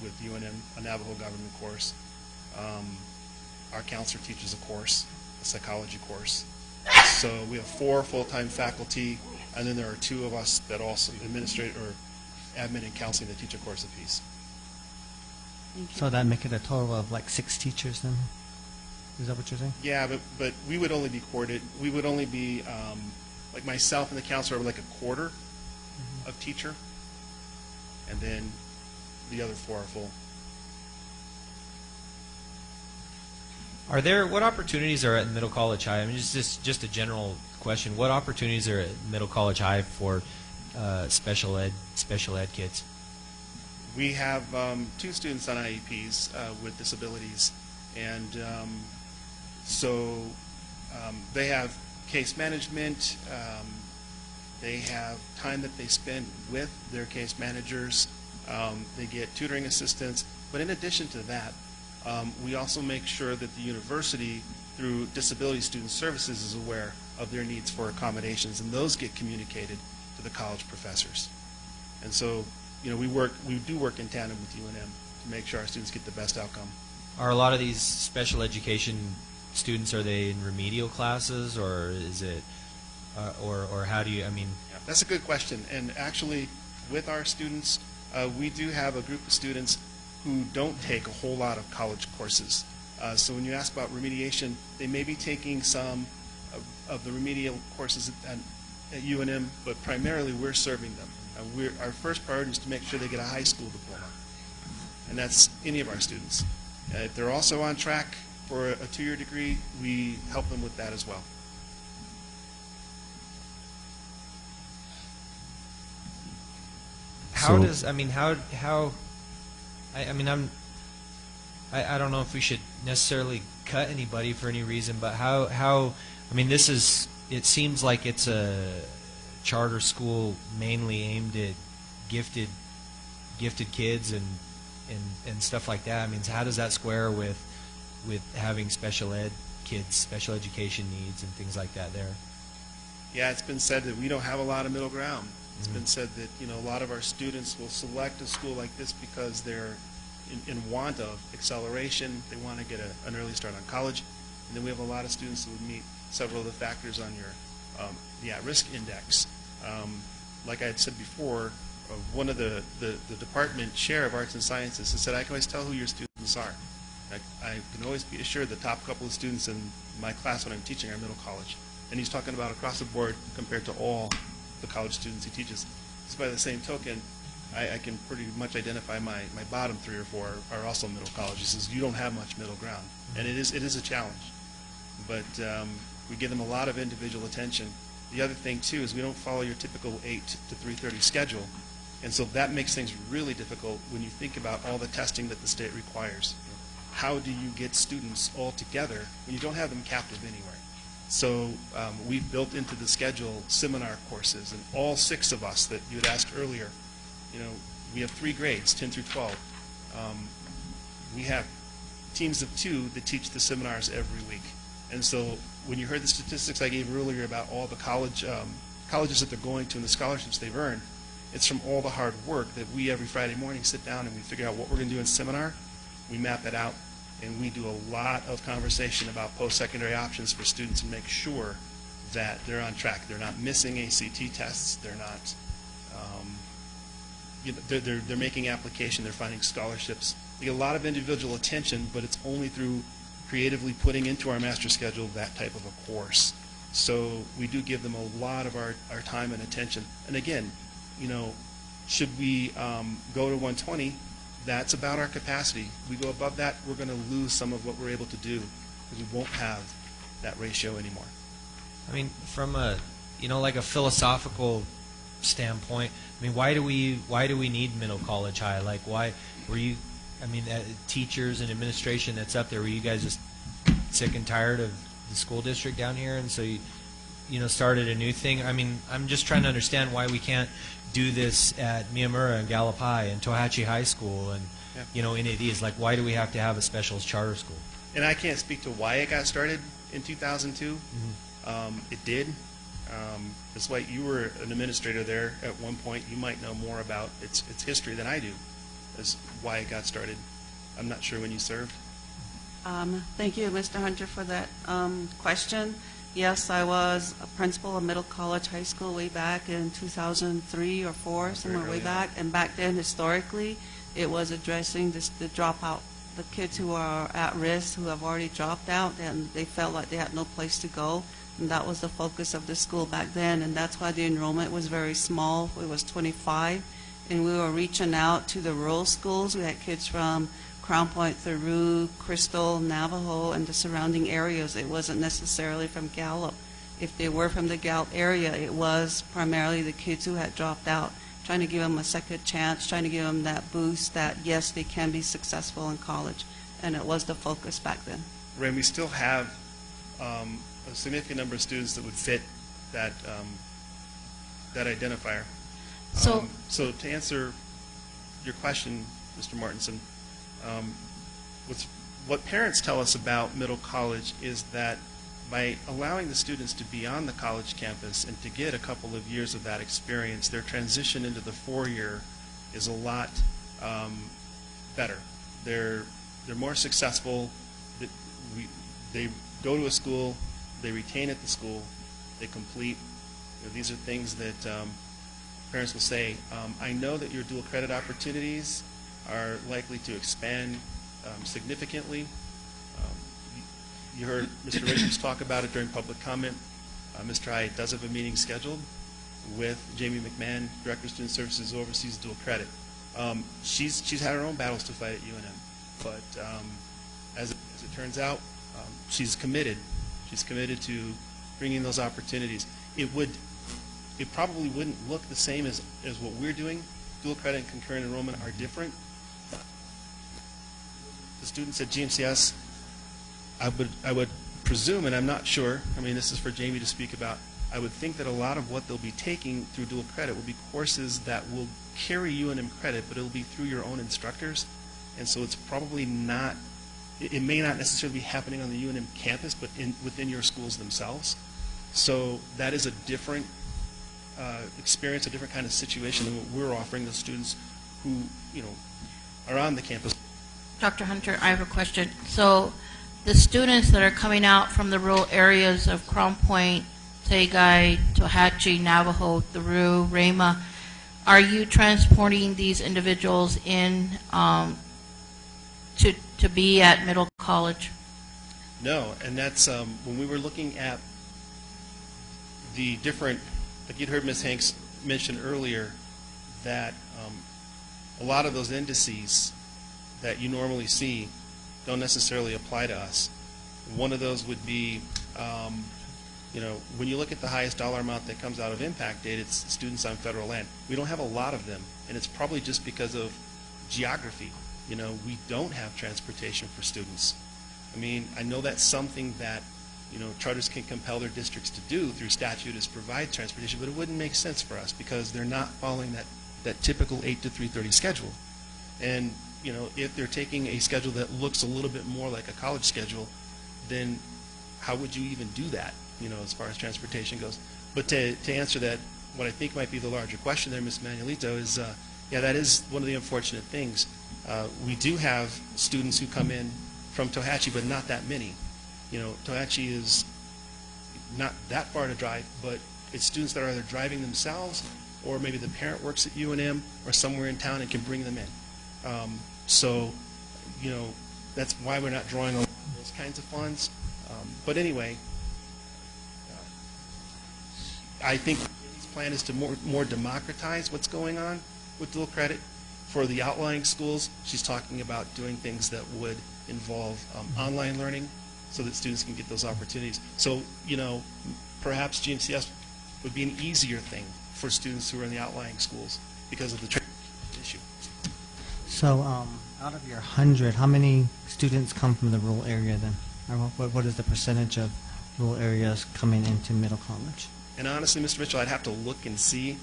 with UNM, a Navajo government course. Our counselor teaches a course, a psychology course. So we have 4 full-time faculty, and then there are 2 of us that also administrate or admin and counseling that teach a course apiece. So that make it a total of like 6 teachers then? Is that what you're saying? Yeah, but we would only be coordinated. We would only be, like myself and the counselor, are like a quarter of teacher, and then the other 4 are full. What opportunities are at Middle College High? I mean, just a general question. What opportunities are at Middle College High for special ed kids? We have 2 students on IEPs with disabilities, and so they have case management. They have time that they spend with their case managers. They get tutoring assistance. But in addition to that, we also make sure that the university, through Disability Student Services, is aware of their needs for accommodations, and those get communicated to the college professors. And so, you know, we do work in tandem with UNM to make sure our students get the best outcome. Are a lot of these special education students, are they in remedial classes, or is it, or how do you, I mean? Yeah, that's a good question. And actually, with our students, we do have a group of students who don't take a whole lot of college courses. So when you ask about remediation, they may be taking some of the remedial courses at UNM, but primarily we're serving them. Our first priority is to make sure they get a high school diploma, and that's any of our students. If they're also on track for a 2-year degree, we help them with that as well. How does, I mean, I don't know if we should necessarily cut anybody for any reason, but how, I mean, it seems like it's a charter school mainly aimed at gifted kids and stuff like that. I mean, how does that square with having special ed kids' special education needs and things like that there? Yeah, it's been said that we don't have a lot of middle ground. It's been said that, you know, a lot of our students will select a school like this because they're in want of acceleration. They want to get an early start on college. And then we have a lot of students who would meet several of the factors on your the at-risk index. Like I had said before, one of the department chair of arts and sciences has said, I can always tell who your students are. I can always be assured the top couple of students in my class when I'm teaching are middle college. And he's talking about across the board compared to all the college students he teaches. Just by the same token, I can pretty much identify my bottom 3 or 4 are also middle college. He says, you don't have much middle ground. And it is a challenge. But we give them a lot of individual attention. The other thing, too, is we don't follow your typical 8 to 3:30 schedule. And so that makes things really difficult when you think about all the testing that the state requires. How do you get students all together when you don't have them captive anywhere? So we've built into the schedule seminar courses, and all 6 of us that you had asked earlier, you know, we have 3 grades, 10 through 12. We have teams of 2 that teach the seminars every week. And so when you heard the statistics I gave earlier about all the colleges that they're going to and the scholarships they've earned, it's from all the hard work that we every Friday morning sit down and we figure out what we're going to do in seminar. We map it out, and we do a lot of conversation about post-secondary options for students and make sure that they're on track. They're not missing ACT tests. They're not, they're making application. They're finding scholarships. They get a lot of individual attention, but it's only through creatively putting into our master schedule that type of a course. So we do give them a lot of our time and attention. And again, you know, should we go to 120? That's about our capacity. We go above that, we're going to lose some of what we're able to do because we won't have that ratio anymore. I mean, from a, you know, like a philosophical standpoint, I mean, why do we need middle college high? Like, why were you? I mean, teachers and administration that's up there, were you guys just sick and tired of the school district down here, and so you know, started a new thing? I mean, I'm just trying to understand why we can't do this at Miyamura and Gallup High and Tohatchi High School and you know, any of these. Like, why do we have to have a specialist charter school? And I can't speak to why it got started in 2002. It did. Ms. White, you were an administrator there at one point. You might know more about its history than I do as why it got started. I'm not sure when you served. Thank you, Mr. Hunter, for that question. Yes, I was a principal of Middle College High School way back in 2003 or 4, somewhere way back. And back then, historically, it was addressing the dropout, the kids who are at risk, who have already dropped out, and they felt like they had no place to go. And that was the focus of the school back then, and that's why the enrollment was very small. It was 25, and we were reaching out to the rural schools. We had kids from Crown Point, Theroux, Crystal, Navajo, and the surrounding areas. It wasn't necessarily from Gallup. If they were from the Gallup area, it was primarily the kids who had dropped out, trying to give them a second chance, trying to give them that boost that, yes, they can be successful in college. And it was the focus back then. Ray, we still have a significant number of students that would fit that that identifier. So to answer your question, Mr. Martinson, what parents tell us about middle college is that by allowing the students to be on the college campus and to get a couple of years of that experience, their transition into the 4-year is a lot better. They're more successful. They go to a school, they retain at the school, they complete. You know, these are things that parents will say, I know that your dual credit opportunities are likely to expand significantly. You heard Mr. Richards talk about it during public comment. Mr. Hyde does have a meeting scheduled with Jamie McMahon, Director of Student Services, who oversees dual credit. She's had her own battles to fight at UNM, but as it turns out, she's committed. She's committed to bringing those opportunities. It probably wouldn't look the same as what we're doing. Dual credit and concurrent enrollment are different. The students at GMCS, I would presume, and I'm not sure, I mean, this is for Jamie to speak about, I would think that a lot of what they'll be taking through dual credit will be courses that will carry UNM credit, but it'll be through your own instructors, and so it's probably not it may not necessarily be happening on the UNM campus, but within your schools themselves. So that is a different experience, a different kind of situation than what we're offering the students who, are on the campus. Dr. Hunter, I have a question. So the students that are coming out from the rural areas of Crown Point, Tagay, Tohatchi, Navajo, Thuru, Rama, are you transporting these individuals in to be at Middle College? No, and that's when we were looking at the different, like you'd heard Ms. Hanks mention earlier, that a lot of those indices that you normally see don't necessarily apply to us. One of those would be, when you look at the highest dollar amount that comes out of impact data, it's students on federal land. We don't have a lot of them, and it's probably just because of geography. We don't have transportation for students. I mean, I know that's something that, charters can compel their districts to do through statute is provide transportation, but it wouldn't make sense for us because they're not following that typical 8 to 3:30 schedule. And, if they're taking a schedule that looks a little bit more like a college schedule, then how would you even do that, as far as transportation goes? But to answer that, what I think might be the larger question there, Ms. Manuelito, is, that is one of the unfortunate things. We do have students who come in from Tohatchi, but not that many. Tohatchi is not that far to drive, but it's students that are either driving themselves or maybe the parent works at UNM or somewhere in town and can bring them in. That's why we're not drawing on those kinds of funds. But anyway, I think his plan is to more democratize what's going on with dual credit. For the outlying schools, she's talking about doing things that would involve online learning so that students can get those opportunities. So, perhaps GMCS would be an easier thing for students who are in the outlying schools because of the transportation issue. So out of your 100, how many students come from the rural area then? Or what is the percentage of rural areas coming into Middle College? And honestly, Mr. Mitchell, I'd have to look and see.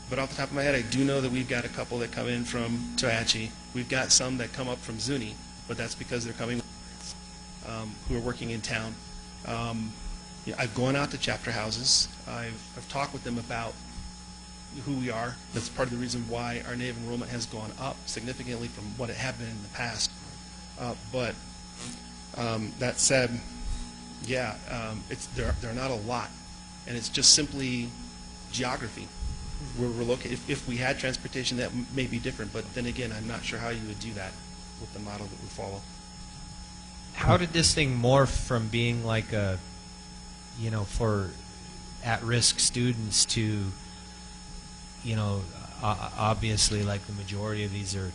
But off the top of my head, I do know that we've got a couple that come in from Tohatchi. We've got some that come up from Zuni, but that's because they're coming who are working in town. I've gone out to chapter houses. I've talked with them about who we are. That's part of the reason why our native enrollment has gone up significantly from what it had been in the past. But that said, they're not a lot, and it's just simply geography. We're located. If we had transportation, that may be different. But then again, I'm not sure how you would do that with the model that we follow. How did this thing morph from being like a, for at-risk students to, obviously like the majority of these are,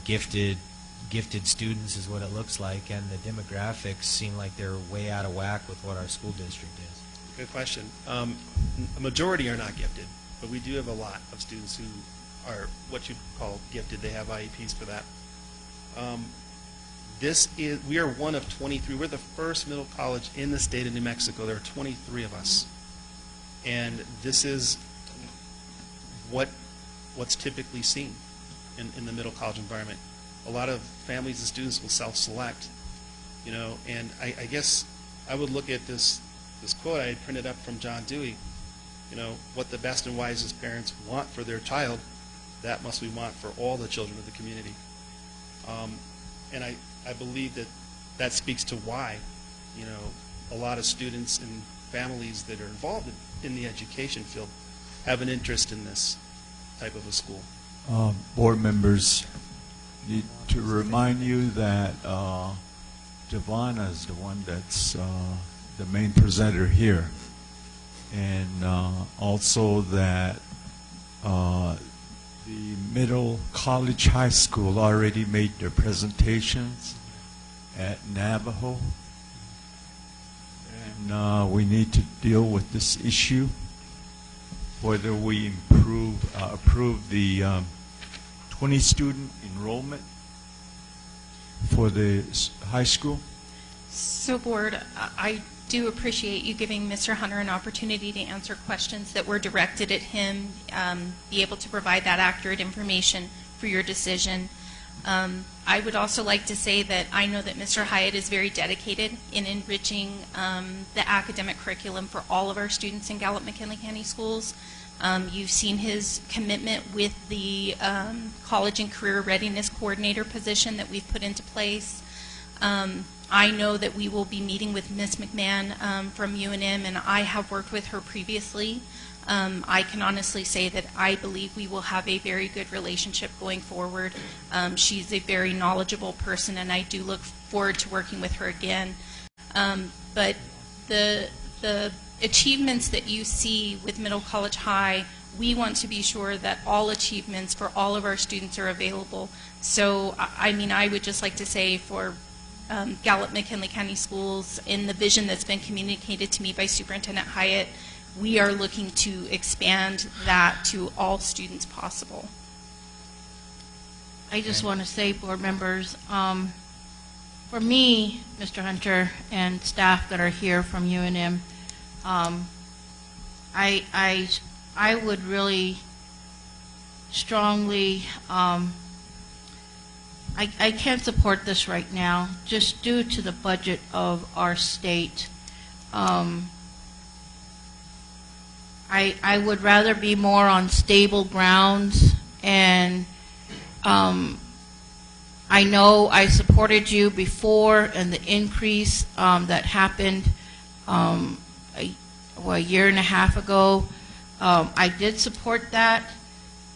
gifted students is what it looks like, and the demographics seem like they're way out of whack with what our school district is. Good question. A majority are not gifted. But we do have a lot of students who are what you'd call gifted. They have IEPs for that. We are one of 23. We're the first middle college in the state of New Mexico. There are 23 of us. And this is what's typically seen in the middle college environment. A lot of families and students will self-select, and I guess I would look at this quote I had printed up from John Dewey. What the best and wisest parents want for their child, that must we want for all the children of the community. And I believe that speaks to why, a lot of students and families that are involved in the education field have an interest in this type of a school. Board members, need to remind you that Devonna is the one that's the main presenter here. And also that the middle college high school already made their presentations at Navajo. And we need to deal with this issue, whether we approve the 20-student enrollment for the high school. So, Board, I do appreciate you giving Mr. Hunter an opportunity to answer questions that were directed at him, be able to provide that accurate information for your decision. I would also like to say that I know that Mr. Hyatt is very dedicated in enriching the academic curriculum for all of our students in Gallup McKinley County Schools. You've seen his commitment with the College and Career Readiness Coordinator position that we've put into place. I know that we will be meeting with Ms. McMahon from UNM, and I have worked with her previously. I can honestly say that I believe we will have a very good relationship going forward. She's a very knowledgeable person, and I do look forward to working with her again. But the achievements that you see with Middle College High, we want to be sure that all achievements for all of our students are available. So, I mean, I would just like to say for Gallup McKinley County Schools, in the vision that's been communicated to me by Superintendent Hyatt, we are looking to expand that to all students possible. I just want to say, board members, for me, Mr. Hunter, and staff that are here from UNM, I would really strongly, I can't support this right now, just due to the budget of our state. I would rather be more on stable grounds, and I know I supported you before, and the increase that happened a year and a half ago, I did support that,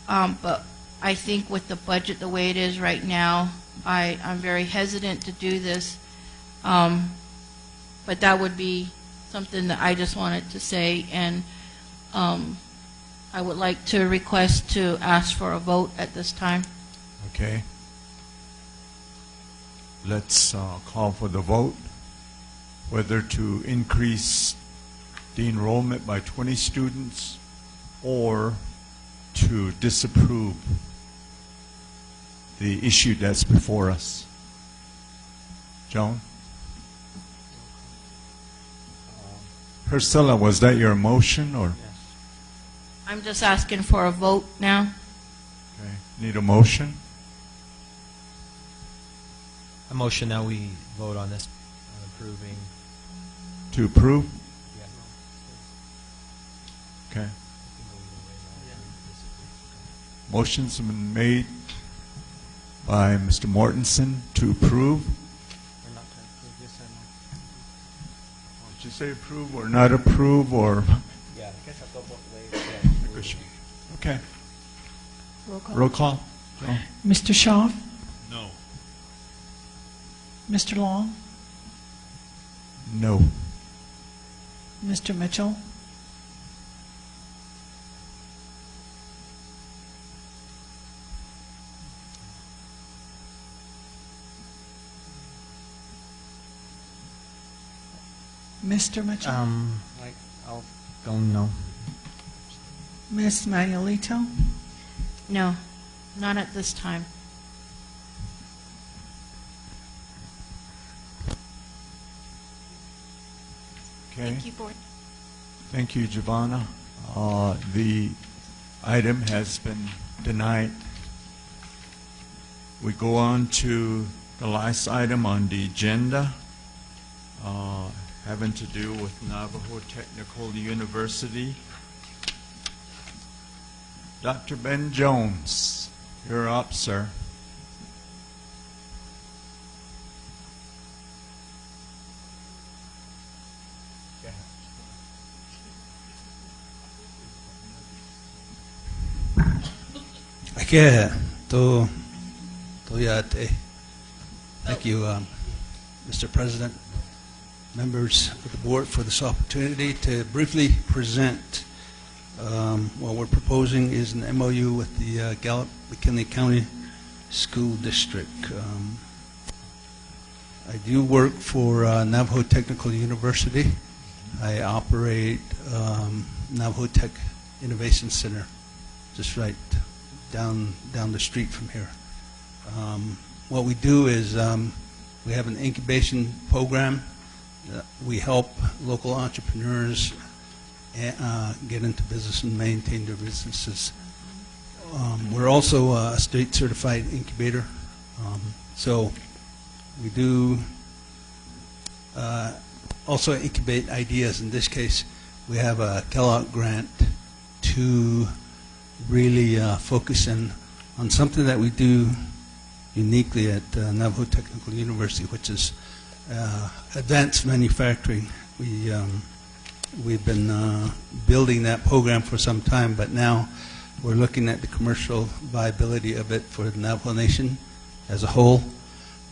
but I think with the budget the way it is right now, I'm very hesitant to do this, but that would be something that I just wanted to say, and I would like to request to ask for a vote at this time. Okay. Let's call for the vote, whether to increase the enrollment by 20 students or to disapprove the issue that's before us. Joan? Priscilla, was that your motion, or? I'm just asking for a vote now. Okay. Need a motion? A motion that we vote on this, approving. To approve? Okay. Motion's been made by Mr. Mortensen to approve. Did you say approve or not approve, or? Yeah, I guess I'll go both ways. Okay. Roll call. Roll call. Joan? Mr. Shaw? No. Mr. Long? No. Mr. Mitchell? Mr. Mitchell? I'll go no. Ms. Manuelito? No, not at this time. Okay. Thank you, Board. Thank you, Giovanna. The item has been denied. We go on to the last item on the agenda, having to do with Navajo Technical University. Dr. Ben Jones, you're up, sir. Thank you, Mr. President, members of the board, for this opportunity to briefly present what we're proposing is an MOU with the Gallup McKinley County School District. I do work for Navajo Technical University. I operate Navajo Tech Innovation Center, just right down the street from here. What we do is we have an incubation program. We help local entrepreneurs get into business and maintain their businesses. We're also a state certified incubator So we do also incubate ideas. In this case, we have a Gallup grant to really focus in on something that we do uniquely at Navajo Technical University, which is advanced manufacturing. We've been building that program for some time, but now we're looking at the commercial viability of it for the Navajo Nation as a whole.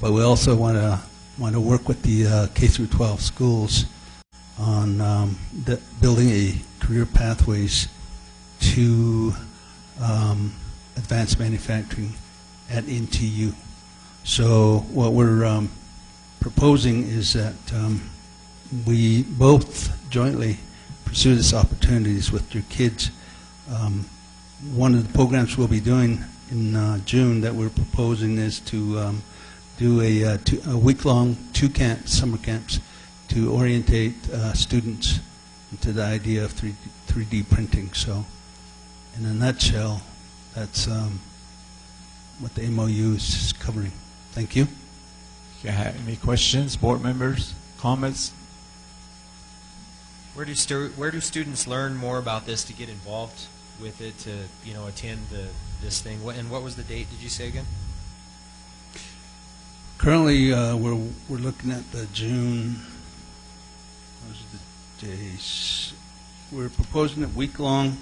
But we also want to work with the K through 12 schools on building a career pathways to advanced manufacturing at NTU. So what we're proposing is that we both jointly pursue these opportunities with your kids. One of the programs we'll be doing in June that we're proposing is to do a week-long summer camps to orientate students into the idea of 3D printing. So in a nutshell, that's what the MOU is covering. Thank you. Any questions, board members, comments? Where do students learn more about this to get involved with it, to attend this thing? And what was the date? Did you say again? Currently, we're looking at the June. What was the days? We're proposing it week-long,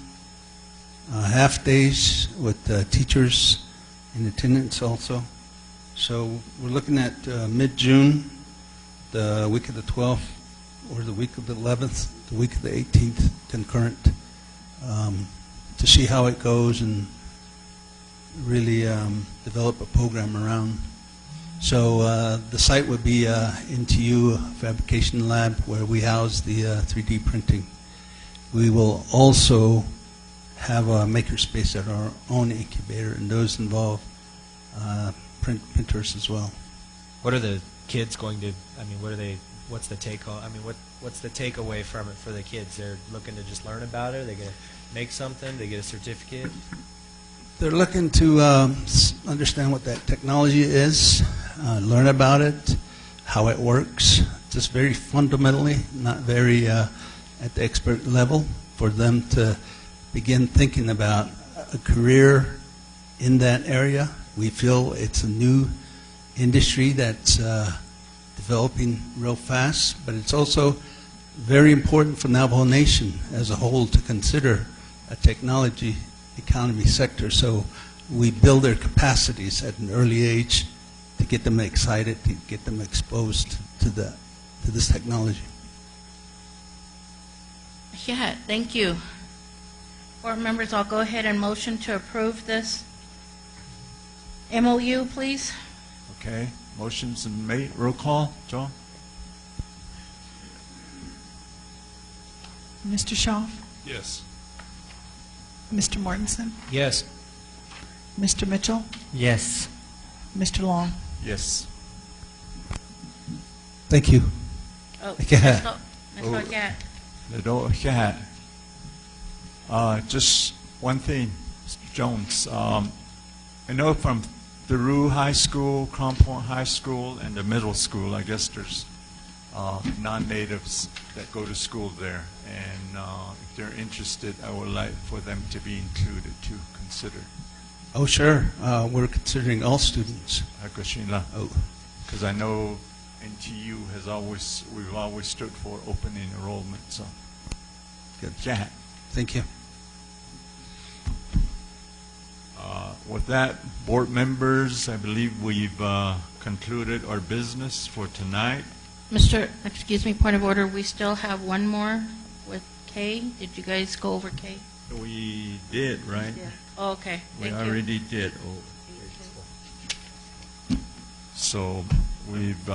half days with teachers in attendance also. So we're looking at mid-June, the week of the 12th, or the week of the 11th, the week of the 18th, concurrent, to see how it goes and really develop a program around. So the site would be NTU Fabrication Lab, where we house the 3D printing. We will also have a makerspace at our own incubator, and those involve printers as well. What are the kids going to? I mean, what's the take home? I mean, what's the takeaway from it for the kids? They're looking to just learn about it. They're going to make something. They get a certificate. They're looking to understand what that technology is, learn about it, how it works, just very fundamentally, not very at the expert level, for them to begin thinking about a career in that area. We feel it's a new industry that's developing real fast, but it's also very important for Navajo Nation as a whole to consider a technology economy sector. So we build their capacities at an early age to get them excited, to get them exposed to this technology. Yeah, thank you. Board members, I'll go ahead and motion to approve this MOU, please. Okay, motion's been made. Roll call, John? Mr. Shaw? Yes. Mr. Mortensen? Yes. Mr. Mitchell? Yes. Mr. Long? Yes. Thank you. Oh, Yeah. Just one thing, Mr. Jones. I know from Theroux High School, Crown Point High School, and the middle school, I guess there's non-natives that go to school there. And if they're interested, I would like for them to be included to consider. Oh, sure. We're considering all students. Oh. Because I know NTU we've always stood for open enrollment. So, good. Yeah. Thank you. With that, board members, I believe we've concluded our business for tonight. Excuse me, point of order, we still have one more with K. Did you guys go over K? We did, right? Yeah. Oh, okay. We Thank you. already did. So we've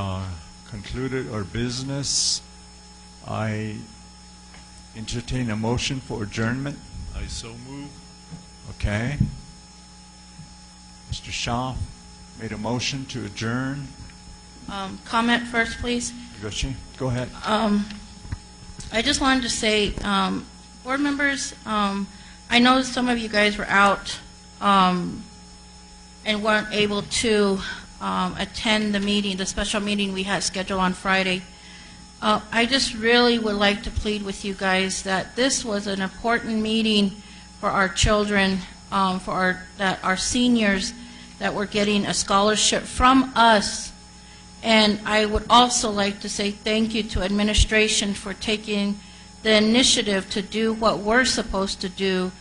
concluded our business. I entertain a motion for adjournment. I so move. Okay. Mr. Shaw made a motion to adjourn. Comment first, please. Go ahead. I just wanted to say, board members, I know some of you guys were out and weren't able to attend the meeting, the special meeting we had scheduled on Friday. I just really would like to plead with you guys that this was an important meeting for our children, for our seniors that were getting a scholarship from us. And I would also like to say thank you to administration for taking the initiative to do what we're supposed to do,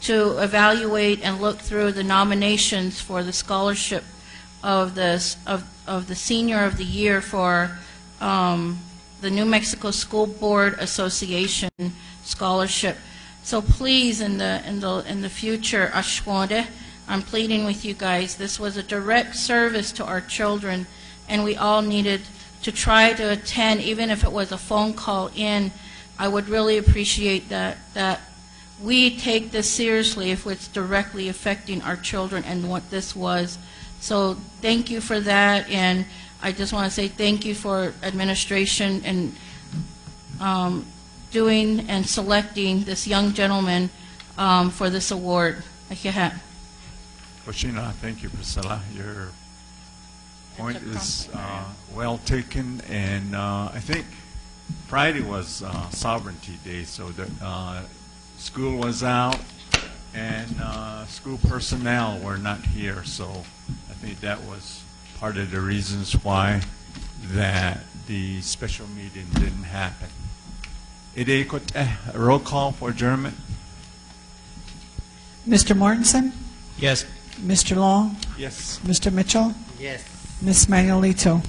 to evaluate and look through the nominations for the scholarship of the Senior of the Year for the New Mexico School Board Association scholarship. So please, in the future, Ashwande, I'm pleading with you guys. This was a direct service to our children, and we all needed to try to attend, even if it was a phone call in. I would really appreciate that we take this seriously if it's directly affecting our children and what this was. So thank you for that, and I just want to say thank you for administration and doing and selecting this young gentleman for this award. Koshina, thank you, Priscilla. Your point is well taken, and I think Friday was Sovereignty Day, so the school was out, and school personnel were not here, so I think that was part of the reasons why that the special meeting didn't happen. Roll call for adjournment. Mr. Mortensen? Yes. Mr. Long? Yes. Mr. Mitchell? Yes. Ms. Manuelito?